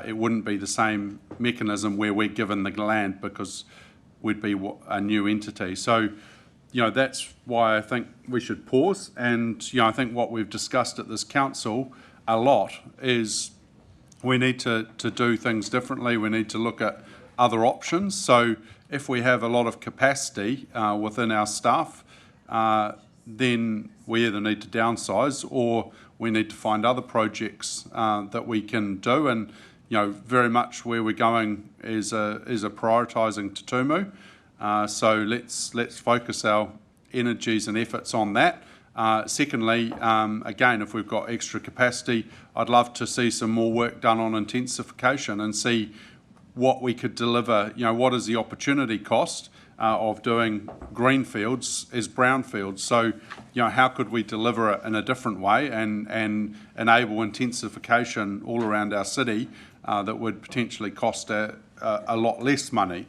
it wouldn't be the same mechanism where we're given the land, because we'd be a new entity. So, that's why I think we should pause. And, I think what we've discussed at this council a lot is we need to do things differently. We need to look at other options. So if we have a lot of capacity within our staff, then we either need to downsize or we need to find other projects that we can do. And, very much where we're going is a prioritising Te Tumu. So let's focus our energies and efforts on that. Secondly, again, if we've got extra capacity, I'd love to see some more work done on intensification and see what we could deliver. What is the opportunity cost of doing greenfields is brownfields. So, how could we deliver it in a different way and enable intensification all around our city that would potentially cost a lot less money?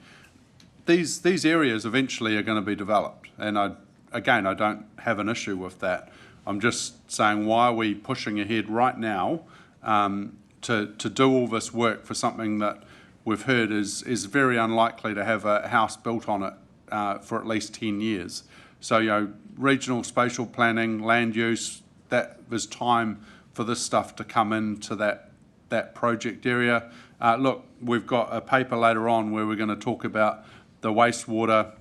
These areas eventually are going to be developed, and I don't have an issue with that. I'm just saying, why are we pushing ahead right now to do all this work for something that we've heard is very unlikely to have a house built on it for at least 10 years. So, regional spatial planning, land use, there's time for this stuff to come into that project area. Look, we've got a paper later on where we're going to talk about the wastewater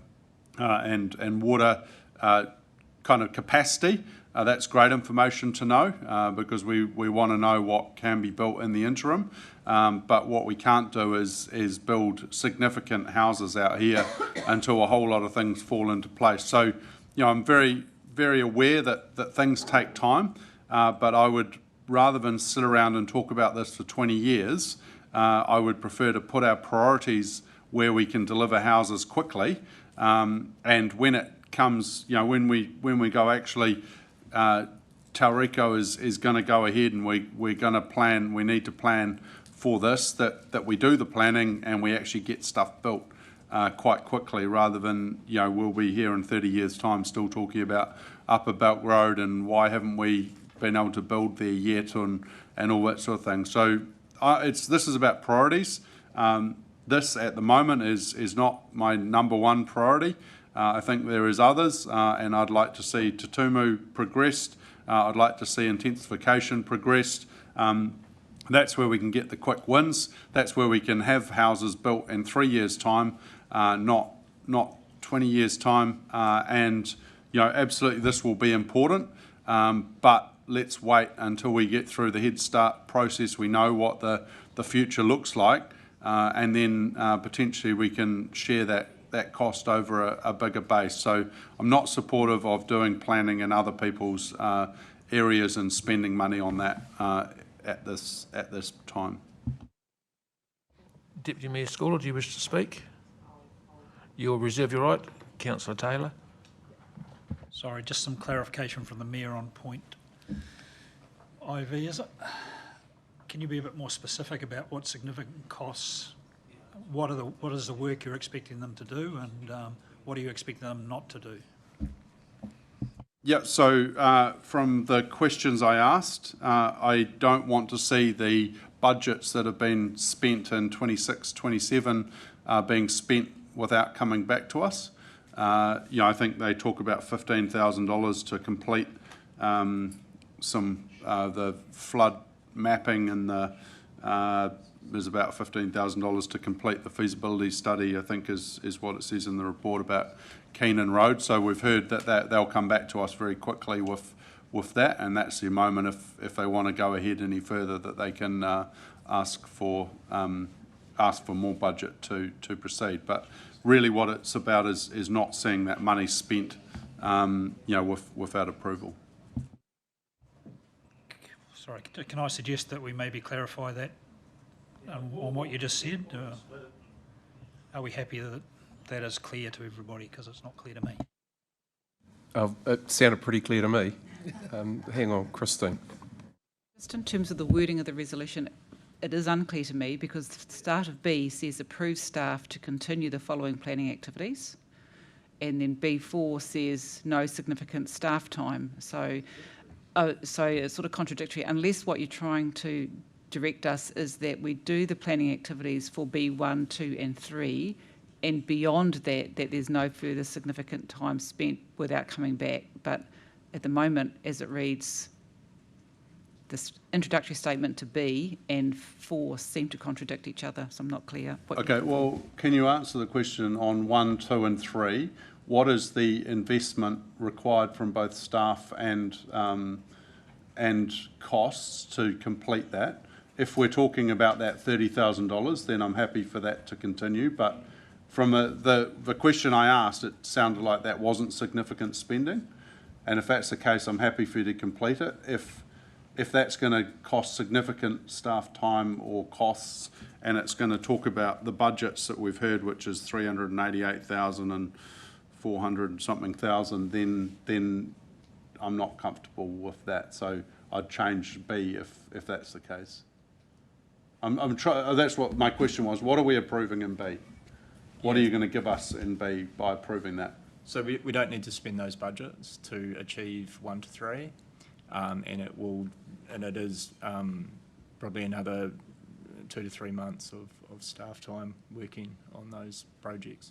and water kind of capacity. That's great information to know because we want to know what can be built in the interim. But what we can't do is build significant houses out here until a whole lot of things fall into place. So, I'm very, very aware that things take time, but I would, rather than sit around and talk about this for 20 years, I would prefer to put our priorities where we can deliver houses quickly. And when it comes, when we go actually, Tauriko is going to go ahead and we're going to plan, we need to plan for this, that we do the planning and we actually get stuff built quite quickly, rather than, we'll be here in 30 years' time still talking about Upper Belt Road and why haven't we been able to build there yet and all that sort of thing. So this is about priorities. This at the moment is not my number one priority. I think there is others, and I'd like to see Te Tumu progressed. I'd like to see intensification progressed. That's where we can get the quick wins. That's where we can have houses built in 3 years' time, not 20 years' time. And absolutely, this will be important. But let's wait until we get through the Head Start process. We know what the future looks like, and then potentially we can share that cost over a bigger base. So I'm not supportive of doing planning in other people's areas and spending money on that at this time. Deputy Mayor Scola, do you wish to speak? You'll reserve your right. Councillor Taylor. Sorry, just some clarification from the Mayor on point IV. Can you be a bit more specific about what significant costs, what is the work you're expecting them to do, and what are you expecting them not to do? Yeah, so from the questions I asked, I don't want to see the budgets that have been spent in 26, 27 being spent without coming back to us. I think they talk about $15,000 to complete the flood mapping, and there's about $15,000 to complete the feasibility study, I think is what it says in the report about Keenan Road. So we've heard that they'll come back to us very quickly with that, and that's the moment if they want to go ahead any further that they can ask for more budget to proceed. But really what it's about is not seeing that money spent without approval. Sorry, can I suggest that we maybe clarify that on what you just said? Are we happy that that is clear to everybody, because it's not clear to me? It sounded pretty clear to me. Hang on, Christine. Just in terms of the wording of the resolution, it is unclear to me because the start of B says approve staff to continue the following planning activities, and then B4 says no significant staff time. So it's sort of contradictory unless what you're trying to direct us is that we do the planning activities for B1, 2 and 3, and beyond that there's no further significant time spent without coming back. But at the moment, as it reads, this introductory statement to B and 4 seem to contradict each other, so I'm not clear. Okay, well, can you answer the question on 1, 2 and 3? What is the investment required from both staff and costs to complete that? If we're talking about that $30,000, then I'm happy for that to continue. But from the question I asked, it sounded like that wasn't significant spending. And if that's the case, I'm happy for you to complete it. If that's going to cost significant staff time or costs, and it's going to talk about the budgets that we've heard, which is 388,000 and 400 something thousand, then I'm not comfortable with that. So I'd change B if that's the case. That's what my question was. What are we approving in B? What are you going to give us in B by approving that? So we don't need to spend those budgets to achieve 1 to 3, and it is probably another 2 to 3 months of staff time working on those projects.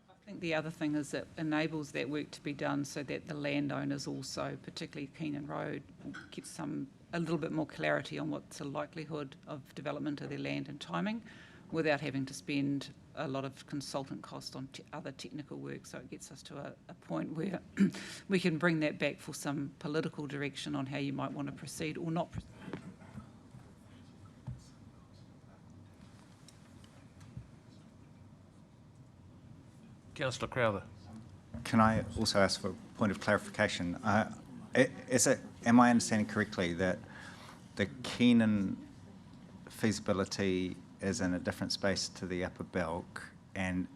I think the other thing is it enables that work to be done so that the landowners also, particularly Keenan Road, will get a little bit more clarity on what's the likelihood of development of their land and timing, without having to spend a lot of consultant cost on other technical work. So it gets us to a point where we can bring that back for some political direction on how you might want to proceed or not proceed. Councillor Crowther. Can I also ask for a point of clarification? Am I understanding correctly that the Keenan feasibility is in a different space to the Upper Belk? And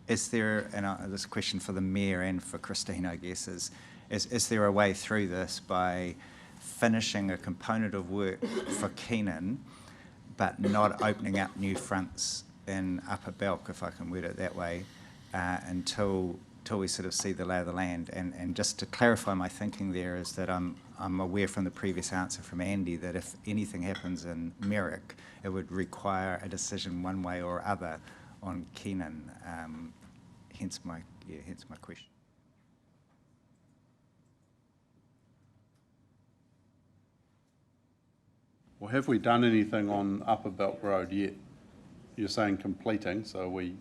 is there, and this is a question for the Mayor and for Christine, I guess, is there a way through this by finishing a component of work for Keenan, but not opening up new fronts in Upper Belk, if I can word it that way, until we sort of see the lay of the land? And just to clarify my thinking there is that I'm aware from the previous answer from Andy that if anything happens in Merrick, it would require a decision one way or other on Keenan. Hence my question. Well, have we done anything on Upper Belk Road yet? You're saying completing, so we...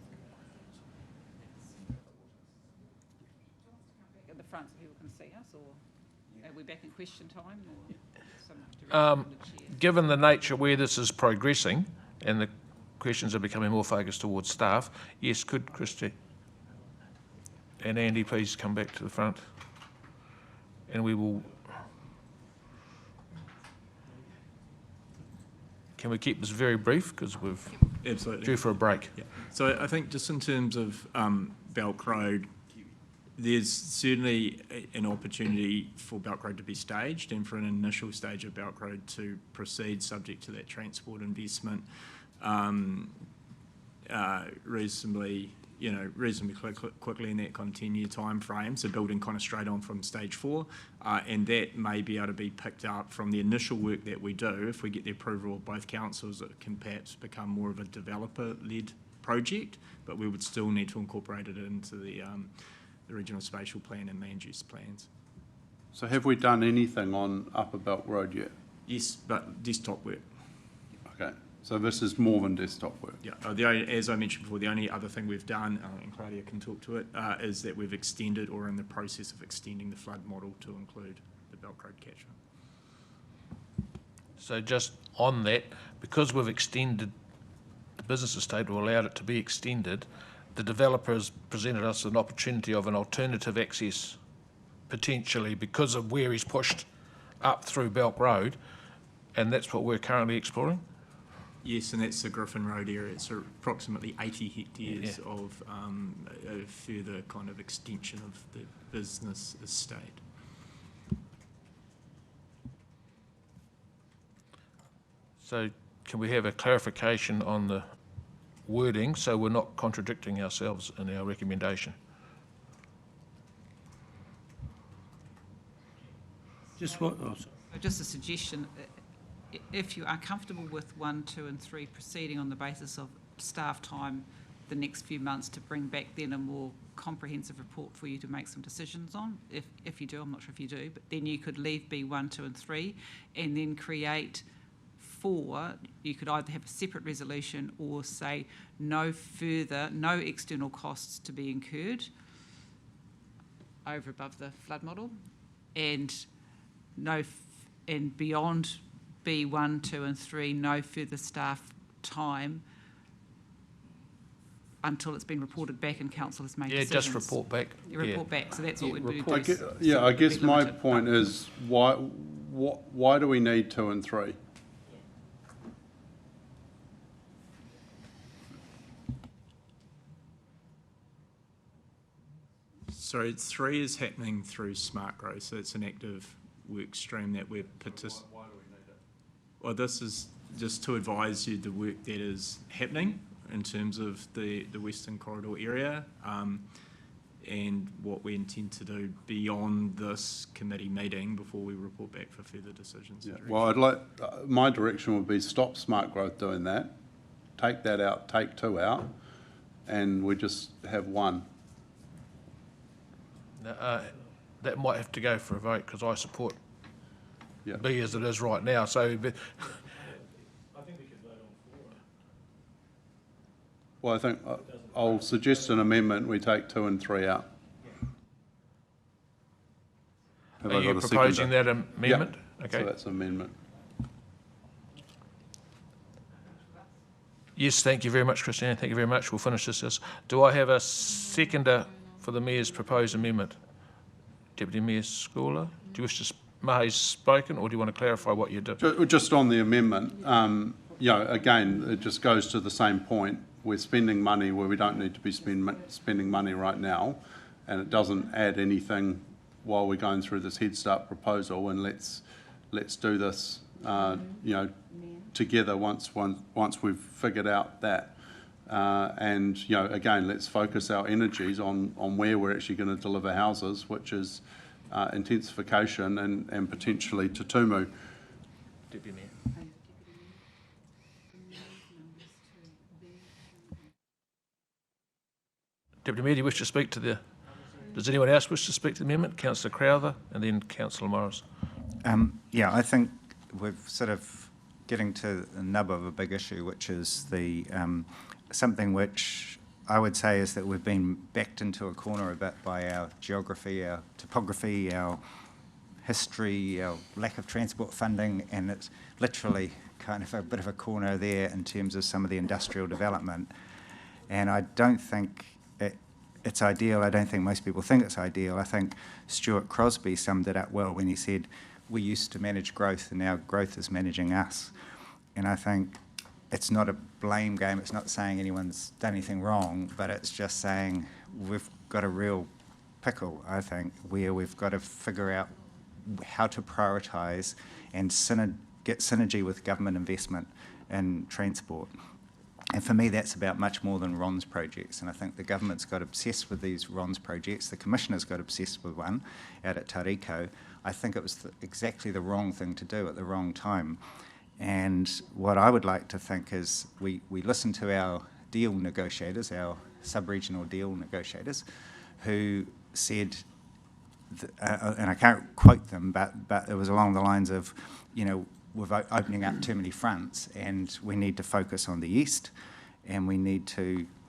At the front so people can see us, or are we back in question time? Or given the nature where this is progressing and the questions are becoming more focused towards staff, yes, could Christy and Andy please come back to the front, and we will... Can we keep this very brief because we've Absolutely. due for a break? Yeah. So I think just in terms of Belk Road, there's certainly an opportunity for Belk Road to be staged and for an initial stage of Belk Road to proceed subject to that transport investment reasonably quickly in that kind of 10-year time frame, so building kind of straight on from stage 4, and that may be able to be picked up from the initial work that we do. If we get the approval of both councils, it can perhaps become more of a developer-led project, but we would still need to incorporate it into the regional spatial plan and land use plans. So have we done anything on Upper Belk Road yet? Yes, but desktop work. Okay, so this is more than desktop work? Yeah, as I mentioned before, the only other thing we've done, and Claudia can talk to it, is that we've extended or are in the process of extending the flood model to include the Belk Road catchment. So just on that, because we've extended the business estate or allowed it to be extended, the developer has presented us an opportunity of an alternative access potentially because of where he's pushed up through Belk Road, and that's what we're currently exploring? Yes, and that's the Griffin Road area. It's approximately 80 hectares of a further kind of extension of the business estate. So can we have a clarification on the wording so we're not contradicting ourselves in our recommendation? Just a suggestion, if you are comfortable with 1, 2 and 3 proceeding on the basis of staff time the next few months to bring back then a more comprehensive report for you to make some decisions on, if you do, I'm not sure if you do, but then you could leave B1, 2 and 3 and then create 4. You could either have a separate resolution or say no external costs to be incurred over above the flood model, and and beyond B1, 2 and 3, no further staff time until it's been reported back and council has made decisions. Just report back. Report back, so that's what we'd do. I guess my point is, why do we need 2 and 3? So 3 is happening through Smart Growth, so it's an active work stream that we're participating. Why do we need it? Well, this is just to advise you the work that is happening in terms of the Western Corridor area, and what we intend to do beyond this committee meeting before we report back for further decisions. Yeah. Well, I'd like, my direction would be stop Smart Growth doing that, take that out, take 2 out, and we just have 1. That might have to go for a vote because I support B as it is right now. So, I think we can vote on 4. Well, I think I'll suggest an amendment. We take 2 and 3 out. Are you proposing that amendment? Yeah. Okay. So that's an amendment. Yes, thank you very much, Christiane. Thank you very much. We'll finish this. Do I have a seconder for the Mayor's proposed amendment? Deputy Mayor Schooler, do you wish to, Mahe's spoken, or do you want to clarify what you do? Just on the amendment, again, it just goes to the same point. We're spending money where we don't need to be spending money right now, and it doesn't add anything while we're going through this Head Start proposal. And let's do this, together once we've figured out that. And again, let's focus our energies on where we're actually going to deliver houses, which is intensification and potentially Te Tumu. Deputy Mayor. Deputy Mayor, do you wish to speak to the... Does anyone else wish to speak to the amendment? Councillor Crowther and then Councillor Morris. I think we're sort of getting to the nub of a big issue, which is the something which I would say is that we've been backed into a corner a bit by our geography, our topography, our history, our lack of transport funding, and it's literally kind of a bit of a corner there in terms of some of the industrial development. And I don't think it's ideal. I don't think most people think it's ideal. I think Stuart Crosby summed it up well when he said, we used to manage growth and now growth is managing us. And I think it's not a blame game. It's not saying anyone's done anything wrong, but it's just saying we've got a real pickle, I think, where we've got to figure out how to prioritise and get synergy with government investment in transport. And for me, that's about much more than RONZ projects. And I think the government's got obsessed with these RONZ projects. The Commissioner's got obsessed with one out at Tariko. I think it was exactly the wrong thing to do at the wrong time. And what I would like to think is we listen to our deal negotiators, our sub-regional deal negotiators, who said, and I can't quote them, but it was along the lines of, we're opening up too many fronts and we need to focus on the east, and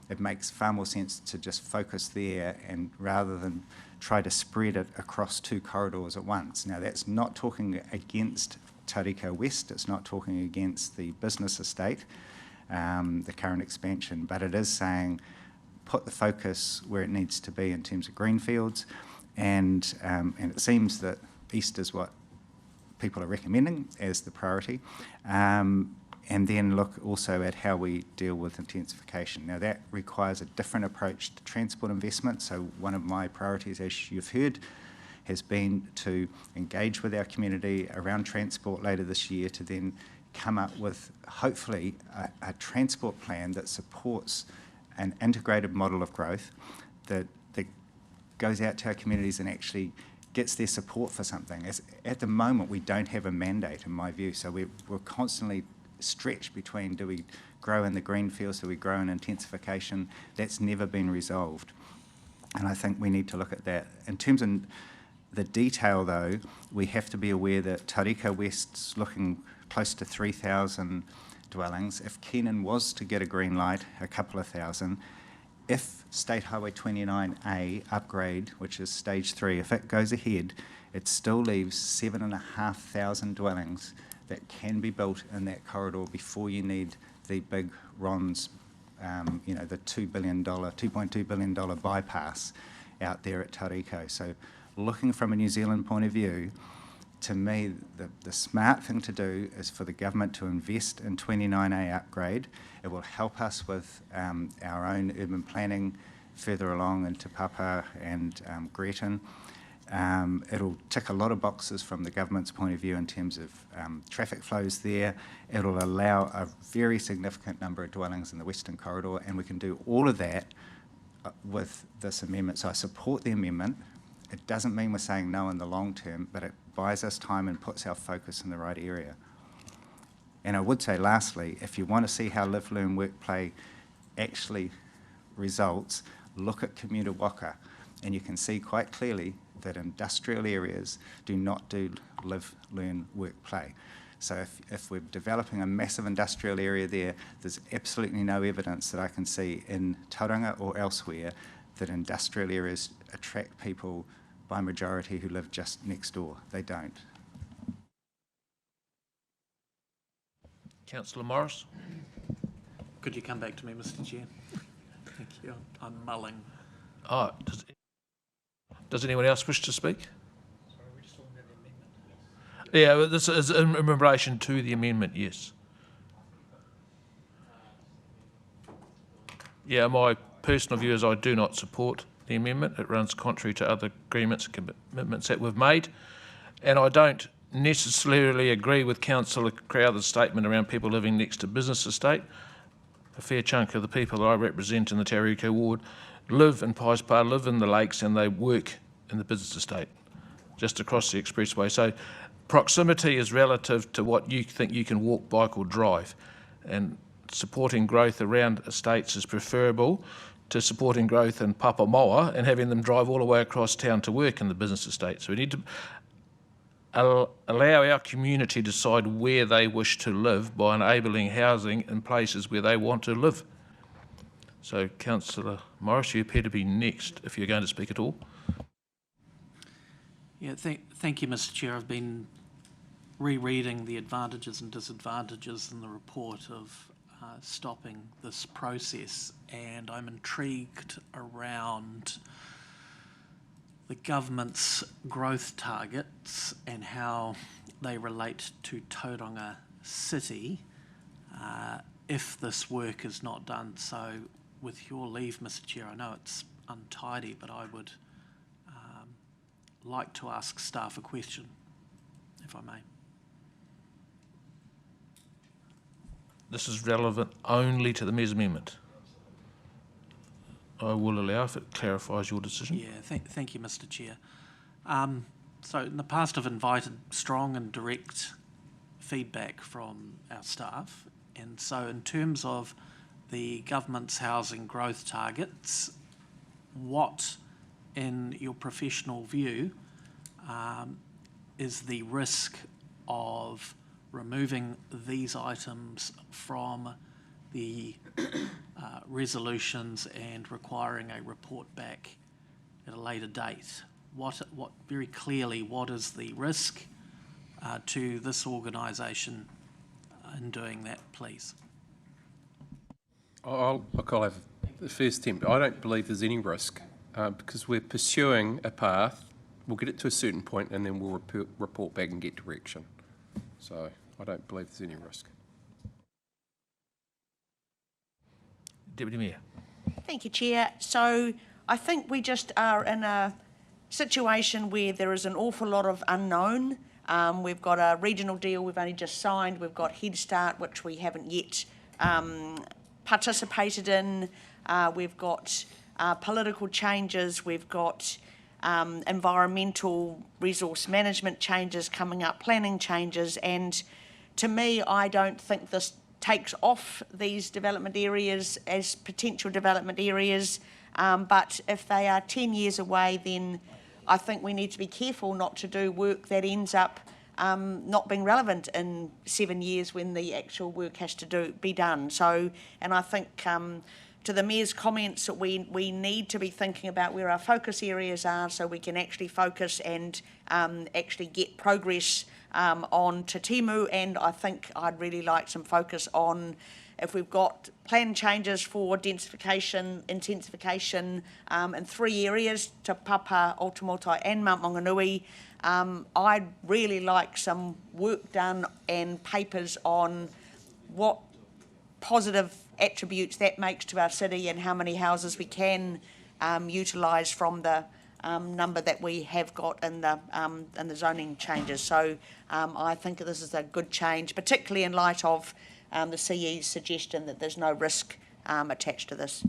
it makes far more sense to just focus there and rather than try to spread it across 2 corridors at once. Now, that's not talking against Tariko West, it's not talking against the business estate, the current expansion, but it is saying put the focus where it needs to be in terms of greenfields, and it seems that east is what people are recommending as the priority, and then look also at how we deal with intensification. Now that requires a different approach to transport investment, so one of my priorities, as you've heard, has been to engage with our community around transport later this year to then come up with, hopefully, a transport plan that supports an integrated model of growth that goes out to our communities and actually gets their support for something. At the moment, we don't have a mandate, in my view, so we're constantly stretched between, do we grow in the green fields, do we grow in intensification? That's never been resolved. And I think we need to look at that. In terms of the detail, though, we have to be aware that Tauriko West's looking close to 3,000 dwellings. If Keenan was to get a green light, a couple of thousand, if State Highway 29A upgrade, which is stage 3, if it goes ahead, it still leaves 7,500 dwellings that can be built in that corridor before you need the big RONS, the $2.2 billion bypass out there at Tauriko. So looking from a New Zealand point of view, to me, the smart thing to do is for the government to invest in 29A upgrade. It will help us with our own urban planning further along into Papa and Gretton. It'll tick a lot of boxes from the government's point of view in terms of traffic flows there. It'll allow a very significant number of dwellings in the Western Corridor, and we can do all of that with this amendment. So I support the amendment. It doesn't mean we're saying no in the long term, but it buys us time and puts our focus in the right area. And I would say, lastly, if you want to see how live, learn, work, play actually results, look at commuter waka, and you can see quite clearly that industrial areas do not do live, learn, work, play. So if we're developing a massive industrial area there, there's absolutely no evidence that I can see in Tauranga or elsewhere that industrial areas attract people by majority who live just next door. They don't. Councillor Morris. Could you come back to me, Mr. Chair? Thank you. I'm mulling. Oh, does anyone else wish to speak? Yeah, but this is in relation to the amendment, yes. Yeah, my personal view is I do not support the amendment. It runs contrary to other agreements and commitments that we've made. And I don't necessarily agree with Councillor Crowther's statement around people living next to business estate. A fair chunk of the people that I represent in the Tauriko ward live in Pies Pa, live in the lakes, and they work in the business estate just across the expressway. So proximity is relative to what you think you can walk, bike or drive, and supporting growth around estates is preferable to supporting growth in Papamoa and having them drive all the way across town to work in the business estate. So we need to allow our community to decide where they wish to live by enabling housing in places where they want to live. So Councillor Morris, you appear to be next if you're going to speak at all. Yeah, thank you, Mr. Chair. I've been rereading the advantages and disadvantages in the report of stopping this process, and I'm intrigued around the government's growth targets and how they relate to Tauranga City if this work is not done. So with your leave, Mr. Chair, I know it's untidy, but I would like to ask staff a question, if I may. This is relevant only to the Mayor's amendment. I will allow if it clarifies your decision. Yeah, thank you, Mr. Chair. So in the past, I've invited strong and direct feedback from our staff. And so in terms of the government's housing growth targets, what, in your professional view, is the risk of removing these items from the resolutions and requiring a report back at a later date? What very clearly, what is the risk to this organisation in doing that, please? I'll have the first attempt. I don't believe there's any risk because we're pursuing a path. We'll get it to a certain point and then we'll report back and get direction. So I don't believe there's any risk. Deputy Mayor. Thank you, Chair. So I think we just are in a situation where there is an awful lot of unknown We've got a regional deal we've only just signed. We've got Head Start, which we haven't yet participated in. We've got political changes. We've got environmental resource management changes coming up, planning changes. And to me, I don't think this takes off these development areas as potential development areas. But if they are 10 years away, then I think we need to be careful not to do work that ends up not being relevant in 7 years when the actual work has to be done. So, and I think to the Mayor's comments, we need to be thinking about where our focus areas are so we can actually focus and actually get progress on Te Timu. And I think I'd really like some focus on if we've got plan changes for densification, intensification in 3 areas, Te Papa, Otamotai and Mount Maunganui. I'd really like some work done and papers on what positive attributes that makes to our city and how many houses we can utilise from the number that we have got in the zoning changes. So I think this is a good change, particularly in light of the CE's suggestion that there's no risk attached to this.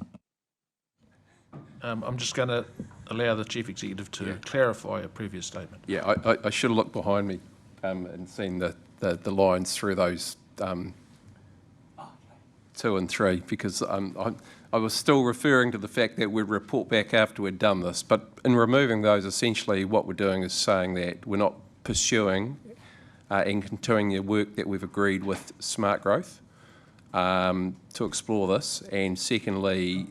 I'm just going to allow the Chief Executive to clarify a previous statement. Yeah, I should have looked behind me and seen the lines through those 2 and 3, because I was still referring to the fact that we'd report back after we'd done this. But in removing those, essentially what we're doing is saying that we're not pursuing and continuing the work that we've agreed with Smart Growth to explore this. And secondly,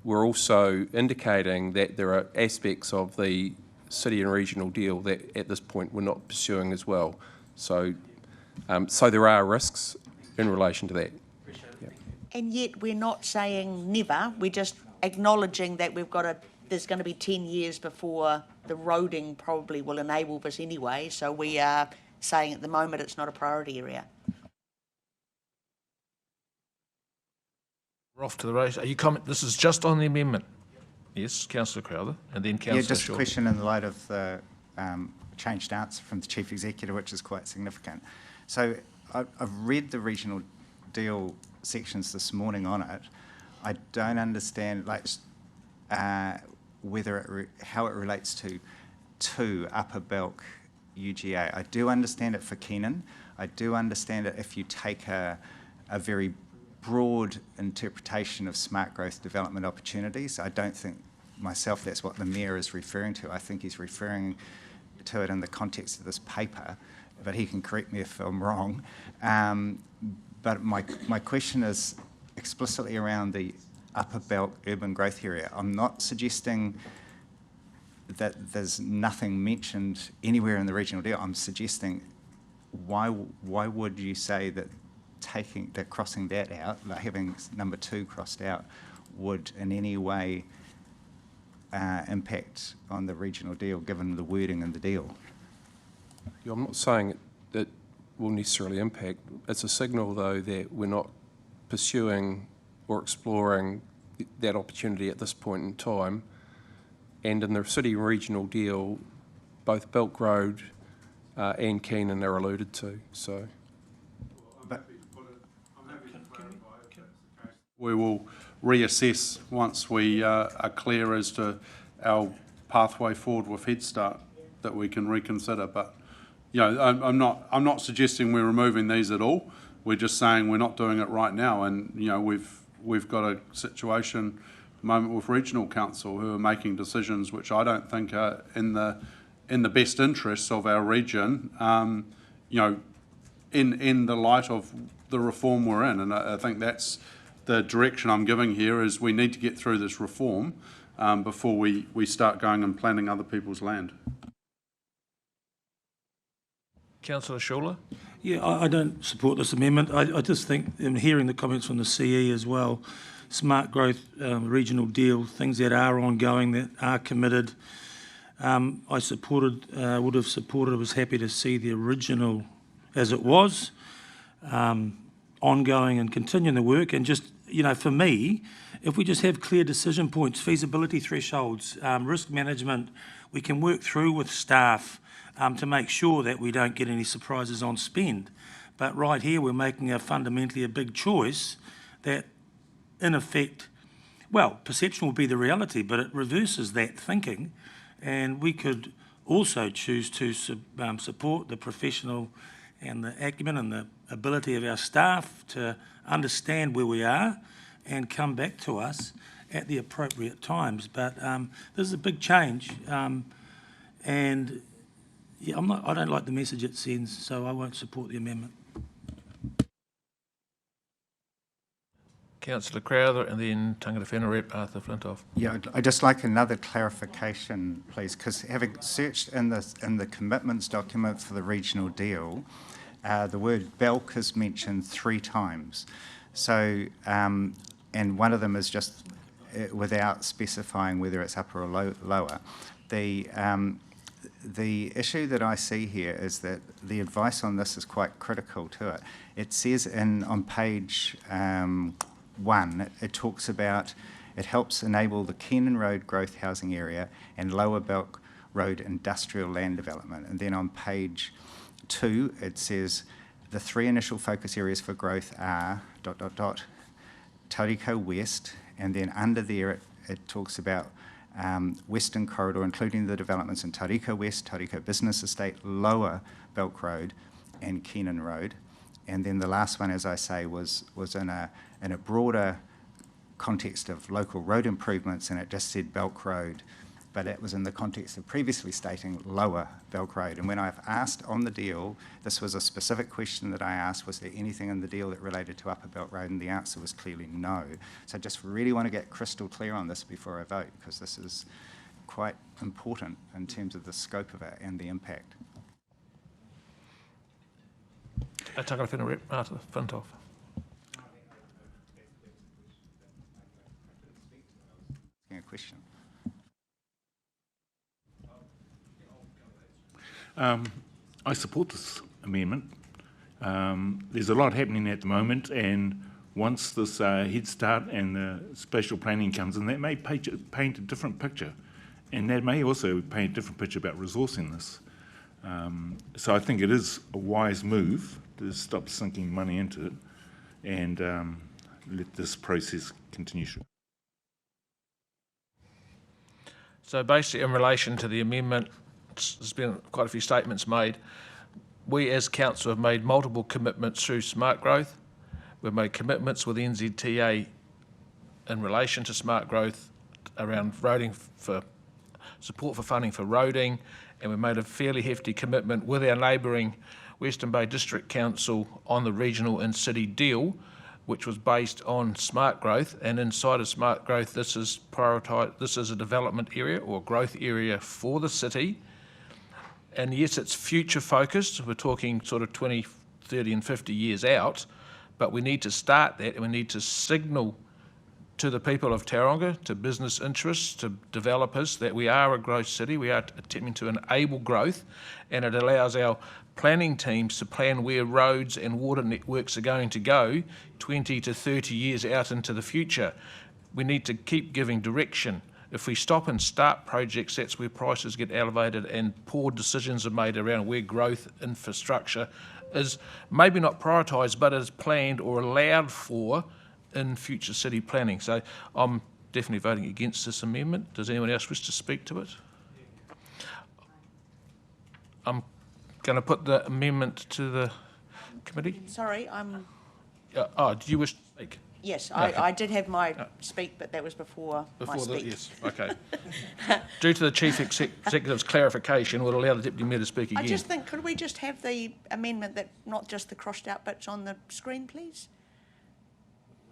we're also indicating that there are aspects of the city and regional deal that at this point we're not pursuing as well. So, so there are risks in relation to that. Yeah. And yet we're not saying never, we're just acknowledging that there's going to be 10 years before the roading probably will enable this anyway, so we are saying at the moment it's not a priority area. We're off to the race. Are you this is just on the amendment? Yes, Councillor Crowther, and then Councillor Yeah, just Shaw. a question in the light of the changed answer from the Chief Executive, which is quite significant. So I've read the regional deal sections this morning on it. I don't understand whether how it relates to Upper Belk UGA. I do understand it for Keenan. I do understand it if you take a very broad interpretation of smart growth development opportunities. I don't think myself that's what the Mayor is referring to. I think he's referring to it in the context of this paper, but he can correct me if I'm wrong. But my question is explicitly around the Upper Belt urban growth area. I'm not suggesting that there's nothing mentioned anywhere in the regional deal. I'm suggesting why would you say that crossing that out, like having number 2 crossed out, would in any way impact on the regional deal, given the wording in the deal? Yeah, I'm not saying it will necessarily impact. It's a signal, though, that we're not pursuing or exploring that opportunity at this point in time. And in the city regional deal, both Belk Road and Keenan are alluded to. So. We will reassess once we are clear as to our pathway forward with Head Start, that we can reconsider. But you know, I'm not suggesting we're removing these at all. We're just saying we're not doing it right now. And you know, we've got a situation at the moment with regional council who are making decisions which I don't think are in the best interests of our region. You know, in the light of the reform we're in, and I think that's the direction I'm giving here, is we need to get through this reform before we start going and planning other people's land. Councillor Schuler? Yeah, I don't support this amendment. I just think, in hearing the comments from the CE as well, smart growth, regional deal, things that are ongoing, that are committed, I would have supported, was happy to see the original as it was, ongoing and continuing the work. And just, you know, for me, if we just have clear decision points, feasibility thresholds, risk management, we can work through with staff to make sure that we don't get any surprises on spend. But right here, we're making fundamentally a big choice that, in effect, well, perception will be the reality, but it reverses that thinking, and we could also choose to support the professional and the acumen and the ability of our staff to understand where we are and come back to us at the appropriate times. But this is a big change, and yeah, I don't like the message it sends, so I won't support the amendment. Councillor Crowther and then Tangata Whenua Rep Arthur Flintoff. Yeah, I'd just like another clarification, please, because having searched in the commitments document for the regional deal, the word bulk is mentioned 3 times. So, and one of them is just without specifying whether it's upper or lower. The issue that I see here is that the advice on this is quite critical to it. It says on page 1, it talks about it helps enable the Keenan Road growth housing area and Lower Bulk Road industrial land development. And then on page 2, it says the 3 initial focus areas for growth are ... Tauriko West, and then under there it talks about Western Corridor, including the developments in Tauriko West, Tauriko Business Estate, Lower Bulk Road, and Keenan Road. And then the last one, as I say, was in a broader context of local road improvements, and it just said Bulk Road, but it was in the context of previously stating Lower Bulk Road. And when I've asked on the deal, this was a specific question that I asked, was there anything in the deal that related to Upper Bulk Road? And the answer was clearly no. So I just really want to get crystal clear on this before I vote, because this is quite important in terms of the scope of it and the impact. Tangata Whenua Rep Arthur Flintoff. A question. I support this amendment. There's a lot happening at the moment, and once this Head Start and the spatial planning comes in, that may paint a different picture, and that may also paint a different picture about resourcing this. So I think it is a wise move to stop sinking money into it and let this process continue. So basically, in relation to the amendment, there's been quite a few statements made. We as council have made multiple commitments through smart growth. We've made commitments with NZTA in relation to smart growth around roading for support for funding for roading, and we've made a fairly hefty commitment with our neighbouring Western Bay District Council on the regional and city deal, which was based on smart growth. And inside of smart growth, this is prioritised. This is a development area or growth area for the city. And yes, it's future focused. We're talking sort of 20, 30 and 50 years out, but we need to start that, and we need to signal to the people of Tauranga, to business interests, to developers, that we are a growth city. We are attempting to enable growth, and it allows our planning teams to plan where roads and water networks are going to go 20 to 30 years out into the future. We need to keep giving direction. If we stop and start projects, that's where prices get elevated and poor decisions are made around where growth infrastructure is maybe not prioritised, but is planned or allowed for in future city planning. So I'm definitely voting against this amendment. Does anyone else wish to speak to it? I'm going to put the amendment to the committee. Sorry, I'm... do you wish to speak? Yes, Okay. I did have my speak, but that was before my speak. Yes, okay. Due to the Chief Executive's clarification, we'll allow the Deputy Mayor to speak again. I just think, could we just have the amendment that, not just the crossed out bits on the screen, please?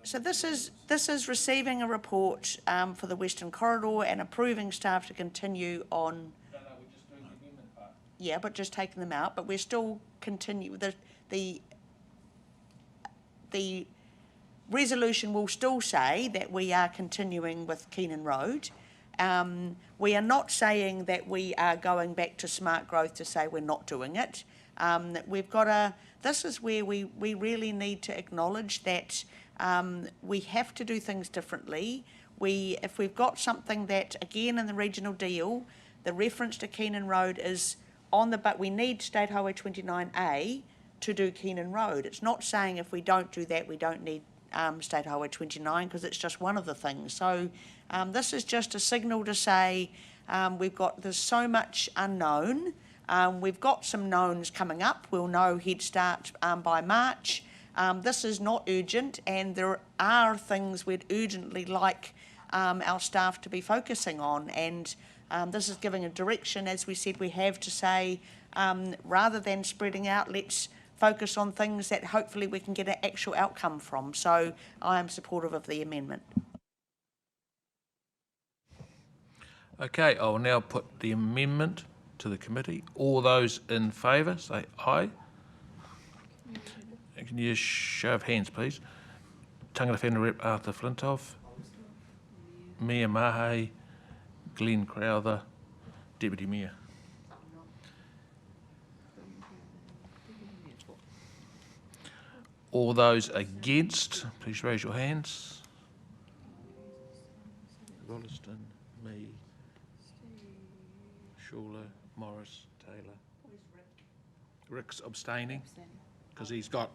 So this is receiving a report for the Western Corridor and approving staff to continue on. No, we're just doing the amendment part. Yeah, but just taking them out. But we're still continue the resolution will still say that we are continuing with Keenan Road. We are not saying that we are going back to smart growth to say we're not doing it. We've got this is where we really need to acknowledge that We have to do things differently. If we've got something that, again, in the regional deal, the reference to Keenan Road is on the, but we need State Highway 29A to do Keenan Road. It's not saying if we don't do that, we don't need State Highway 29, because it's just one of the things. So this is just a signal to say there's so much unknown. We've got some knowns coming up. We'll know head start by March. This is not urgent, and there are things we'd urgently like our staff to be focusing on, and this is giving a direction, as we said we have, to say rather than spreading out, let's focus on things that hopefully we can get an actual outcome from. So I am supportive of the amendment. Okay, I will now put the amendment to the committee. All those in favour say aye. Can you show of hands, please? Tangata Whenua Rep Arthur Flintoff, Mia Mahe, Glenn Crowther, Deputy Mayor. All those against, please raise your hands. Rolleston, me, Schuler, Morris, Taylor. Rick's abstaining because he's got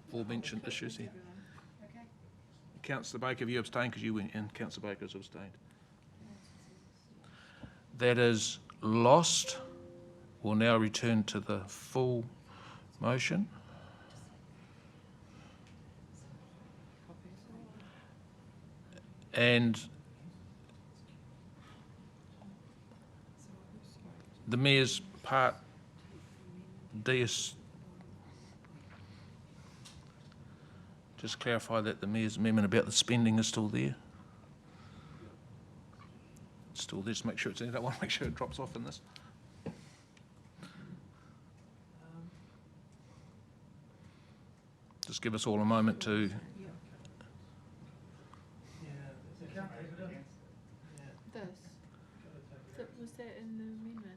aforementioned issues here. Councillor Baker, have you abstained because you went in? Councillor Baker's abstained. That is lost. We'll now return to the full motion. And the Mayor's part D is just clarify that the Mayor's amendment about the spending is still there. It's still there, just make sure it's in. I don't want to make sure it drops off in this. Just give us all a moment to. Was that in the amendment?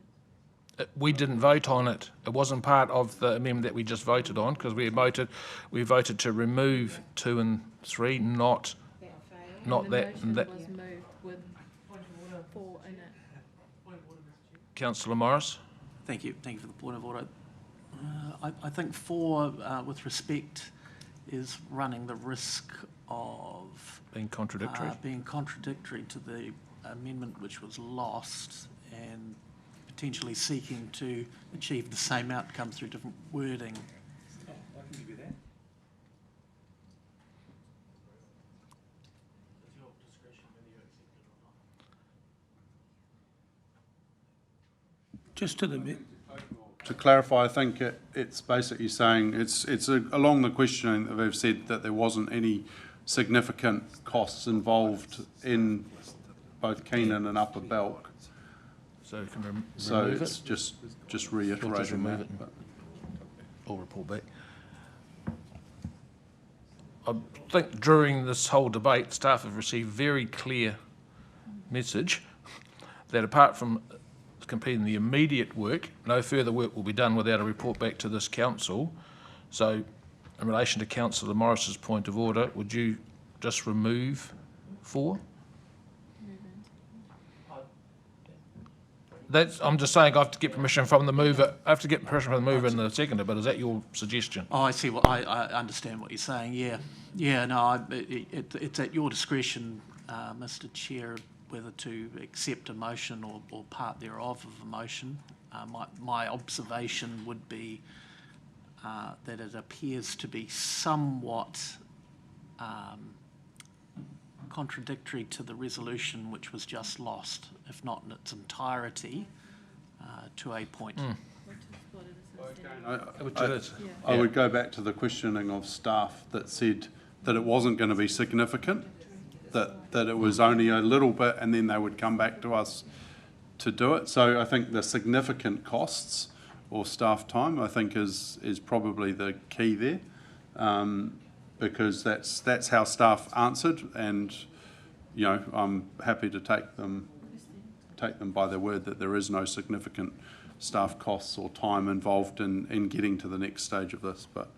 We didn't vote on it. It wasn't part of the amendment that we just voted on, because we voted to remove 2 and 3, not that. And that was moved with 4 in it. Councillor Morris. Thank you for the point of order. I think 4, with respect, is running the risk of being contradictory to the amendment which was lost, and potentially seeking to achieve the same outcome through different wording. I can give you that. Just to the... To clarify, I think it's basically saying it's along the questioning that they've said that there wasn't any significant costs involved in both Keenan and Upper Belk. So you can so remove it's it? just reiterating that. I'll report back. I think during this whole debate, staff have received very clear message that apart from completing the immediate work, no further work will be done without a report back to this council. So in relation to Councillor Morris's point of order, would you just remove 4? I'm just saying I have to get permission from the mover. I have to get permission from the mover and the seconder, but is that your suggestion? Oh, I see. Well, I understand what you're saying. Yeah. No, it's at your discretion, Mr. Chair, whether to accept a motion or part thereof of a motion. My observation would be that it appears to be somewhat contradictory to the resolution which was just lost, if not in its entirety, to a point. I would go back to the questioning of staff that said that it wasn't going to be significant, that it was only a little bit, and then they would come back to us to do it. So I think the significant costs or staff time, I think, is probably the key there. Because that's how staff answered, and I'm happy to take them by their word that there is no significant staff costs or time involved in getting to the next stage of this. But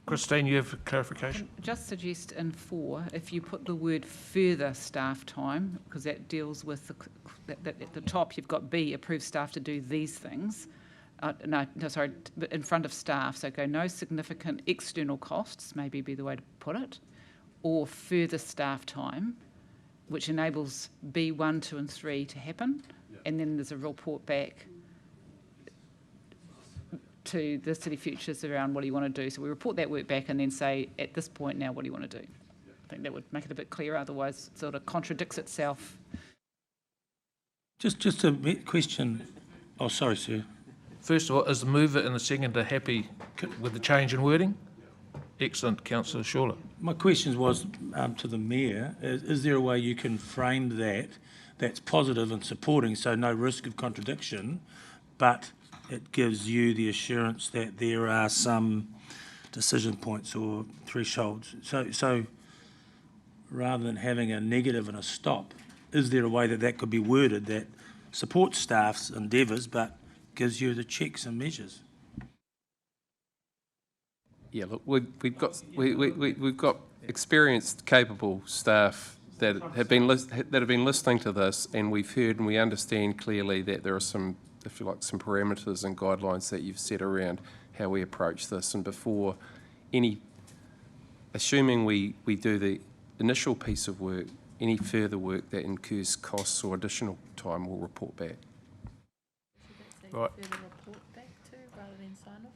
Christine, you have clarification? Just suggest in 4, if you put the word further staff time, because that deals with at the top you've got B, approve staff to do these things. Sorry, in front of staff. So go no significant external costs, maybe be the way to put it, or further staff time, which enables B1, 2 and 3 to happen. And then there's a report back to the City Futures around what do you want to do. So we report that work back and then say, at this point now, what do you want to do? I think that would make it a bit clearer, otherwise it sort of contradicts itself. Just a question. Oh, sorry, sir. First of all, is the mover and the seconder happy with the change in wording? Excellent, Councillor Shawler. My question was to the Mayor, is there a way you can frame that's positive and supporting, so no risk of contradiction, but it gives you the assurance that there are some decision points or thresholds. So rather than having a negative and a stop, is there a way that could be worded that supports staff's endeavours but gives you the checks and measures? Yeah, look, we've got experienced, capable staff that have been listening to this, and we've heard and we understand clearly that there are some, if you like, some parameters and guidelines that you've set around how we approach this. And before assuming we do the initial piece of work, any further work that incurs costs or additional time, we'll report back. Right. Further report back to rather than sign off?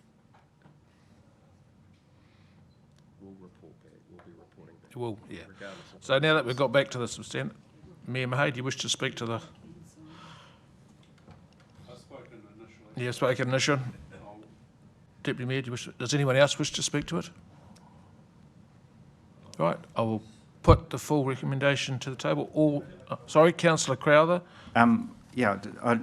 We'll report back. We'll be reporting back. Well, yeah. So now that we've got back to the substantive, Mayor Mahey, do you wish to speak to the? I've spoken initially. Yeah, spoken initially. Deputy Mayor, does anyone else wish to speak to it? Right, I will put the full recommendation to the table. Sorry, Councillor Crowther. Yeah, I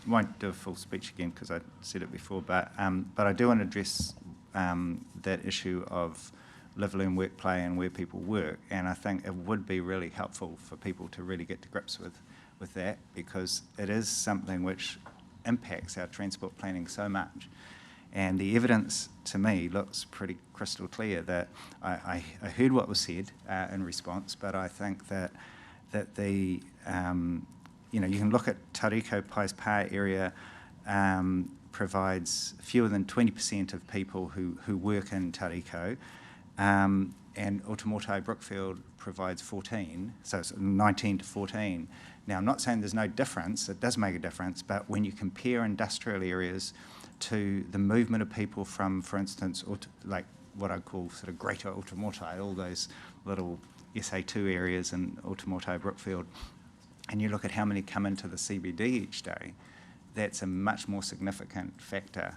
won't do a full speech again because I said it before, but I do want to address that issue of live, learn, work, play and where people work, and I think it would be really helpful for people to really get to grips with that, because it is something which impacts our transport planning so much. And the evidence to me looks pretty crystal clear that I heard what was said in response, but I think that the you can look at Tauriko Pais Pa area provides fewer than 20% of people who work in Tauriko, and Otomotai Brookfield provides 14, so it's 19 to 14. Now, I'm not saying there's no difference, it does make a difference, but when you compare industrial areas to the movement of people from, for instance, like what I call sort of greater Otomotai, all those little SA2 areas in Otomotai Brookfield, and you look at how many come into the CBD each day, that's a much more significant factor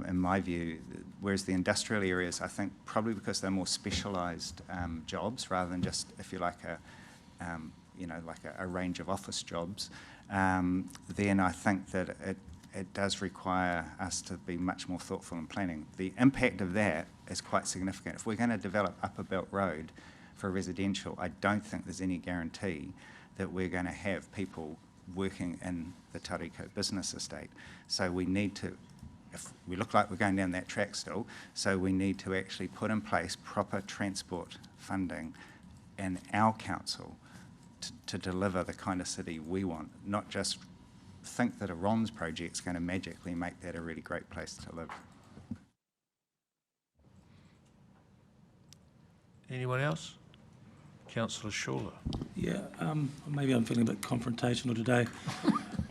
in my view, whereas the industrial areas, I think probably because they're more specialised jobs rather than just, if you like, a range of office jobs, then I think that it does require us to be much more thoughtful in planning. The impact of that is quite significant. If we're going to develop Upper Belt Road for residential, I don't think there's any guarantee that we're going to have people working in the Tauriko business estate. So we need to, if we look like we're going down that track still, so we need to actually put in place proper transport funding in our council to deliver the kind of city we want, not just think that a RONS project's going to magically make that a really great place to live. Anyone else? Councillor Shawler. Yeah, maybe I'm feeling a bit confrontational today.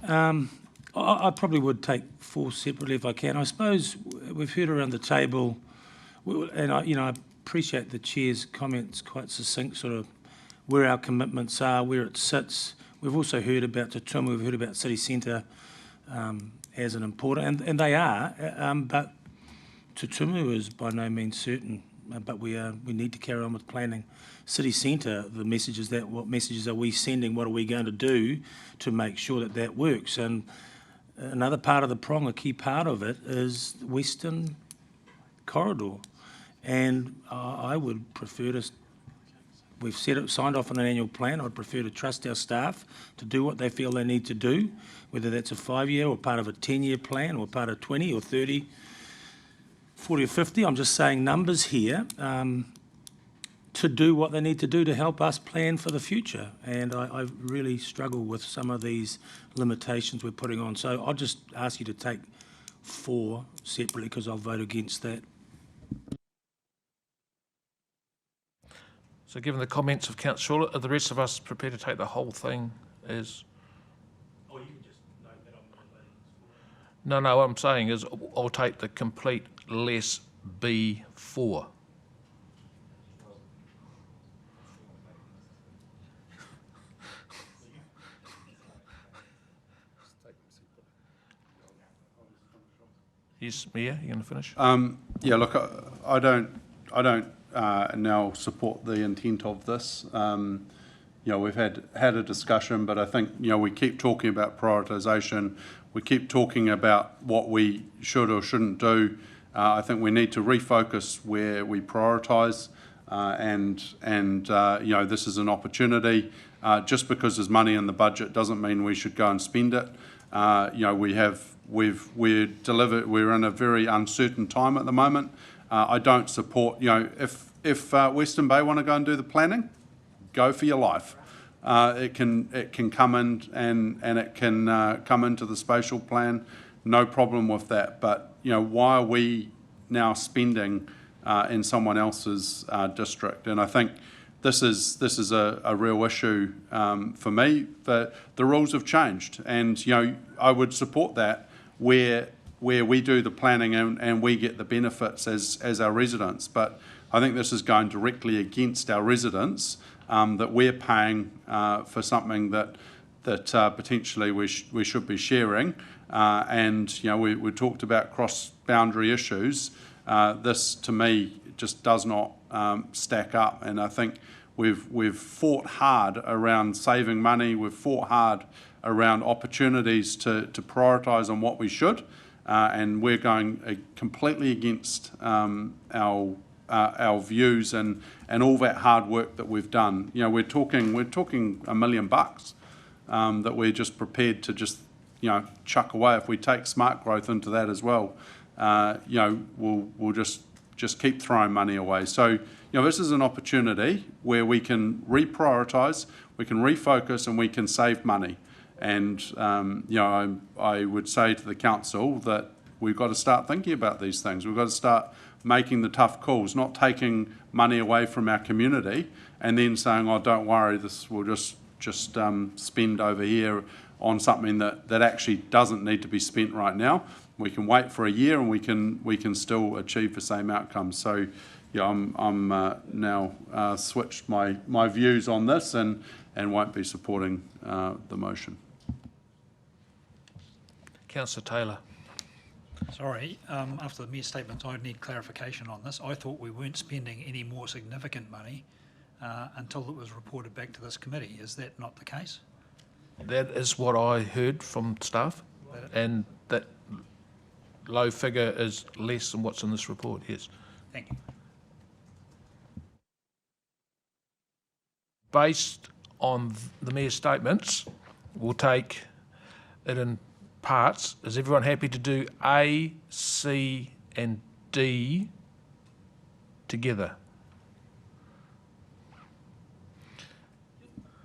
I probably would take 4 separately if I can. I suppose we've heard around the table, and I appreciate the Chair's comments, quite succinct, sort of where our commitments are, where it sits. We've also heard about Te Tumu, we've heard about City Centre as an important, and they are, but Te Tumu is by no means certain, but we need to carry on with planning. City Centre, the message is that what messages are we sending, what are we going to do to make sure that that works? And another part of the prong, a key part of it, is the Western Corridor. And I would prefer to, we've signed off on an annual plan, I'd prefer to trust our staff to do what they feel they need to do, whether that's a 5-year or part of a 10-year plan or part of 20 or 30. 40 or 50, I'm just saying numbers here, to do what they need to do to help us plan for the future. And I really struggle with some of these limitations we're putting on. So I'll just ask you to take 4 separately, because I'll vote against that. So given the comments of Councillor, are the rest of us prepared to take the whole thing as... Oh, you can just note that I'm not voting. No, what I'm saying is I'll take the complete less B4. Yes, Mayor, you going to finish? Yeah, look, I don't now support the intent of this. You know, we've had a discussion, but I think, you know, we keep talking about prioritisation. We keep talking about what we should or shouldn't do. I think we need to refocus where we prioritise, and you know, this is an opportunity. Just because there's money in the budget doesn't mean we should go and spend it. You know, we're in a very uncertain time at the moment. I don't support, you know, if Western Bay want to go and do the planning, go for your life. It can come in and it can come into the spatial plan, no problem with that. But, you know, why are we now spending in someone else's district? And I think this is a real issue for me. The rules have changed, and, you know, I would support that where we do the planning and we get the benefits as our residents. But I think this is going directly against our residents, that we're paying for something that potentially we should be sharing. And, you know, we talked about cross-boundary issues. This, to me, just does not stack up. And I think we've fought hard around saving money. We've fought hard around opportunities to prioritise on what we should. And we're going completely against our views and all that hard work that we've done. You know, we're talking $1 million that we're just prepared to just, you know, chuck away. If we take smart growth into that as well, you know, we'll just keep throwing money away. So, you know, this is an opportunity where we can reprioritise, we can refocus, and we can save money. And, you know, I would say to the council that we've got to start thinking about these things. We've got to start making the tough calls, not taking money away from our community and then saying, oh, don't worry, this will just spend over here on something that actually doesn't need to be spent right now. We can wait for a year and we can still achieve the same outcome. So, yeah, I'm now switched my views on this and won't be supporting the motion. Councillor Taylor. Sorry, after the Mayor's statement, I need clarification on this. I thought we weren't spending any more significant money until it was reported back to this committee. Is that not the case? That is what I heard from staff, and that low figure is less than what's in this report, yes. Thank you. Based on the Mayor's statements, we'll take it in parts. Is everyone happy to do A, C and D together?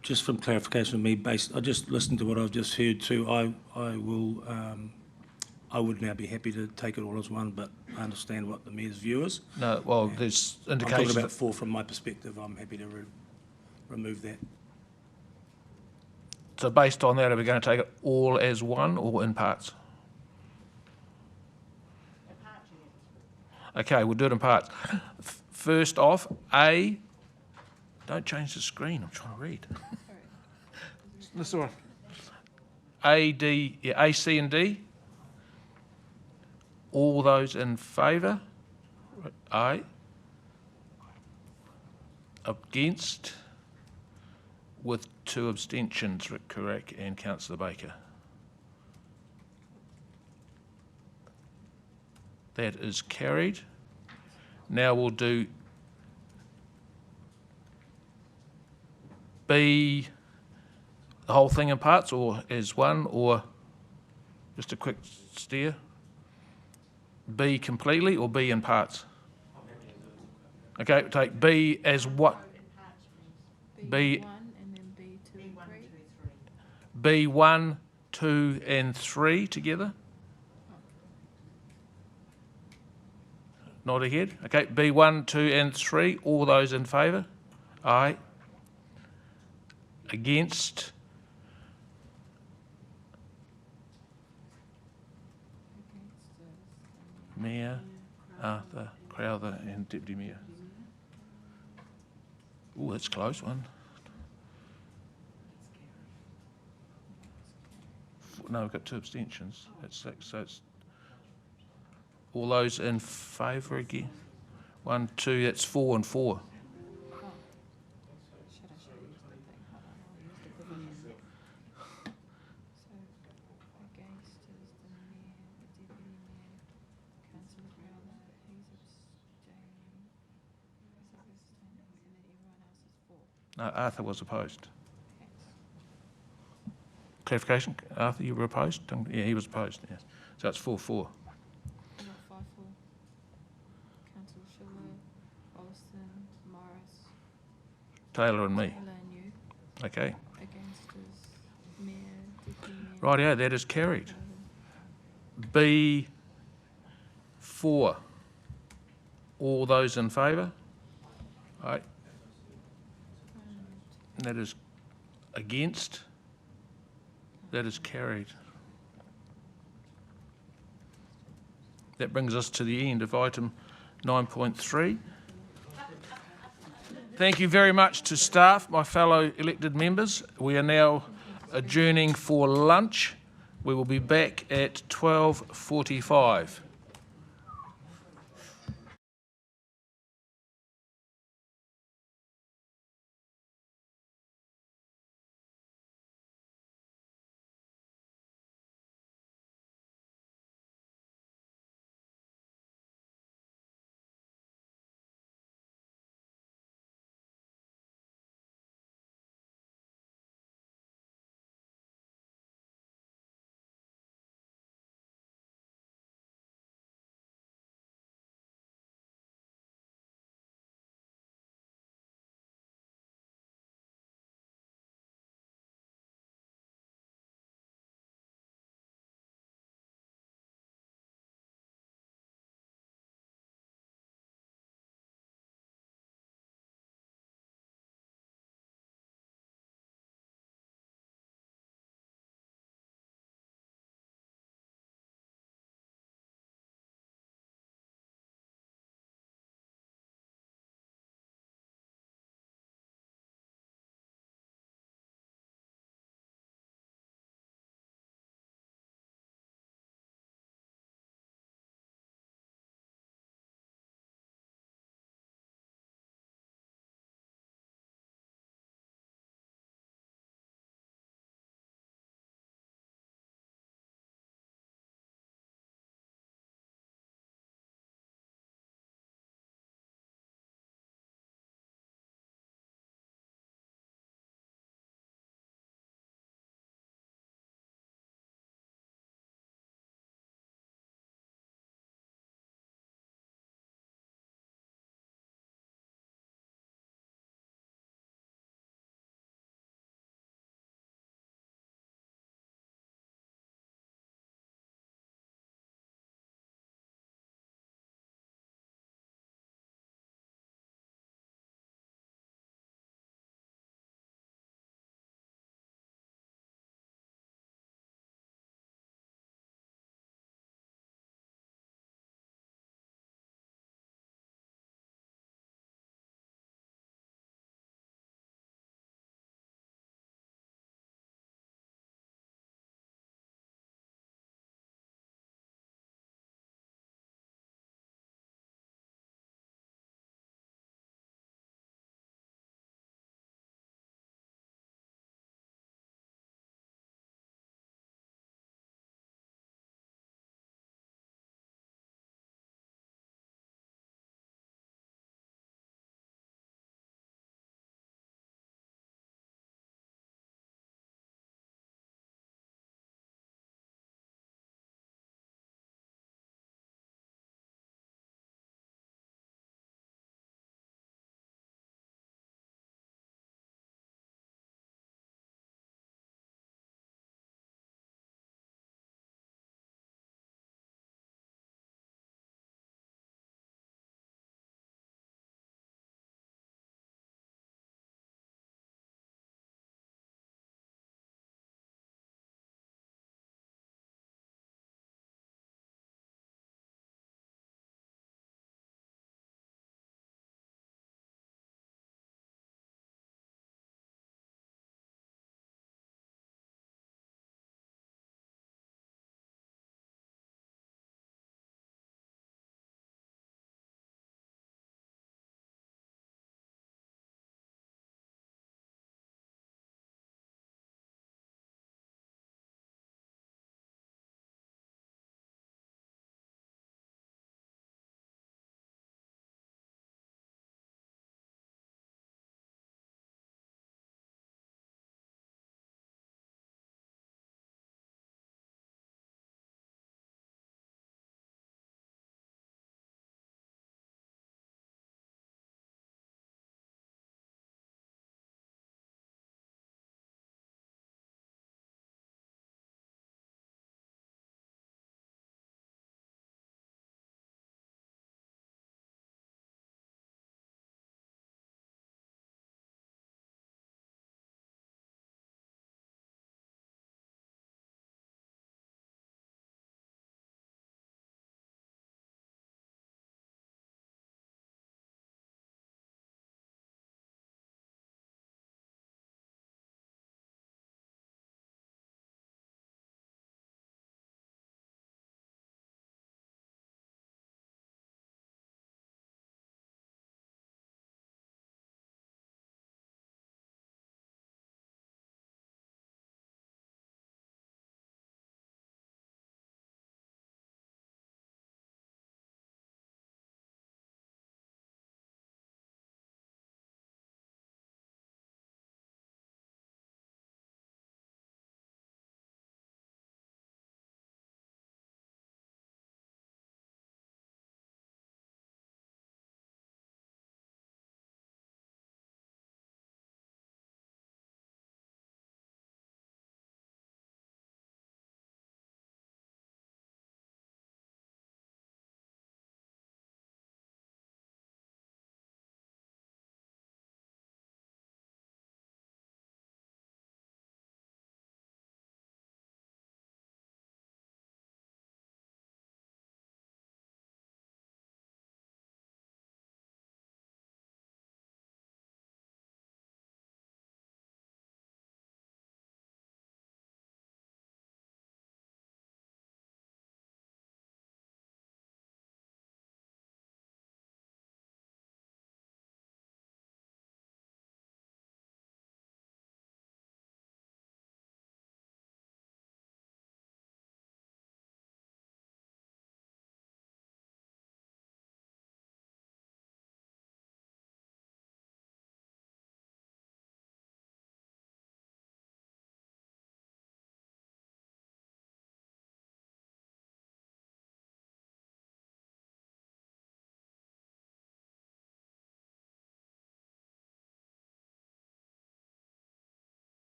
Just from clarification from me, I just listened to what I've just heard too. I would now be happy to take it all as one, but I understand what the Mayor's view is. No, well, there's indications. I'm talking about 4 from my perspective. I'm happy to remove that. So based on that, are we going to take it all as one or in parts? Okay, we'll do it in parts. First off, A, don't change the screen, I'm trying to read. That's all right. A, D, yeah, A, C and D. All those in favour? Aye. Against? With 2 abstentions, Rick Carrack and Councillor Baker. That is carried. Now we'll do B, the whole thing in parts, or as one, or just a quick steer? B completely or B in parts? Okay, take B as what? B. B1, 2 and 3 together? Nod ahead. Okay, B1, 2 and 3, all those in favour? Aye. Against? Mayor, Arthur, Crowther and Deputy Mayor. Oh, that's a close one. No, we've got 2 abstentions. That's 6, so it's all those in favour again. 1, 2, that's 4 and 4. No, Arthur was opposed. Clarification, Arthur, you were opposed? Yeah, he was opposed, yes. So it's 4-4. Councillor Schiller, Olsen, Morris. Taylor and me. Taylor and you. Okay. Against is Mayor, Deputy Mayor. Rightio, that is carried. B4. All those in favour? Aye. And that is against? That is carried. That brings us to the end of item 9.3. Thank you very much to staff, my fellow elected members. We are now adjourning for lunch. We will be back at 12:45.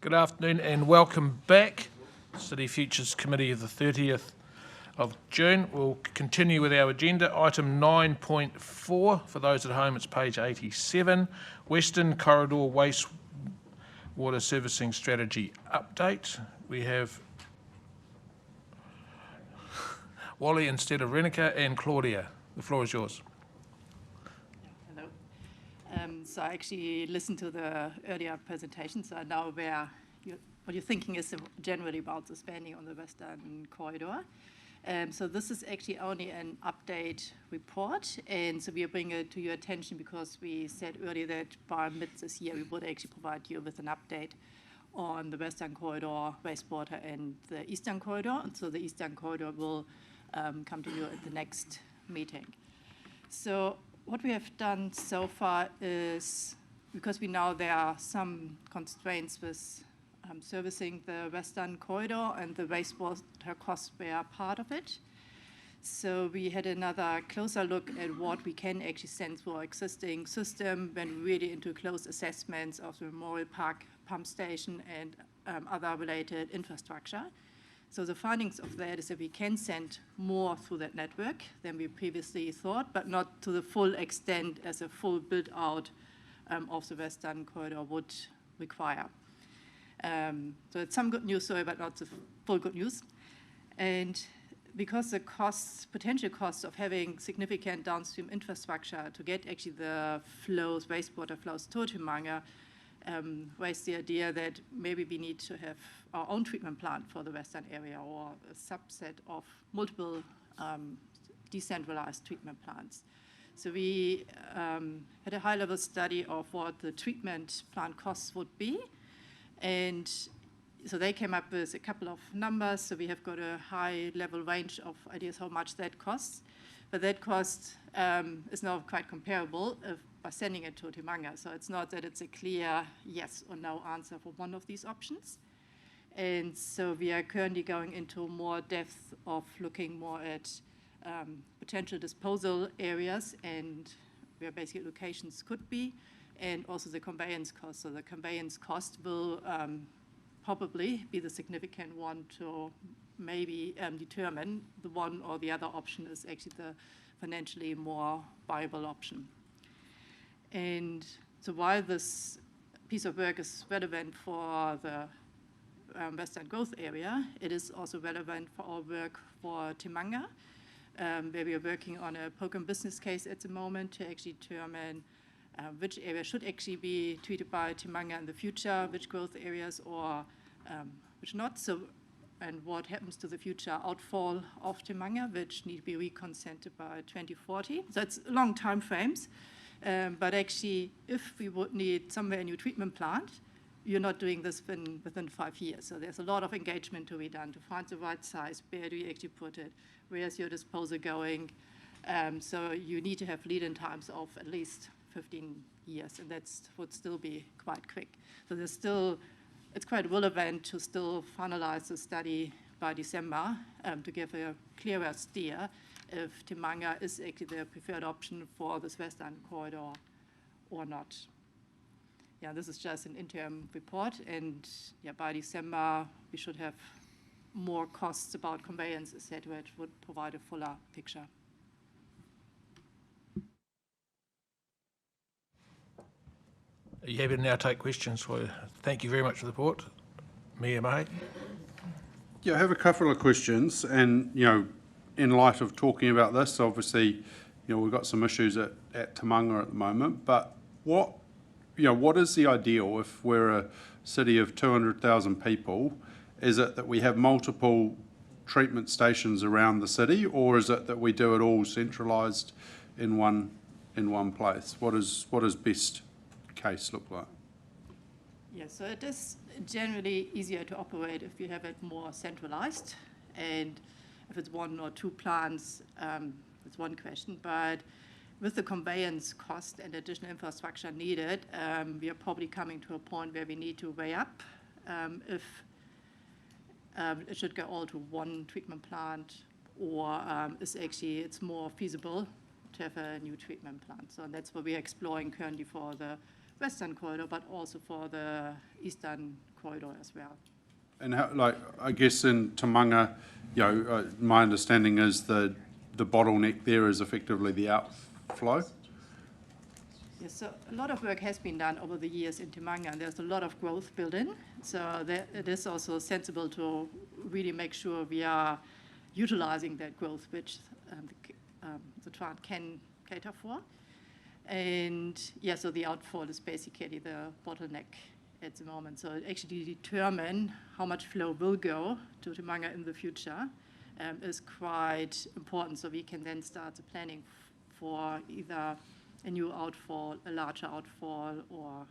Good afternoon and welcome back. City Futures Committee of the 30th of June. We'll continue with our agenda. Item 9.4, for those at home, it's page 87. Western Corridor Wastewater Servicing Strategy Update. We have Wally instead of Renica and Claudia. The floor is yours. Hello. So I actually listened to the earlier presentation, so I know what you're thinking is generally about the spending on the Western Corridor. So this is actually only an update report, and so we are bringing it to your attention because we said earlier that by mid this year we would actually provide you with an update on the Western Corridor wastewater and the Eastern Corridor, and so the Eastern Corridor will come to you at the next meeting. So what we have done so far is, because we know there are some constraints with servicing the Western Corridor, and the wastewater costs were part of it. So we had another closer look at what we can actually send through our existing system, went really into close assessments of the Memorial Park pump station and other related infrastructure. So the findings of that is that we can send more through that network than we previously thought, but not to the full extent as a full build-out of the Western Corridor would require. So it's some good news story, but not the full good news. And because the potential costs of having significant downstream infrastructure to get actually the flows, wastewater flows to Te Manga, raised the idea that maybe we need to have our own treatment plant for the Western area, or a subset of multiple decentralized treatment plants. So we had a high-level study of what the treatment plant costs would be. And so they came up with a couple of numbers. So we have got a high-level range of ideas how much that costs. But that cost is now quite comparable by sending it to Te Manga. So it's not that it's a clear yes or no answer for one of these options. And so we are currently going into more depth of looking more at potential disposal areas and where basically locations could be, and also the conveyance cost. So the conveyance cost will probably be the significant one to maybe determine the one or the other option is actually the financially more viable option. And so while this piece of work is relevant for the Western Growth Area, it is also relevant for our work for Te Manga, where we are working on a program business case at the moment to actually determine which area should actually be treated by Te Manga in the future, which growth areas or which not. So, and what happens to the future outfall of Te Manga, which need to be reconsented by 2040. So it's long time frames. But actually, if we would need somewhere a new treatment plant, you're not doing this within 5 years. So there's a lot of engagement to be done to find the right size. Where do you actually put it? Where's your disposal going? So you need to have lead-in times of at least 15 years, and that would still be quite quick. So there's still, it's quite relevant to still finalize the study by December to give a clearer steer if Te Manga is actually the preferred option for this Western Corridor or not. Yeah, this is just an interim report, and yeah, by December we should have more costs about conveyance, etc., which would provide a fuller picture. Are you happy to now take questions? Thank you very much for the report. Mia Mahe. Yeah, I have a couple of questions, and in light of talking about this, obviously, we've got some issues at Te Manga at the moment, but what is the ideal if we're a city of 200,000 people? Is it that we have multiple treatment stations around the city, or is it that we do it all centralised in one place? What does best case look like? Yeah, so it is generally easier to operate if you have it more centralised, and if it's one or two plants, it's one question. But with the conveyance cost and additional infrastructure needed, we are probably coming to a point where we need to weigh up if it should go all to one treatment plant, or it's more feasible to have a new treatment plant. So that's what we are exploring currently for the Western Corridor, but also for the Eastern corridor as well. And how, like, I guess in Tamanga, my understanding is the bottleneck there is effectively the outflow. Yes, so a lot of work has been done over the years in Timanga, and there's a lot of growth built in. So it is also sensible to really make sure we are utilizing that growth, which the Tran can cater for. And yeah, so the outfall is basically the bottleneck at the moment. So actually determine how much flow will go to Timanga in the future is quite important. So we can then start the planning for either a new outfall, a larger outfall, or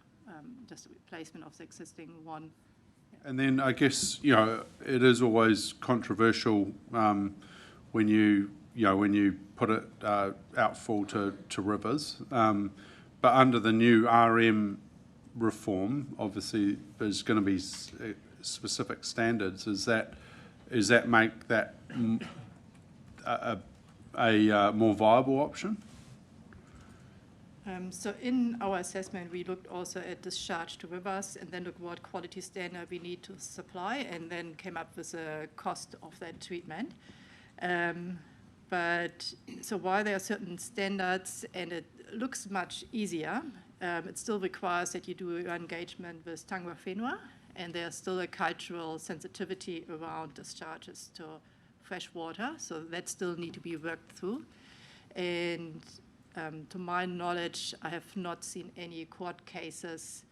just a replacement of the existing one. And then I guess, it is always controversial when you put it outfall to rivers. But under the new RM reform, obviously there's going to be specific standards. Does that make that a more viable option? So in our assessment, we looked also at discharge to rivers and then looked what quality standard we need to supply, and then came up with a cost of that treatment. But so while there are certain standards and it looks much easier, it still requires that you do your engagement with Tangwa Whenua, and there's still a cultural sensitivity around discharges to fresh water, so that still need to be worked through. And to my knowledge, I have not seen any court cases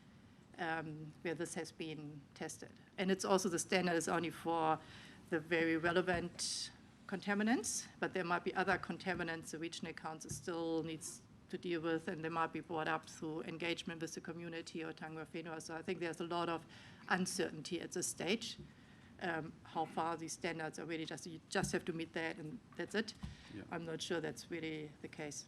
where this has been tested. And it's also the standard is only for the very relevant contaminants, but there might be other contaminants the regional council still needs to deal with, and they might be brought up through engagement with the community or Tangwa Whenua. So I think there's a lot of uncertainty at this stage. How far these standards are really you just have to meet that and that's it. Yeah. I'm not sure that's really the case.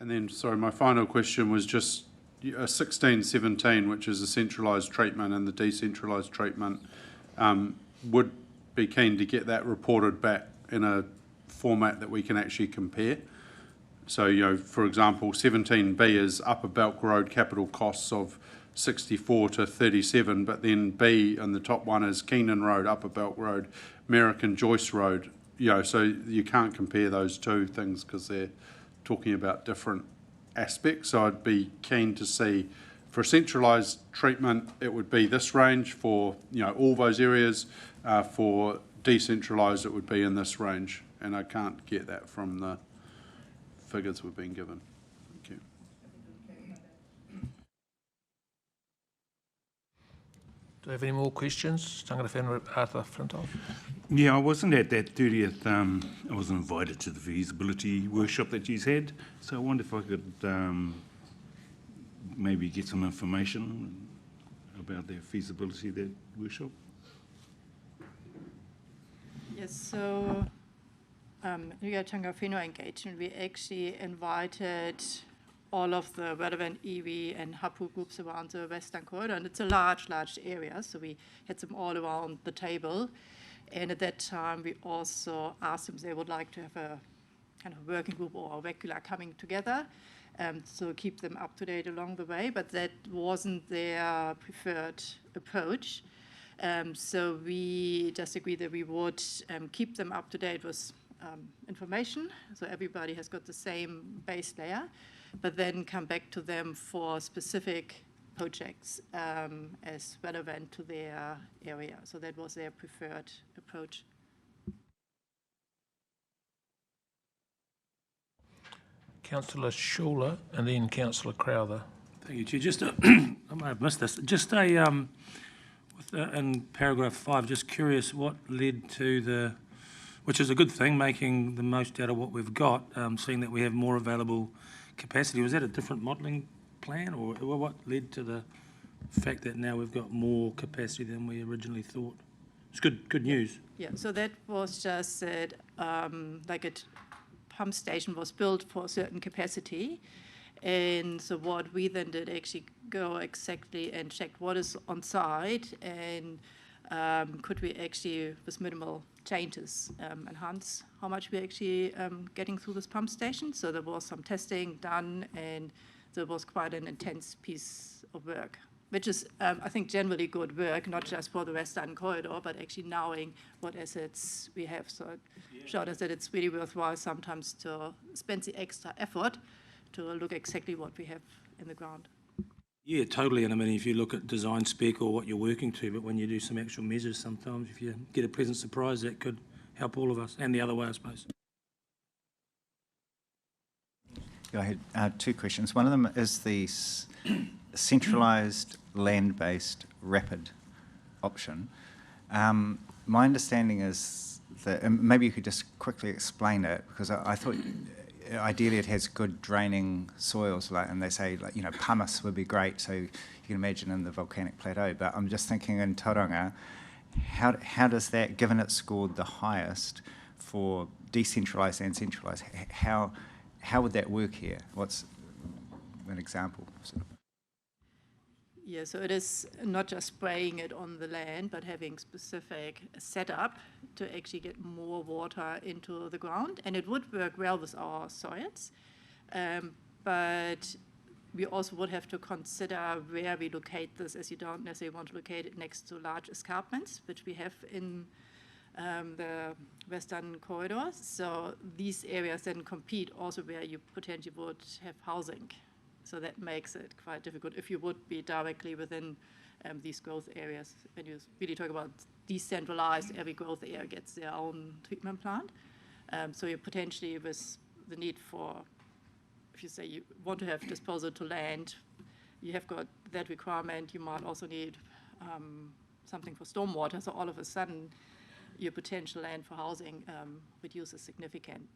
And then, sorry, my final question was just 1617, which is a centralised treatment, and the decentralised treatment, would be keen to get that reported back in a format that we can actually compare. So, for example, 17B is Upper Belk Road capital costs of 64 to 37, but then B and the top one is Keenan Road, Upper Belk Road, Merrick and Joyce Road. So you can't compare those two things because they're talking about different aspects. So I'd be keen to see, for centralised treatment, it would be this range for all those areas. For decentralised, it would be in this range, and I can't get that from the figures we've been given. Thank you. Do you have any more questions? Tangata Whenua, Arthur Flintoff. Yeah, I wasn't at that 30th. I wasn't invited to the feasibility workshop that you had, so I wonder if I could maybe get some information about the feasibility of that workshop. Yes, so Tangata Whenua engagement, we actually invited all of the relevant iwi and hapu groups around the Western Corridor, and it's a large area, so we had them all around the table. And at that time, we also asked them if they would like to have a kind of working group or a regular coming together, so keep them up to date along the way, but that wasn't their preferred approach. So we just agreed that we would keep them up to date with information, so everybody has got the same base layer, but then come back to them for specific projects as relevant to their area. So that was their preferred approach. Councillor Schuler and then Councillor Crowther. Thank you, Chair. Just I might have missed this. Just in paragraph 5, just curious what led to the, which is a good thing, making the most out of what we've got, seeing that we have more available capacity. Was that a different modelling plan, or what led to the fact that now we've got more capacity than we originally thought? It's good news. Yeah, so that was just that like a pump station was built for a certain capacity, and so what we then did actually go exactly and check what is on site, and could we actually, with minimal changes, enhance how much we're actually getting through this pump station. So there was some testing done, and there was quite an intense piece of work which is, I think, generally good work, not just for the Western Corridor, but actually knowing what assets we have. So it showed us that it's really worthwhile sometimes to spend the extra effort to look exactly what we have in the ground. Yeah, totally. And I mean, if you look at design spec or what you're working to, but when you do some actual measures, sometimes if you get a pleasant surprise, that could help all of us, and the other way, I suppose. Go ahead. 2 questions. One of them is the centralised land-based rapid option. My understanding is that, and maybe you could just quickly explain it, because I thought ideally it has good draining soils, and they say, pumice would be great, so you can imagine in the volcanic plateau. But I'm just thinking in Tauranga, how does that, given it scored the highest for decentralised and centralised, how would that work here? What's an example? Yeah, so it is not just spraying it on the land, but having specific setup to actually get more water into the ground. And it would work well with our soils, but we also would have to consider where we locate this, as you don't necessarily want to locate it next to large escarpments, which we have in the Western Corridor. So these areas then compete also where you potentially would have housing. So that makes it quite difficult if you would be directly within these growth areas. When you really talk about decentralized, every growth area gets their own treatment plant. So you potentially, with the need for, if you say you want to have disposal to land, you have got that requirement. You might also need something for stormwater. So all of a sudden, your potential land for housing reduces significantly.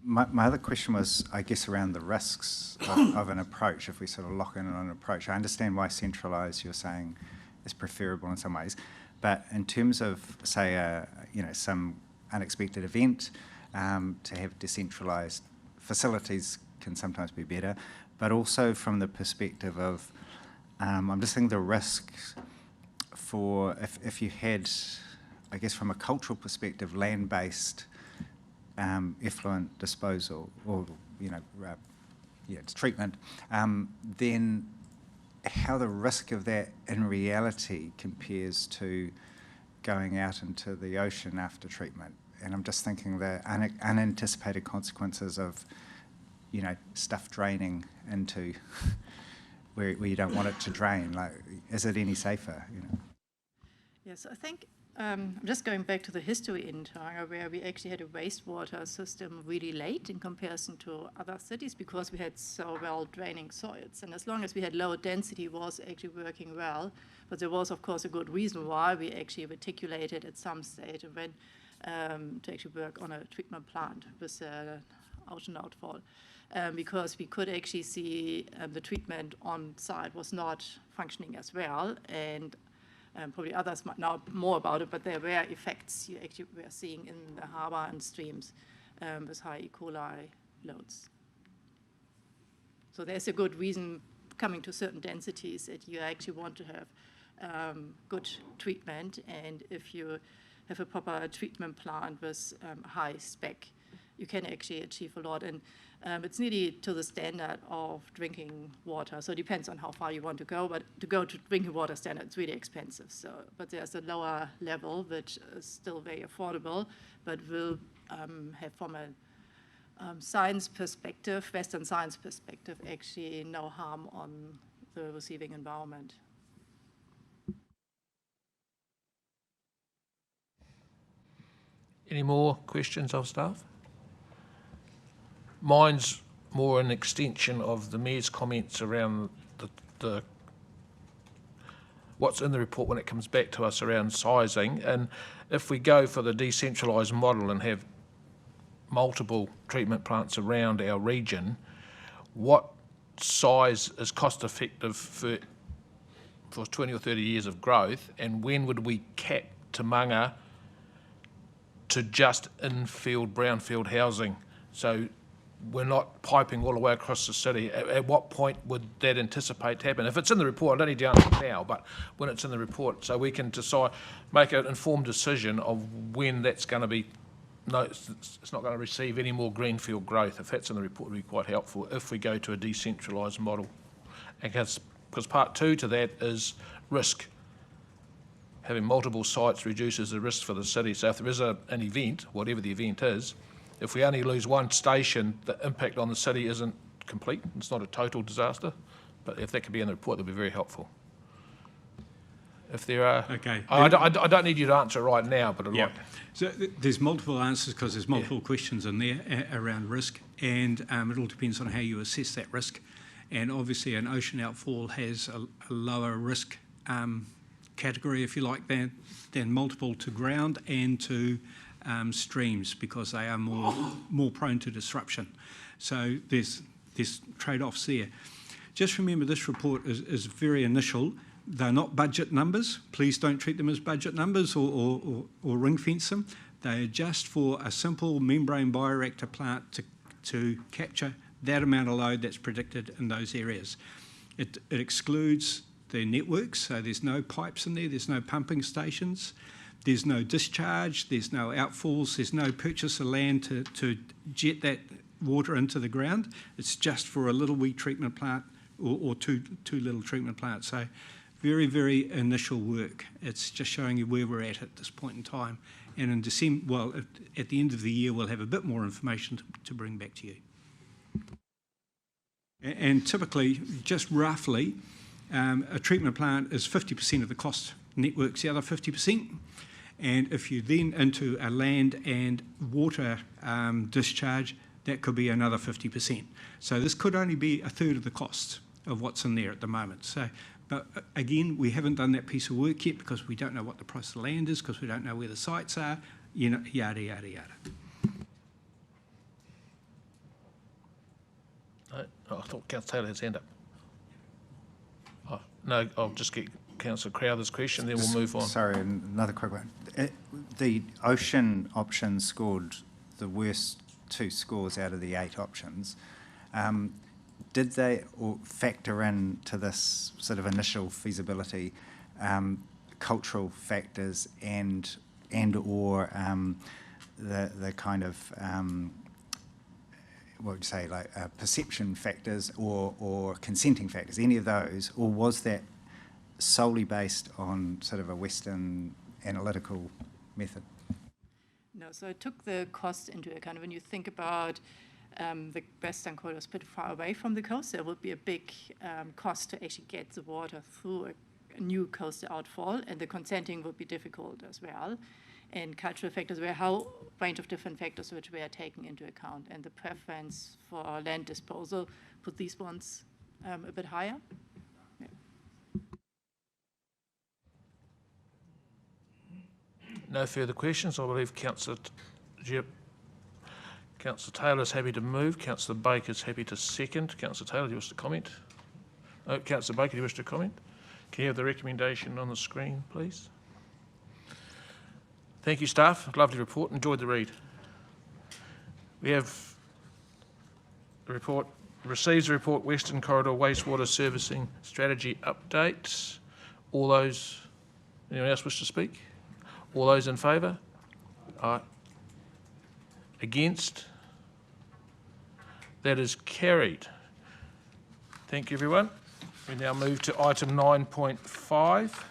My other question was, I guess, around the risks of an approach, if we sort of lock in on an approach. I understand why centralised, you're saying, is preferable in some ways, but in terms of, say, some unexpected event, to have decentralised facilities can sometimes be better, but also from the perspective of, I'm just thinking the risks for, if you had, I guess from a cultural perspective, land-based effluent disposal or, it's treatment, then how the risk of that in reality compares to going out into the ocean after treatment. And I'm just thinking the unanticipated consequences of, stuff draining into where you don't want it to drain. Like, is it any safer? Yes, I think just going back to the history in Tauranga, where we actually had a wastewater system really late in comparison to other cities because we had so well draining soils. And as long as we had low density, it was actually working well. But there was, of course, a good reason why we actually reticulated at some stage and went to actually work on a treatment plant with ocean outfall. Because we could actually see the treatment on site was not functioning as well. And probably others might know more about it, but there were effects you actually were seeing in the harbour and streams with high E. coli loads. So there's a good reason coming to certain densities that you actually want to have good treatment, and if you have a proper treatment plant with high spec, you can actually achieve a lot. And it's nearly to the standard of drinking water. So it depends on how far you want to go, but to go to drinking water standard, it's really expensive. So, but there's a lower level, which is still very affordable, but will have from a science perspective, Western science perspective, actually no harm on the receiving environment. Any more questions of staff? Mine's more an extension of the Mayor's comments around the what's in the report when it comes back to us around sizing. And if we go for the decentralised model and have multiple treatment plants around our region, what size is cost effective for 20 or 30 years of growth, and when would we cap Tamanga to just infield, brownfield housing? So we're not piping all the way across the city. At what point would that anticipate to happen? If it's in the report, I don't need to answer now, but when it's in the report, so we can decide, make an informed decision of when that's going to be, no, it's not going to receive any more greenfield growth. If that's in the report, it would be quite helpful if we go to a decentralised model. And because part 2 to that is risk. Having multiple sites reduces the risk for the city. So if there is an event, whatever the event is, if we only lose one station, the impact on the city isn't complete. It's not a total disaster. But if that could be in the report, that would be very helpful. If there are... Okay. I don't need you to answer right now, but I'd like... So there's multiple answers because there's multiple questions in there around risk, and it all depends on how you assess that risk. And obviously an ocean outfall has a lower risk category, if you like, than multiple to ground and to streams, because they are more prone to disruption. So there's trade-offs there. Just remember, this report is very initial. They're not budget numbers. Please don't treat them as budget numbers or ring fence them. They are just for a simple membrane bioreactor plant to capture that amount of load that's predicted in those areas. It excludes the networks, so there's no pipes in there, there's no pumping stations, there's no discharge, there's no outfalls, there's no purchase of land to jet that water into the ground. It's just for a little wee treatment plant or two little treatment plants. So very, very initial work. It's just showing you where we're at this point in time. And in December, well, at the end of the year, we'll have a bit more information to bring back to you. And typically, just roughly, a treatment plant is 50% of the cost. Network's the other 50%. And if you then into a land and water discharge, that could be another 50%. So this could only be a third of the cost of what's in there at the moment. So, but again, we haven't done that piece of work yet because we don't know what the price of the land is, because we don't know where the sites are, you know, yada, yada, yada. I thought Councillor Taylor had his hand up. Oh, no, I'll just get Councillor Crowther's question, then we'll move on. Sorry, another quick one. The ocean option scored the worst 2 scores out of the 8 options. Did they factor in to this sort of initial feasibility cultural factors and or the kind of what would you say, like perception factors or consenting factors, any of those, or was that solely based on sort of a Western analytical method? No, so I took the cost into account. When you think about the Western Corridor is pretty far away from the coast, there would be a big cost to actually get the water through a new coastal outfall, and the consenting would be difficult as well. And cultural factors were a whole range of different factors which we are taking into account, and the preference for land disposal put these ones a bit higher. Yeah. No further questions. I believe Councillor Taylor's happy to move. Councillor Baker's happy to second. Councillor Taylor, do you wish to comment? Oh, Councillor Baker, do you wish to comment? Can you have the recommendation on the screen, please? Thank you, staff. Lovely report. Enjoyed the read. We have the report, receives the report, Western Corridor Wastewater Servicing Strategy Update. All those, anyone else wish to speak? All those in favour? Aye. Against? That is carried. Thank you, everyone. We now move to item 9.5.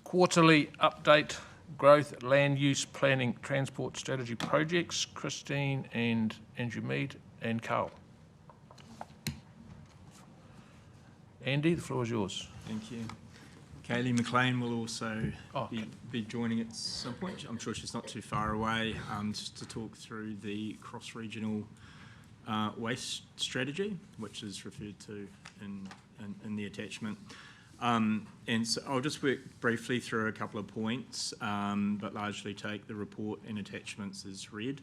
Quarterly update, growth, land use planning, transport strategy projects. Christine and Andrew Mead and Carl. Andy, the floor is yours. Thank you. Kaylee McLean will also be joining at some point. I'm sure she's not too far away, just to talk through the cross-regional waste strategy, which is referred to in the attachment. And so I'll just work briefly through a couple of points, but largely take the report and attachments as read.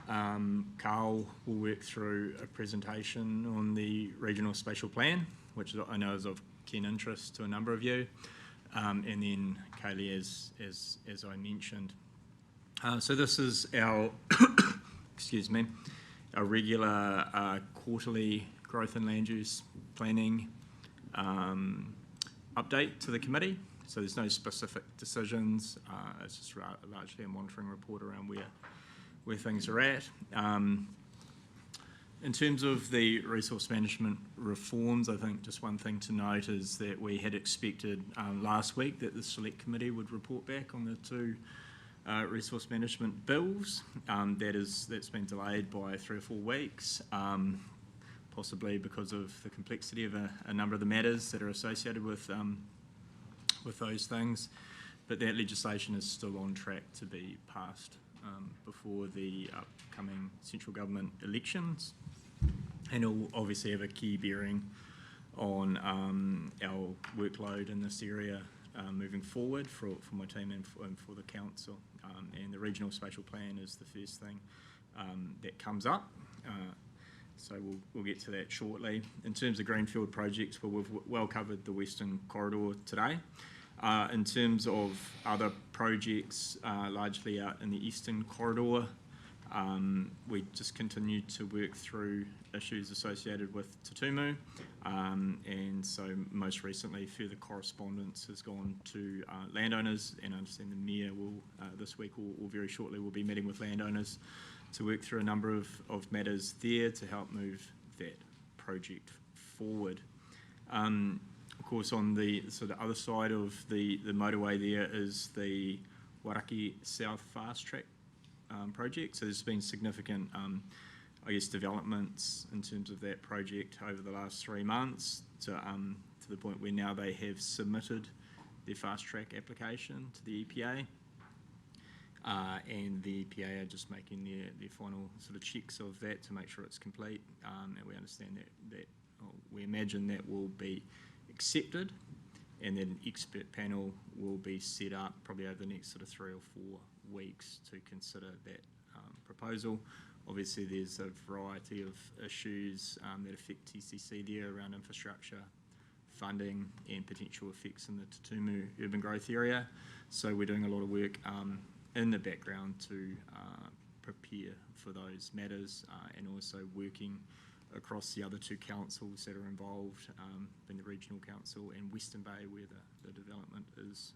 Carl will work through a presentation on the regional spatial plan, which I know is of keen interest to a number of you, and then Kaylee, as I mentioned. So this is our, excuse me, our regular quarterly growth and land use planning update to the committee. So there's no specific decisions. It's just largely a monitoring report around where things are at. In terms of the resource management reforms, I think just one thing to note is that we had expected last week that the Select Committee would report back on the two resource management bills. That's been delayed by 3 or 4 weeks, possibly because of the complexity of a number of the matters that are associated with those things. But that legislation is still on track to be passed before the upcoming central government elections, and it will obviously have a key bearing on our workload in this area moving forward for my team and for the council. And the regional spatial plan is the first thing that comes up. So we'll get to that shortly. In terms of greenfield projects, well, we've well covered the Western Corridor today. In terms of other projects, largely out in the Eastern Corridor, we just continue to work through issues associated with Tutumu, and so most recently further correspondence has gone to landowners, and I understand the Mayor will this week or very shortly will be meeting with landowners to work through a number of matters there to help move that project forward. Of course, on the sort of other side of the motorway there is the Waraki South Fast Track project. So there's been significant, I guess, developments in terms of that project over the last 3 months to the point where now they have submitted their fast track application to the EPA. And the EPA are just making their final sort of checks of that to make sure it's complete. And we understand that we imagine that will be accepted, and then an expert panel will be set up probably over the next sort of 3 or 4 weeks to consider that proposal. Obviously, there's a variety of issues that affect TCC there around infrastructure, funding, and potential effects in the Tutumu urban growth area. So we're doing a lot of work in the background to prepare for those matters, and also working across the other 2 councils that are involved, being the Regional Council and Western Bay, where the development is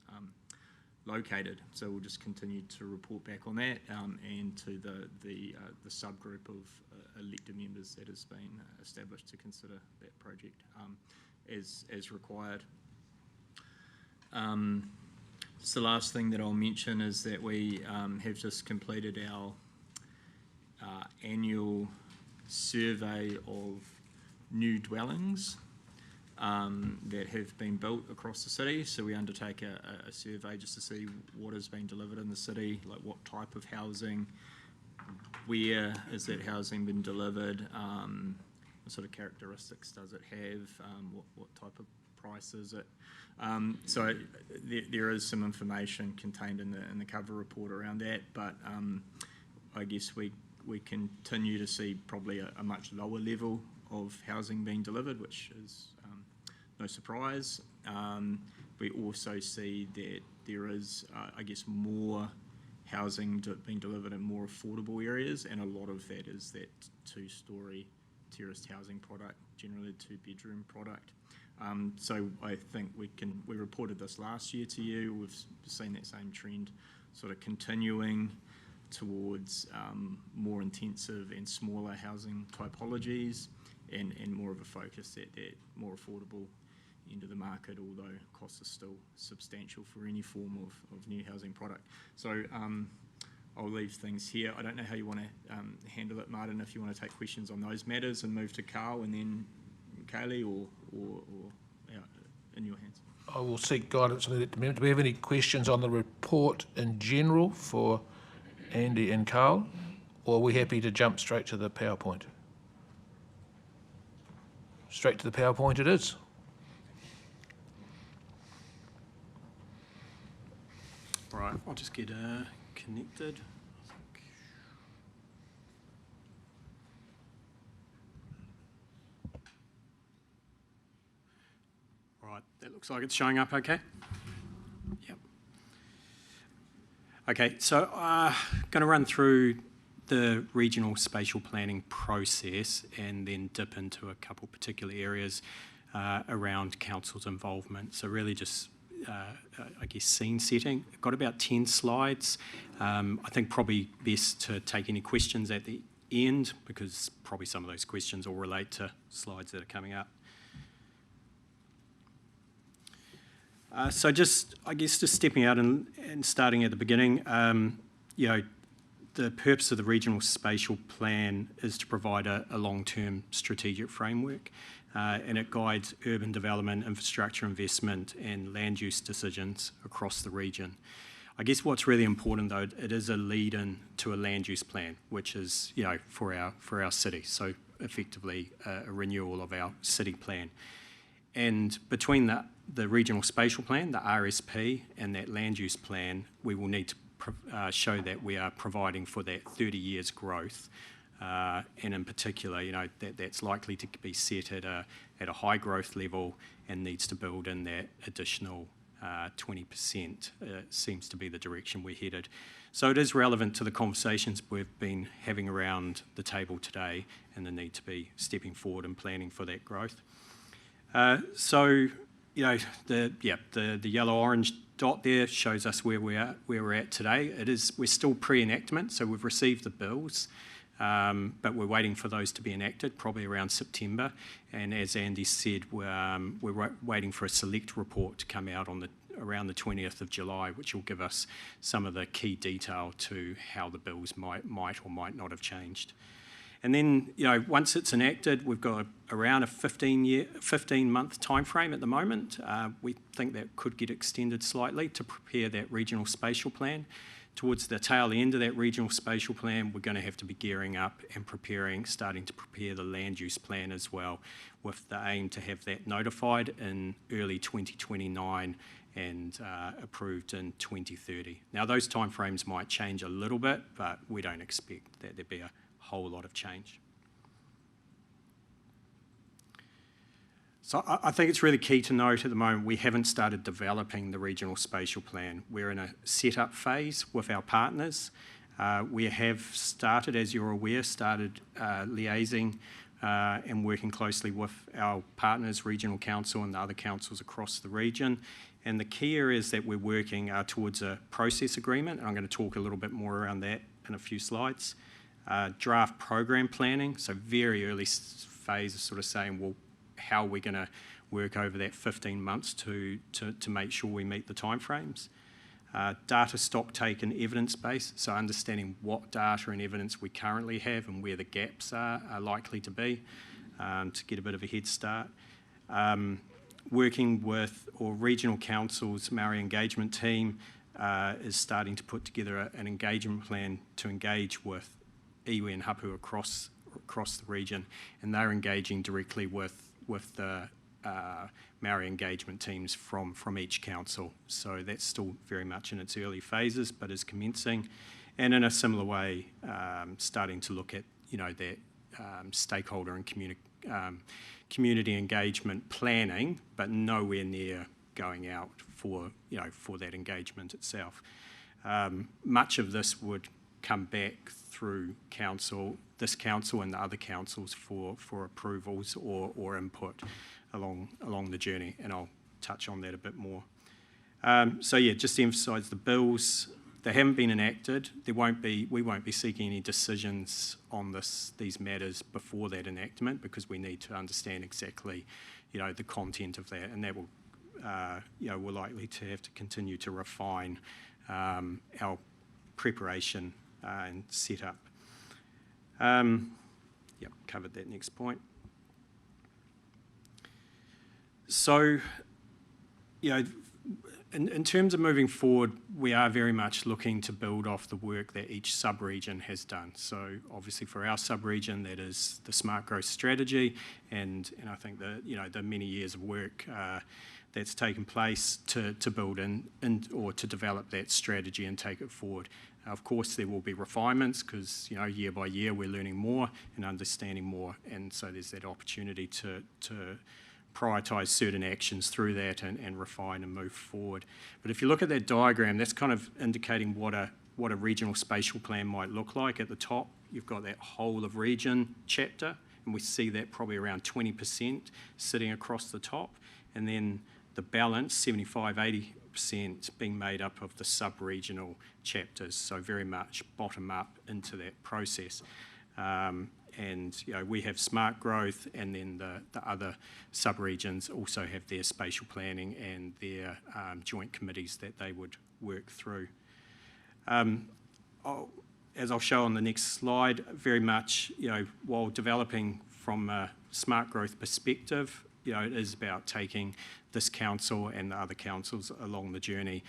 located. So we'll just continue to report back on that, and to the subgroup of elected members that has been established to consider that project as required. So the last thing that I'll mention is that we have just completed our annual survey of new dwellings that have been built across the city. So we undertake a survey just to see what has been delivered in the city, like what type of housing, where is that housing been delivered, what sort of characteristics does it have, what type of price is it. So there is some information contained in the cover report around that, but I guess we continue to see probably a much lower level of housing being delivered, which is no surprise. We also see that there is, I guess, more housing being delivered in more affordable areas, and a lot of that is that 2-storey terraced housing product, generally a 2-bedroom product. So I think we reported this last year to you. We've seen that same trend sort of continuing towards more intensive and smaller housing typologies, and more of a focus at that more affordable end of the market, although costs are still substantial for any form of new housing product. So I'll leave things here. I don't know how you want to handle it, Martin, if you want to take questions on those matters and move to Carl and then Kaylee, or in your hands. I will seek guidance on that. Do we have any questions on the report in general for Andy and Carl, or are we happy to jump straight to the PowerPoint? Straight to the PowerPoint it is. Right, I'll just get connected. Right, that looks like it's showing up okay. Yep. Okay, so going to run through the regional spatial planning process and then dip into a couple particular areas around council's involvement. So really just, I guess, scene setting. I've got about 10 slides. I think probably best to take any questions at the end, because probably some of those questions will relate to slides that are coming up. So just, I guess, just stepping out and starting at the beginning, you know, the purpose of the Regional Spatial Plan is to provide a long-term strategic framework, and it guides urban development, infrastructure investment and land use decisions across the region. I guess what's really important though, it is a lead-in to a land use plan, which is, you know, for our city, so effectively a renewal of our city plan. And between the Regional Spatial Plan, the RSP, and that land use plan, we will need to show that we are providing for that 30 years growth, and in particular, you know, that's likely to be set at a high growth level and needs to build in that additional 20%. Seems to be the direction we're headed. So it is relevant to the conversations we've been having around the table today and the need to be stepping forward and planning for that growth. So, you know, the yellow-orange dot there shows us where we're at today. We're still pre-enactment, so we've received the bills, but we're waiting for those to be enacted, probably around September. And as Andy said, we're waiting for a select report to come out on around the 20th of July, which will give us some of the key detail to how the bills might or might not have changed. And then, you know, once it's enacted, we've got around a 15-month timeframe at the moment. We think that could get extended slightly to prepare that regional spatial plan. Towards the tail end of that regional spatial plan, we're going to have to be gearing up and starting to prepare the land use plan as well, with the aim to have that notified in early 2029 and approved in 2030. Now, those timeframes might change a little bit, but we don't expect that there'd be a whole lot of change. So I think it's really key to note at the moment we haven't started developing the regional spatial plan. We're in a set-up phase with our partners. We have started, as you're aware, liaising and working closely with our partners, Regional Council and the other councils across the region. And the key areas that we're working are towards a process agreement, and I'm going to talk a little bit more around that in a few slides. Draft program planning, so very early phase of sort of saying, well, how are we going to work over that 15 months to make sure we meet the timeframes. Data stock take and evidence base, so understanding what data and evidence we currently have and where the gaps are likely to be, to get a bit of a head start. Working with regional councils, Maori engagement team is starting to put together an engagement plan to engage with iwi and hapu across the region, and they're engaging directly with the Maori engagement teams from each council. So that's still very much in its early phases, but is commencing, and in a similar way, starting to look at, you know, that stakeholder and community engagement planning, but nowhere near going out for that engagement itself. Much of this would come back through this council and the other councils for approvals or input along the journey, and I'll touch on that a bit more. So yeah, just to emphasise, the bills, they haven't been enacted. We won't be seeking any decisions on these matters before that enactment, because we need to understand exactly, you know, the content of that, and that will, you know, we're likely to have to continue to refine our preparation and set up. Yep, covered that next point. So, you know, in terms of moving forward, we are very much looking to build off the work that each sub-region has done. So obviously for our sub-region, that is the Smart Growth Strategy, and I think the many years of work that's taken place to build or to develop that strategy and take it forward. Of course, there will be refinements because, you know, year by year we're learning more and understanding more, and so there's that opportunity to prioritise certain actions through that and refine and move forward. But if you look at that diagram, that's kind of indicating what a regional spatial plan might look like. At the top, you've got that whole of region chapter, and we see that probably around 20% sitting across the top, and then the balance, 75-80%, being made up of the sub-regional chapters, so very much bottom up into that process. And we have smart growth, and then the other sub-regions also have their spatial planning and their joint committees that they would work through. As I'll show on the next slide, very much, while developing from a smart growth perspective, it is about taking this council and the other councils along the journey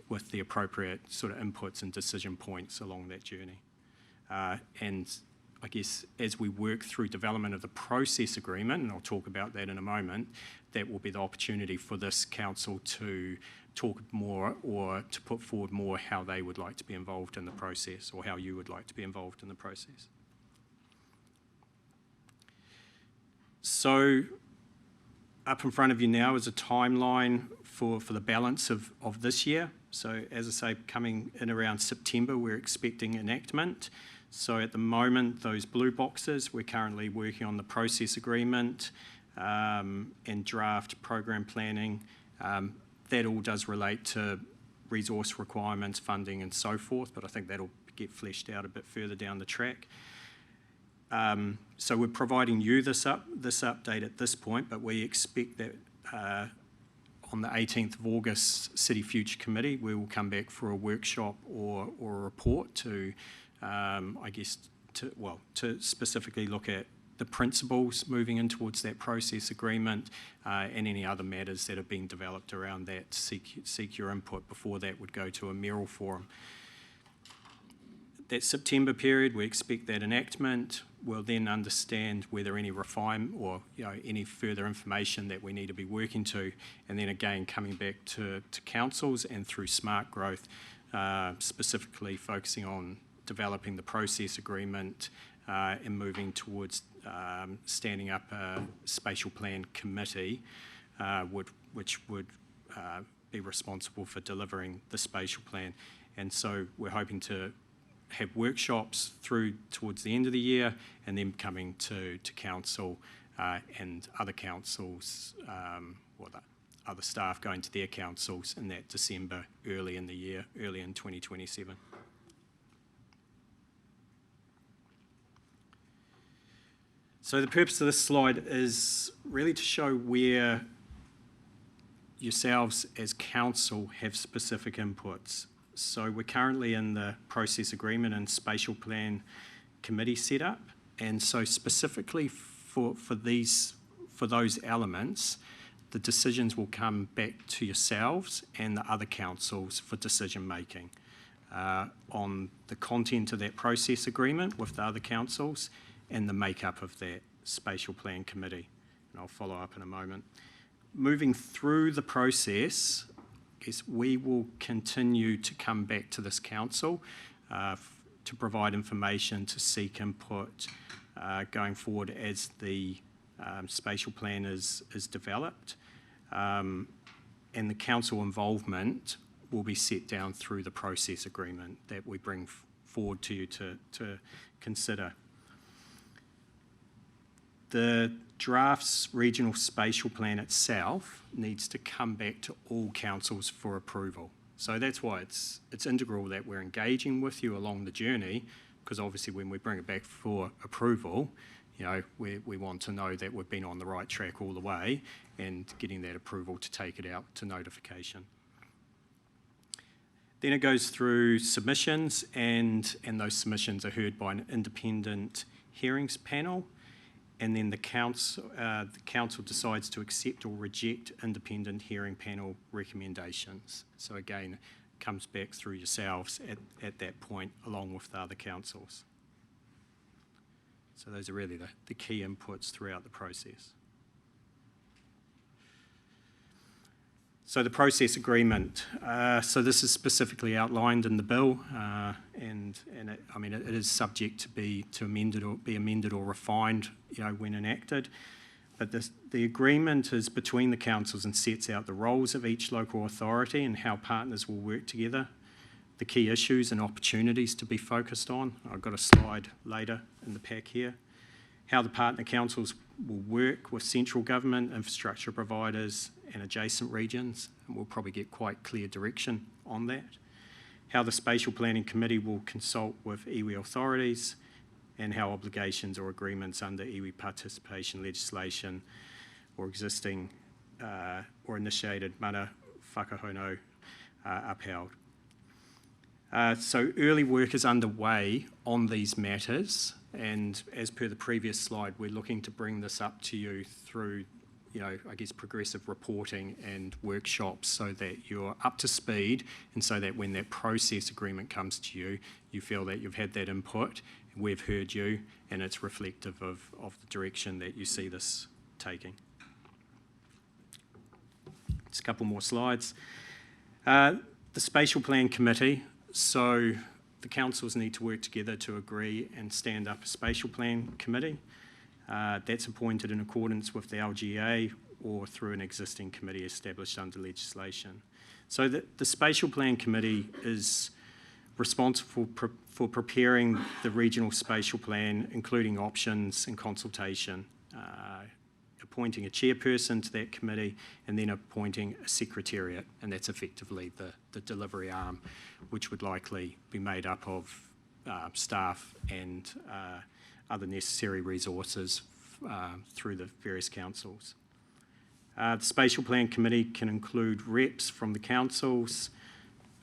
with the appropriate sort of inputs and decision points along that journey. And I guess as we work through development of the process agreement, and I'll talk about that in a moment, that will be the opportunity for this council to talk more or to put forward more how they would like to be involved in the process, or how you would like to be involved in the process. So up in front of you now is a timeline for the balance of this year. So as I say, coming in around September, we're expecting enactment. So at the moment, those blue boxes, we're currently working on the process agreement and draft program planning. That all does relate to resource requirements, funding and so forth, but I think that'll get fleshed out a bit further down the track. So we're providing you this update at this point, but we expect that on the 18th of August, City Future Committee, we will come back for a workshop or a report to to specifically look at the principles moving in towards that process agreement and any other matters that have been developed around that. Seek your input before that would go to a mayoral forum. That September period, we expect that enactment. We'll then understand whether any refinement or any further information that we need to be working to, and then again coming back to councils and through smart growth, specifically focusing on developing the process agreement and moving towards standing up a spatial plan committee, which would be responsible for delivering the spatial plan. And so we're hoping to have workshops through towards the end of the year, and then coming to council and other councils, or the other staff going to their councils in that December, early in the year, early in 2027. So the purpose of this slide is really to show where yourselves as council have specific inputs. So we're currently in the process agreement and spatial plan committee setup, and so specifically for those elements, the decisions will come back to yourselves and the other councils for decision making on the content of that process agreement with the other councils and the makeup of that spatial plan committee. And I'll follow up in a moment. Moving through the process, we will continue to come back to this council to provide information, to seek input going forward as the spatial plan is developed. And the council involvement will be set down through the process agreement that we bring forward to you to consider. The draft's regional spatial plan itself needs to come back to all councils for approval. So that's why it's integral that we're engaging with you along the journey, because obviously when we bring it back for approval, we want to know that we've been on the right track all the way and getting that approval to take it out to notification. Then it goes through submissions, and those submissions are heard by an independent hearings panel. And then the council decides to accept or reject independent hearing panel recommendations. So again, it comes back through yourselves at that point, along with the other councils. So those are really the key inputs throughout the process. So the process agreement. So this is specifically outlined in the bill, and it is subject to be amended or refined, when enacted. But the agreement is between the councils and sets out the roles of each local authority and how partners will work together, the key issues and opportunities to be focused on. I've got a slide later in the pack here. How the partner councils will work with central government, infrastructure providers and adjacent regions, and we'll probably get quite clear direction on that. How the Spatial Planning Committee will consult with iwi authorities, and how obligations or agreements under iwi participation legislation or existing or initiated mana whakahono are upheld. So early work is underway on these matters, and as per the previous slide, we're looking to bring this up to you through, I guess, progressive reporting and workshops so that you're up to speed, and so that when that process agreement comes to you, you feel that you've had that input, we've heard you, and it's reflective of the direction that you see this taking. Just a couple more slides. The Spatial Plan Committee. So the councils need to work together to agree and stand up a Spatial Plan Committee. That's appointed in accordance with the LGA or through an existing committee established under legislation. So the Spatial Plan Committee is responsible for preparing the regional spatial plan, including options and consultation, appointing a chairperson to that committee, and then appointing a secretariat, and that's effectively the delivery arm, which would likely be made up of staff and other necessary resources through the various councils. The Spatial Plan Committee can include reps from the councils,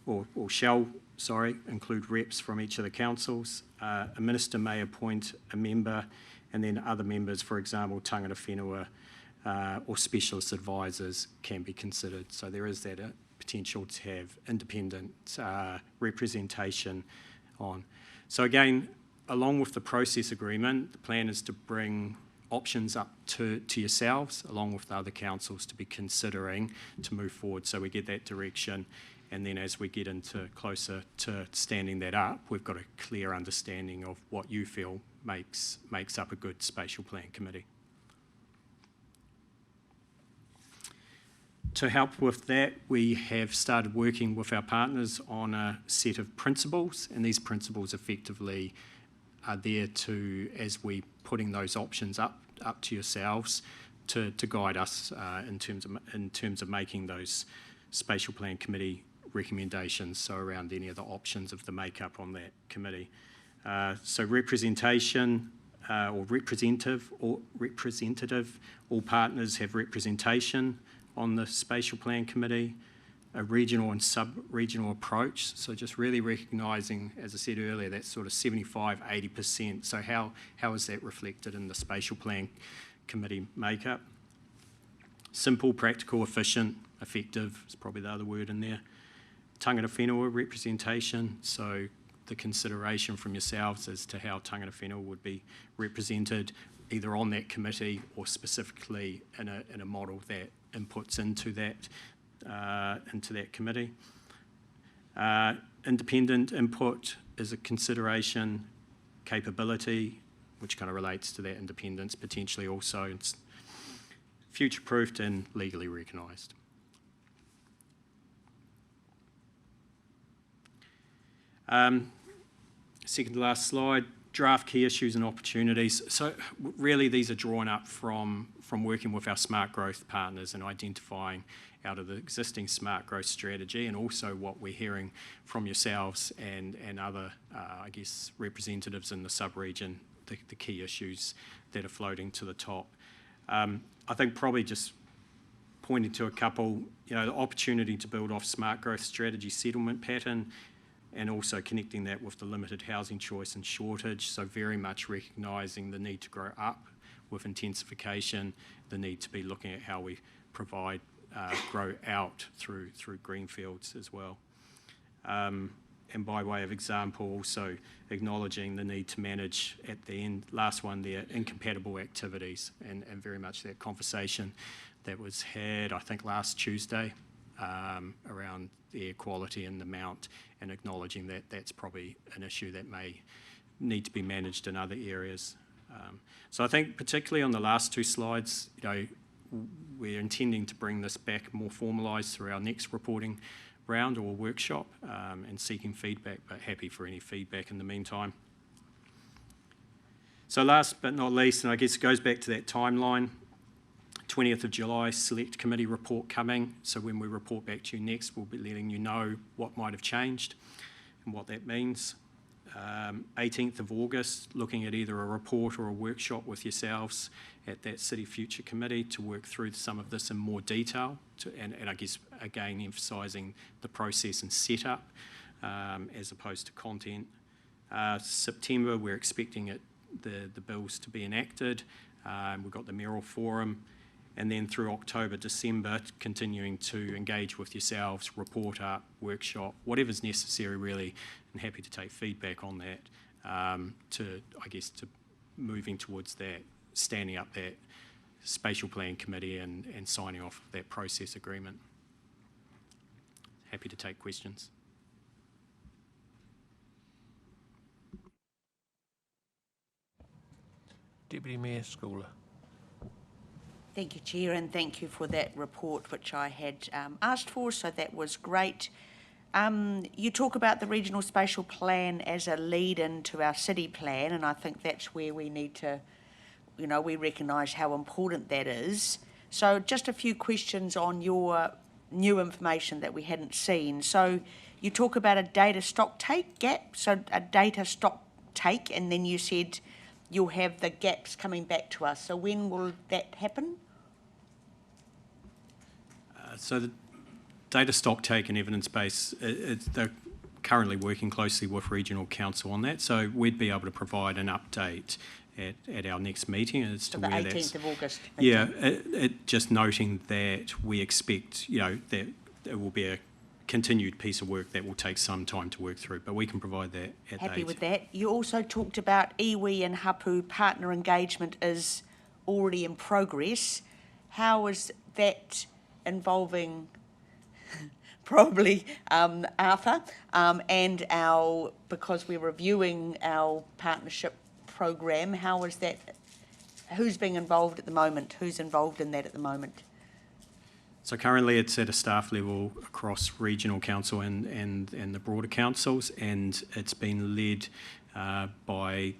or shall include reps from each of the councils. A minister may appoint a member, and then other members, for example, tangata whenua or specialist advisors can be considered. So there is that potential to have independent representation on. So again, along with the process agreement, the plan is to bring options up to yourselves, along with the other councils, to be considering to move forward, so we get that direction. And then as we get into closer to standing that up, we've got a clear understanding of what you feel makes up a good spatial plan committee. To help with that, we have started working with our partners on a set of principles, and these principles effectively are there to, as we putting those options up to yourselves, to guide us in terms of making those spatial plan committee recommendations, so around any of the options of the makeup on that committee. So representation or representative, all partners have representation on the spatial plan committee, a regional and sub-regional approach. So just really recognising, as I said earlier, that sort of 75-80%. So how is that reflected in the spatial plan committee makeup? Simple, practical, efficient, effective is probably the other word in there. Tangata whenua representation, so the consideration from yourselves as to how tangata whenua would be represented either on that committee or specifically in a model that inputs into that committee. Independent input is a consideration. Capability, which kind of relates to that independence potentially also. It's future-proofed and legally recognised. Second to last slide, draft key issues and opportunities. So really these are drawn up from working with our smart growth partners and identifying out of the existing smart growth strategy, and also what we're hearing from yourselves and other, I guess, representatives in the sub-region, the key issues that are floating to the top. I think probably just pointing to a couple, the opportunity to build off smart growth strategy settlement pattern, and also connecting that with the limited housing choice and shortage, so very much recognising the need to grow up with intensification, the need to be looking at how we provide grow out through greenfields as well. And by way of example, also acknowledging the need to manage, at the end, last one there, incompatible activities, and very much that conversation that was had, I think, last Tuesday around the air quality in the Mount, and acknowledging that that's probably an issue that may need to be managed in other areas. So I think particularly on the last two slides, we're intending to bring this back more formalised through our next reporting round or workshop, and seeking feedback, but happy for any feedback in the meantime. So last but not least, and I guess it goes back to that timeline, 20th of July, select committee report coming. So when we report back to you next, we'll be letting you know what might have changed and what that means. 18th of August, looking at either a report or a workshop with yourselves at that City Future Committee to work through some of this in more detail, and I guess, again, emphasising the process and setup as opposed to content. September, we're expecting the bills to be enacted. We've got the mayoral forum, and then through October, December, continuing to engage with yourselves, report up, workshop, whatever's necessary really, and happy to take feedback on that to moving towards that, standing up that spatial plan committee and signing off that process agreement. Happy to take questions. Deputy Mayor Schooler. Thank you, Chair, and thank you for that report, which I had asked for, so that was great. You talk about the regional spatial plan as a lead-in to our city plan, and I think that's where we need to, we recognise how important that is. So just a few questions on your new information that we hadn't seen. So you talk about a data stock take gap, so a data stock take, and then you said you'll have the gaps coming back to us. So when will that happen? So the data stock take and evidence base, they're currently working closely with Regional Council on that, so we'd be able to provide an update at our next meeting as to the where 18th of August. Yeah, just noting that we expect, that it will be a continued piece of work that will take some time to work through, but we can provide that at the 18th. Happy with that. You also talked about iwi and hapu partner engagement is already in progress. How is that involving probably Arthur and because we're reviewing our partnership program, how is that, who's being involved at the moment? Who's involved in that at the moment? So currently it's at a staff level across Regional Council and the broader councils, and it's been led by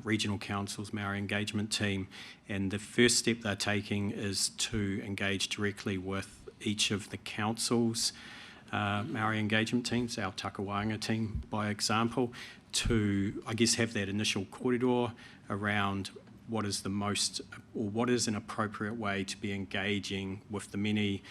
Regional Council's Maori engagement team, and the first step they're taking is to engage directly with each of the councils' Maori engagement teams, our Takawanga team by example, to have that initial corridor around what is the most, or what is an appropriate way to be engaging with the many,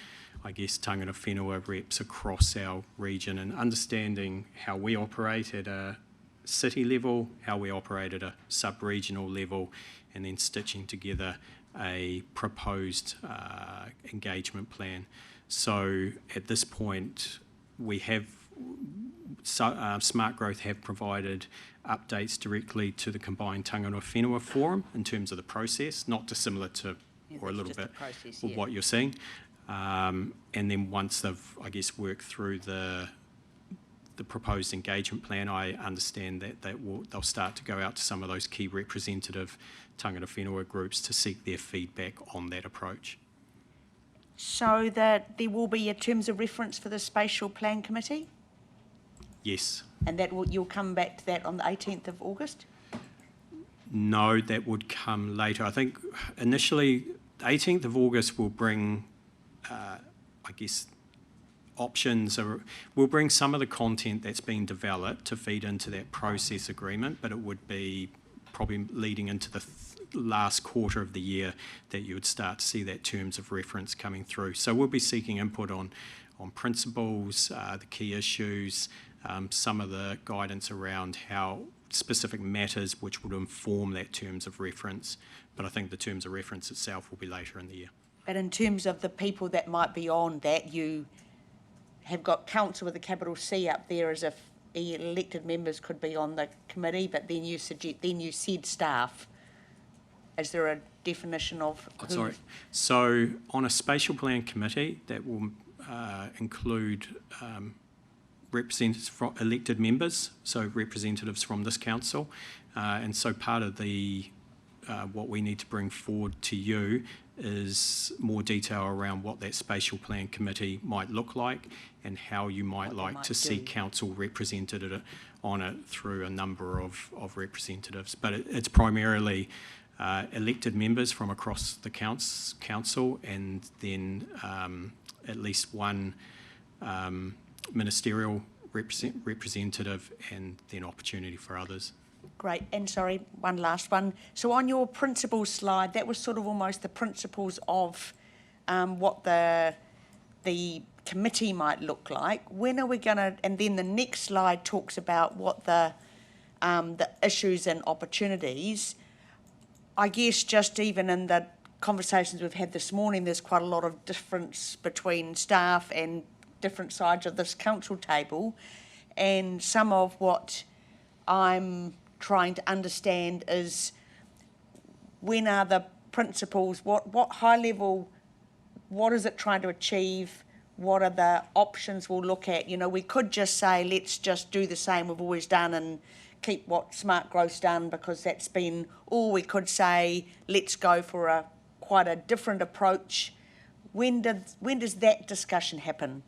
tangata whenua reps across our region, and understanding how we operate at a city level, how we operate at a sub-regional level, and then stitching together a proposed engagement plan. So at this point, we have Smart Growth have provided updates directly to the combined tangata whenua forum in terms of the process, not dissimilar to, or a little bit, of what you're seeing. And then once they've, worked through the proposed engagement plan, I understand that they'll start to go out to some of those key representative tangata whenua groups to seek their feedback on that approach. So that there will be a terms of reference for the spatial plan committee? Yes. And you'll come back to that on the 18th of August? No, that would come later. I think initially, 18th of August will bring, options. We'll bring some of the content that's been developed to feed into that process agreement, but it would be probably leading into the last quarter of the year that you would start to see that terms of reference coming through. So we'll be seeking input on principles, the key issues, some of the guidance around how specific matters which would inform that terms of reference. But I think the terms of reference itself will be later in the year. But in terms of the people that might be on that, you have got council with a capital C up there as if elected members could be on the committee, but then you said staff. Is there a definition of who? Sorry. So on a spatial plan committee, that will include representatives from elected members, so representatives from this council, and so part of the what we need to bring forward to you is more detail around what that spatial plan committee might look like and how you might like to see council represented on it through a number of representatives. But it's primarily elected members from across the council, and then at least one ministerial representative and then opportunity for others. Great. And sorry, one last one. So on your principles slide, that was sort of almost the principles of what the committee might look like. When are we going to, and then the next slide talks about what the issues and opportunities. I guess just even in the conversations we've had this morning, there's quite a lot of difference between staff and different sides of this council table. And some of what I'm trying to understand is when are the principles, what high level, what is it trying to achieve, what are the options we'll look at. You know, we could just say, let's just do the same we've always done and keep what Smart Growth's done because that's been, or we could say, let's go for quite a different approach. When does that discussion happen?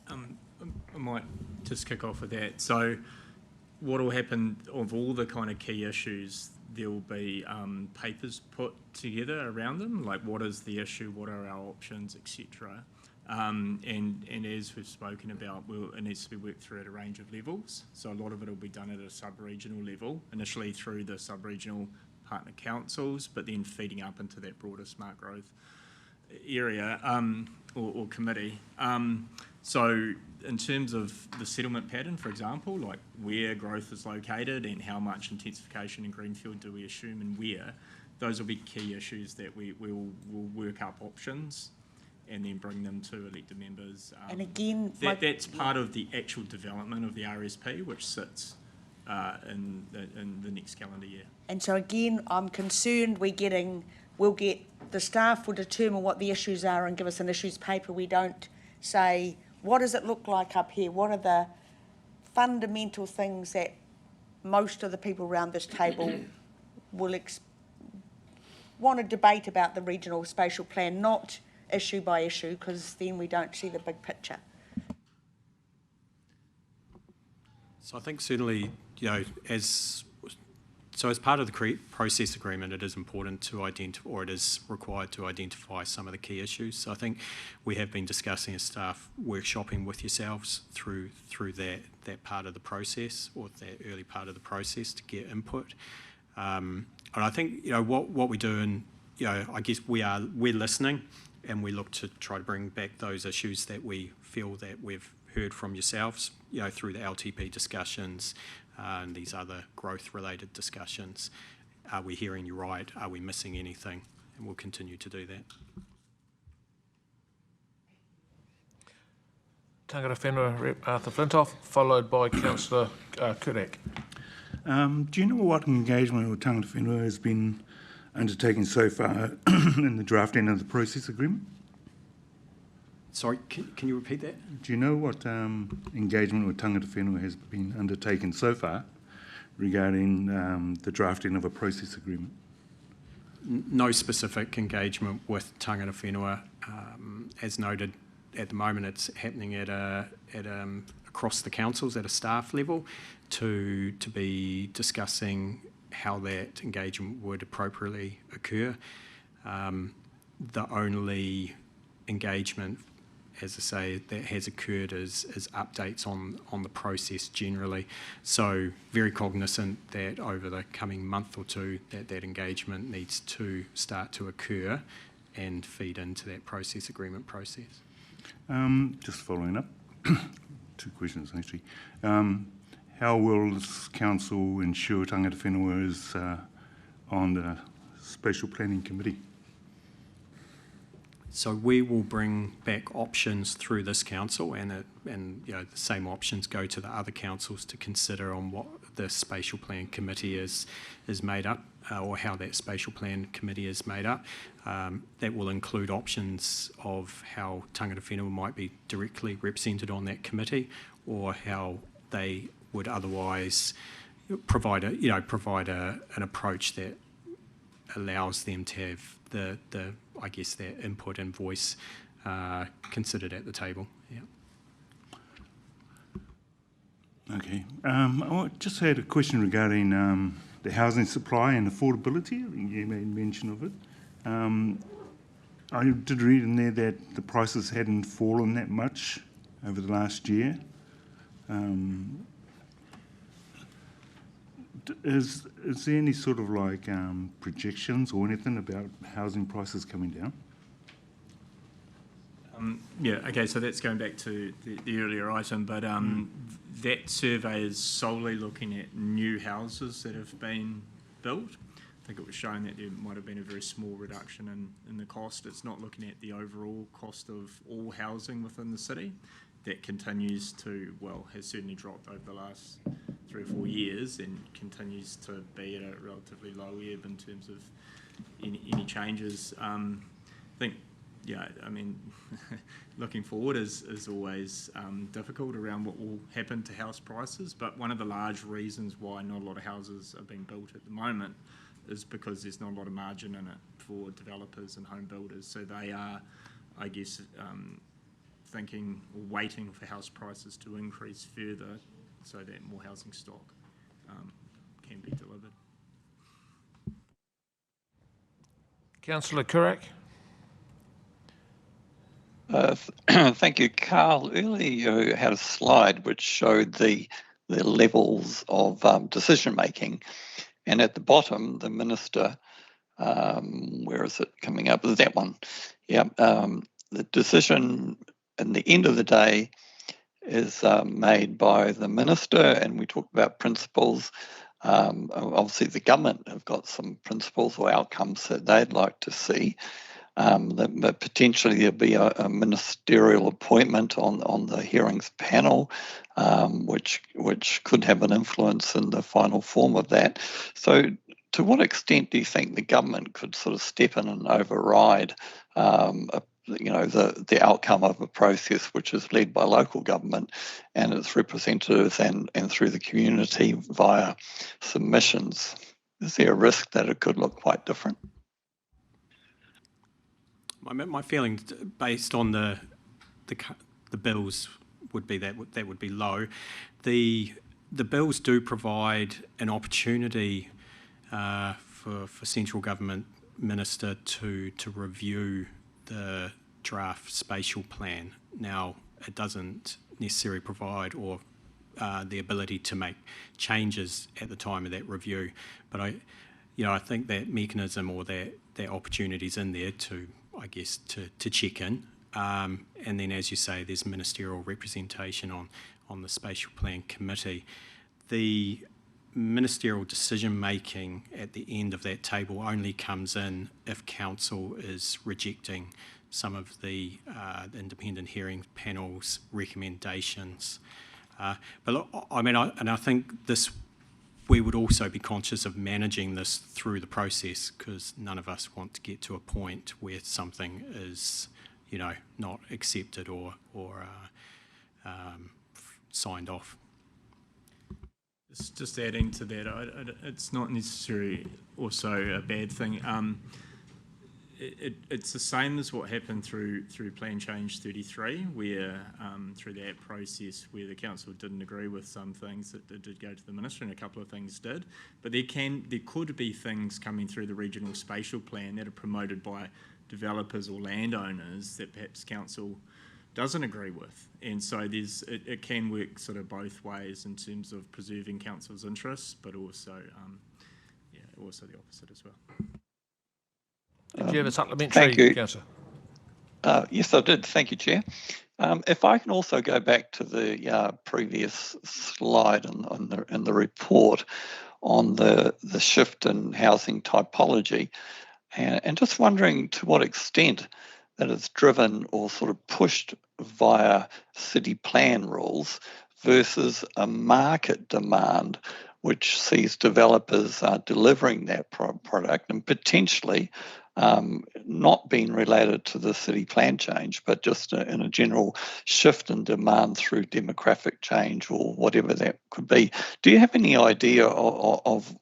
I might just kick off with that. So what will happen of all the kind of key issues, there will be papers put together around them, like what is the issue, what are our options, etc. And as we've spoken about, it needs to be worked through at a range of levels. So a lot of it will be done at a sub-regional level, initially through the sub-regional partner councils, but then feeding up into that broader smart growth area or committee. So in terms of the settlement pattern, for example, like where growth is located and how much intensification in greenfield do we assume and where, those will be key issues that we'll work up options and then bring them to elected members. And again, that's part of the actual development of the RSP, which sits in the next calendar year. And so again, I'm concerned the staff will determine what the issues are and give us an issues paper. We don't say, what does it look like up here? What are the fundamental things that most of the people around this table will want to debate about the regional spatial plan, not issue by issue, because then we don't see the big picture. So I think certainly, as part of the process agreement, it is important to identify, or it is required to identify some of the key issues. So I think we have been discussing as staff workshopping with yourselves through that part of the process, or that early part of the process, to get input. And I think what we do, and I guess we're listening, and we look to try to bring back those issues that we feel that we've heard from yourselves, through the LTP discussions and these other growth-related discussions. Are we hearing you right? Are we missing anything? And we'll continue to do that. Tangata Whenua Rep Arthur Flintoff, followed by Councillor Kudak. Do you know what engagement with Tangata Whenua has been undertaken so far in the drafting of the process agreement? Sorry, can you repeat that? Do you know what engagement with Tangata Whenua has been undertaken so far regarding the drafting of a process agreement? No specific engagement with Tangata Whenua. As noted, at the moment it's happening at across the councils at a staff level to be discussing how that engagement would appropriately occur. The only engagement, as I say, that has occurred is updates on the process generally. So very cognizant that over the coming month or two that engagement needs to start to occur and feed into that process agreement process. Just following up, two questions actually. How will this council ensure Tangata Whenua is on the Spatial Planning Committee? So we will bring back options through this council, and the same options go to the other councils to consider on what the Spatial Plan Committee is made up, or how that Spatial Plan Committee is made up. That will include options of how Tangata Whenua might be directly represented on that committee, or how they would otherwise provide an approach that allows them to have the I guess their input and voice considered at the table. Yeah. Okay. I just had a question regarding the housing supply and affordability. I think you made mention of it. I did read in there that the prices hadn't fallen that much over the last year. Is there any sort of like projections or anything about housing prices coming down? Yeah, okay, so that's going back to the earlier item, but that survey is solely looking at new houses that have been built. I think it was shown that there might have been a very small reduction in the cost. It's not looking at the overall cost of all housing within the city. That continues to, well, has certainly dropped over the last 3 or 4 years and continues to be at a relatively low ebb in terms of any changes. I think, yeah, I mean, looking forward is always difficult around what will happen to house prices, but one of the large reasons why not a lot of houses are being built at the moment is because there's not a lot of margin in it for developers and home builders. So they are, I guess, thinking or waiting for house prices to increase further so that more housing stock can be delivered. Councillor Kurak. Thank you, Carl. Earlier you had a slide which showed the levels of decision making, and at the bottom, the minister, where is it coming up? Is that one? Yeah, the decision at the end of the day is made by the minister, and we talk about principles. Obviously, the government have got some principles or outcomes that they'd like to see. But potentially there'll be a ministerial appointment on the hearings panel, which could have an influence in the final form of that. So to what extent do you think the government could sort of step in and override the outcome of a process which is led by local government and its representatives and through the community via submissions? Is there a risk that it could look quite different? My feeling, based on the bills, would be that would be low. The bills do provide an opportunity for central government minister to review the draft spatial plan. Now, it doesn't necessarily provide or the ability to make changes at the time of that review, but I think that mechanism or that opportunity is in there to, I guess, to check in. And then, as you say, there's ministerial representation on the spatial plan committee. The ministerial decision making at the end of that table only comes in if council is rejecting some of the independent hearing panel's recommendations. But look, I mean, I think we would also be conscious of managing this through the process, because none of us want to get to a point where something is, not accepted or signed off. Just adding to that, it's not necessarily also a bad thing. It's the same as what happened through Plan Change 33, where through that process where the council didn't agree with some things that did go to the minister, and a couple of things did. But there could be things coming through the regional spatial plan that are promoted by developers or landowners that perhaps council doesn't agree with, and so it can work sort of both ways in terms of preserving council's interests, but also also the opposite as well. Did you have a supplementary, Councillor? Yes, I did. Thank you, Chair. If I can also go back to the previous slide in the report on the shift in housing typology, and just wondering to what extent that it's driven or sort of pushed via city plan rules versus a market demand which sees developers delivering that product and potentially not being related to the city plan change, but just in a general shift in demand through demographic change or whatever that could be. Do you have any idea of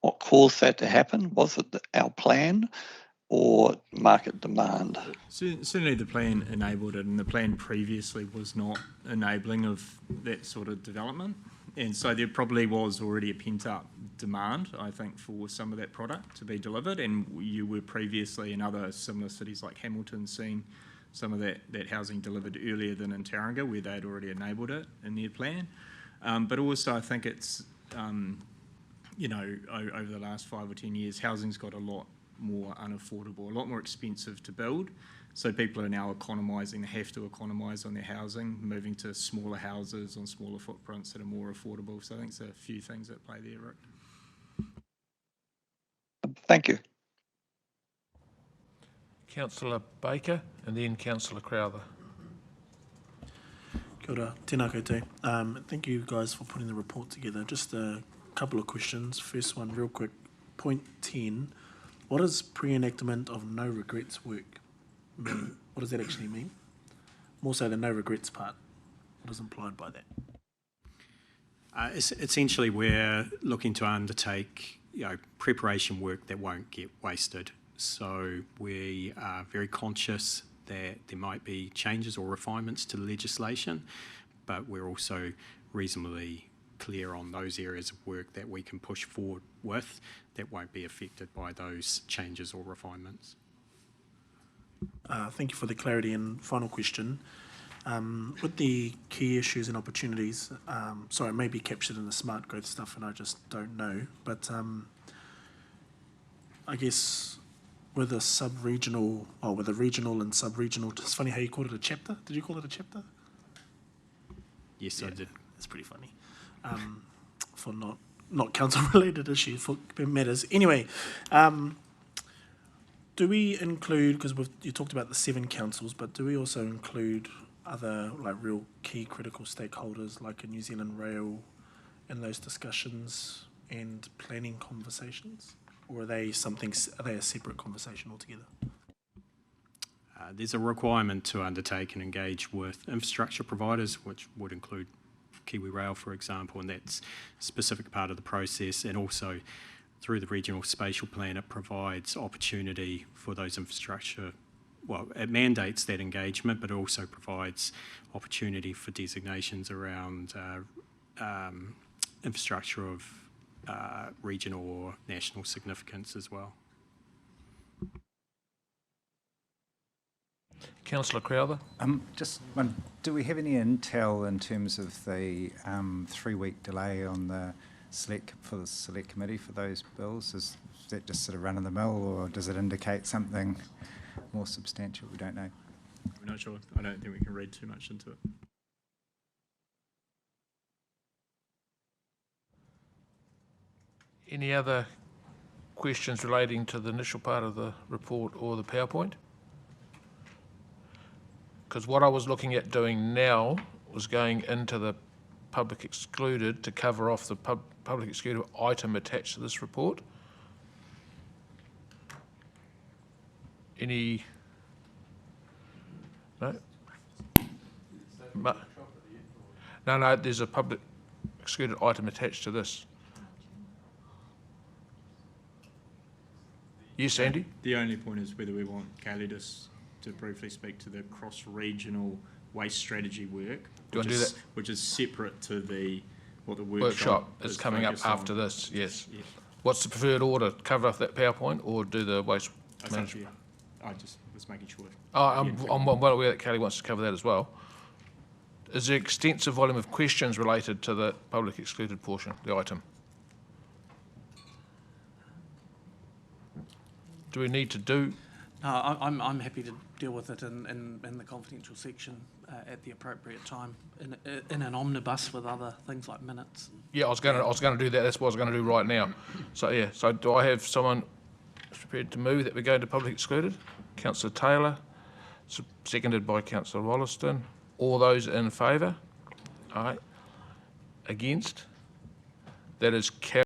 what caused that to happen? Was it our plan or market demand? Certainly the plan enabled it, and the plan previously was not enabling of that sort of development. And so there probably was already a pent-up demand, I think, for some of that product to be delivered, and you were previously in other similar cities like Hamilton seeing some of that housing delivered earlier than in Tauranga, where they'd already enabled it in their plan. But also I think it's, you know, over the last 5 or 10 years, housing's got a lot more unaffordable, a lot more expensive to build. So people are now economising, they have to economise on their housing, moving to smaller houses on smaller footprints that are more affordable. So I think there's a few things at play there, Rick. Thank you. Councillor Baker and then Councillor Crowther. Kia ora, tēnā koutou. Thank you guys for putting the report together. Just a couple of questions. First one, real quick. Point 10. What does pre-enactment of no regrets work mean? What does that actually mean? More so the no regrets part. What is implied by that? Essentially, we're looking to undertake, you know, preparation work that won't get wasted. So we are very conscious that there might be changes or refinements to the legislation, but we're also reasonably clear on those areas of work that we can push forward with that won't be affected by those changes or refinements. Thank you for the clarity. And final question. With the key issues and opportunities, sorry, it may be captured in the smart growth stuff and I just don't know, but I guess with a sub-regional, or with a regional and sub-regional, it's funny how you called it a chapter. Did you call it a chapter? Yes, yeah, I did. It's pretty funny. For not council-related issues, for matters. Anyway, do we include, because you talked about the 7 councils, but do we also include other like real key critical stakeholders like a New Zealand Rail in those discussions and planning conversations? Or are they a separate conversation altogether? There's a requirement to undertake and engage with infrastructure providers, which would include Kiwi Rail, for example, and that's a specific part of the process. And also through the regional spatial plan, it provides opportunity for those infrastructure, well, it mandates that engagement, but also provides opportunity for designations around infrastructure of regional or national significance as well. Councillor Crowther. Just one, do we have any intel in terms of the 3-week delay on the for the select committee for those bills? Is that just sort of run of the mill, or does it indicate something more substantial? We don't know. I'm not sure. I don't think we can read too much into it. Any other questions relating to the initial part of the report or the PowerPoint? Because what I was looking at doing now was going into the public excluded to cover off the public excluded item attached to this report. Any? No? No, there's a public excluded item attached to this. Yes, Andy? The only point is whether we want Kaylee to briefly speak to the cross-regional waste strategy work, Do you want to do that? Which is separate to what the workshop is coming up after this, yes. What's the preferred order? Cover off that PowerPoint or do the waste management? I just was making sure. I'm well aware that Kelly wants to cover that as well. Is there extensive volume of questions related to the public excluded portion, the item? Do we need to do? No, I'm happy to deal with it in the confidential section at the appropriate time in an omnibus with other things like minutes. Yeah, I was going to do that. That's what I was going to do right now. So yeah. So do I have someone prepared to move that we go to public excluded? Councillor Taylor, seconded by Councillor Wollaston. All those in favour? Aye. Against? That is carried.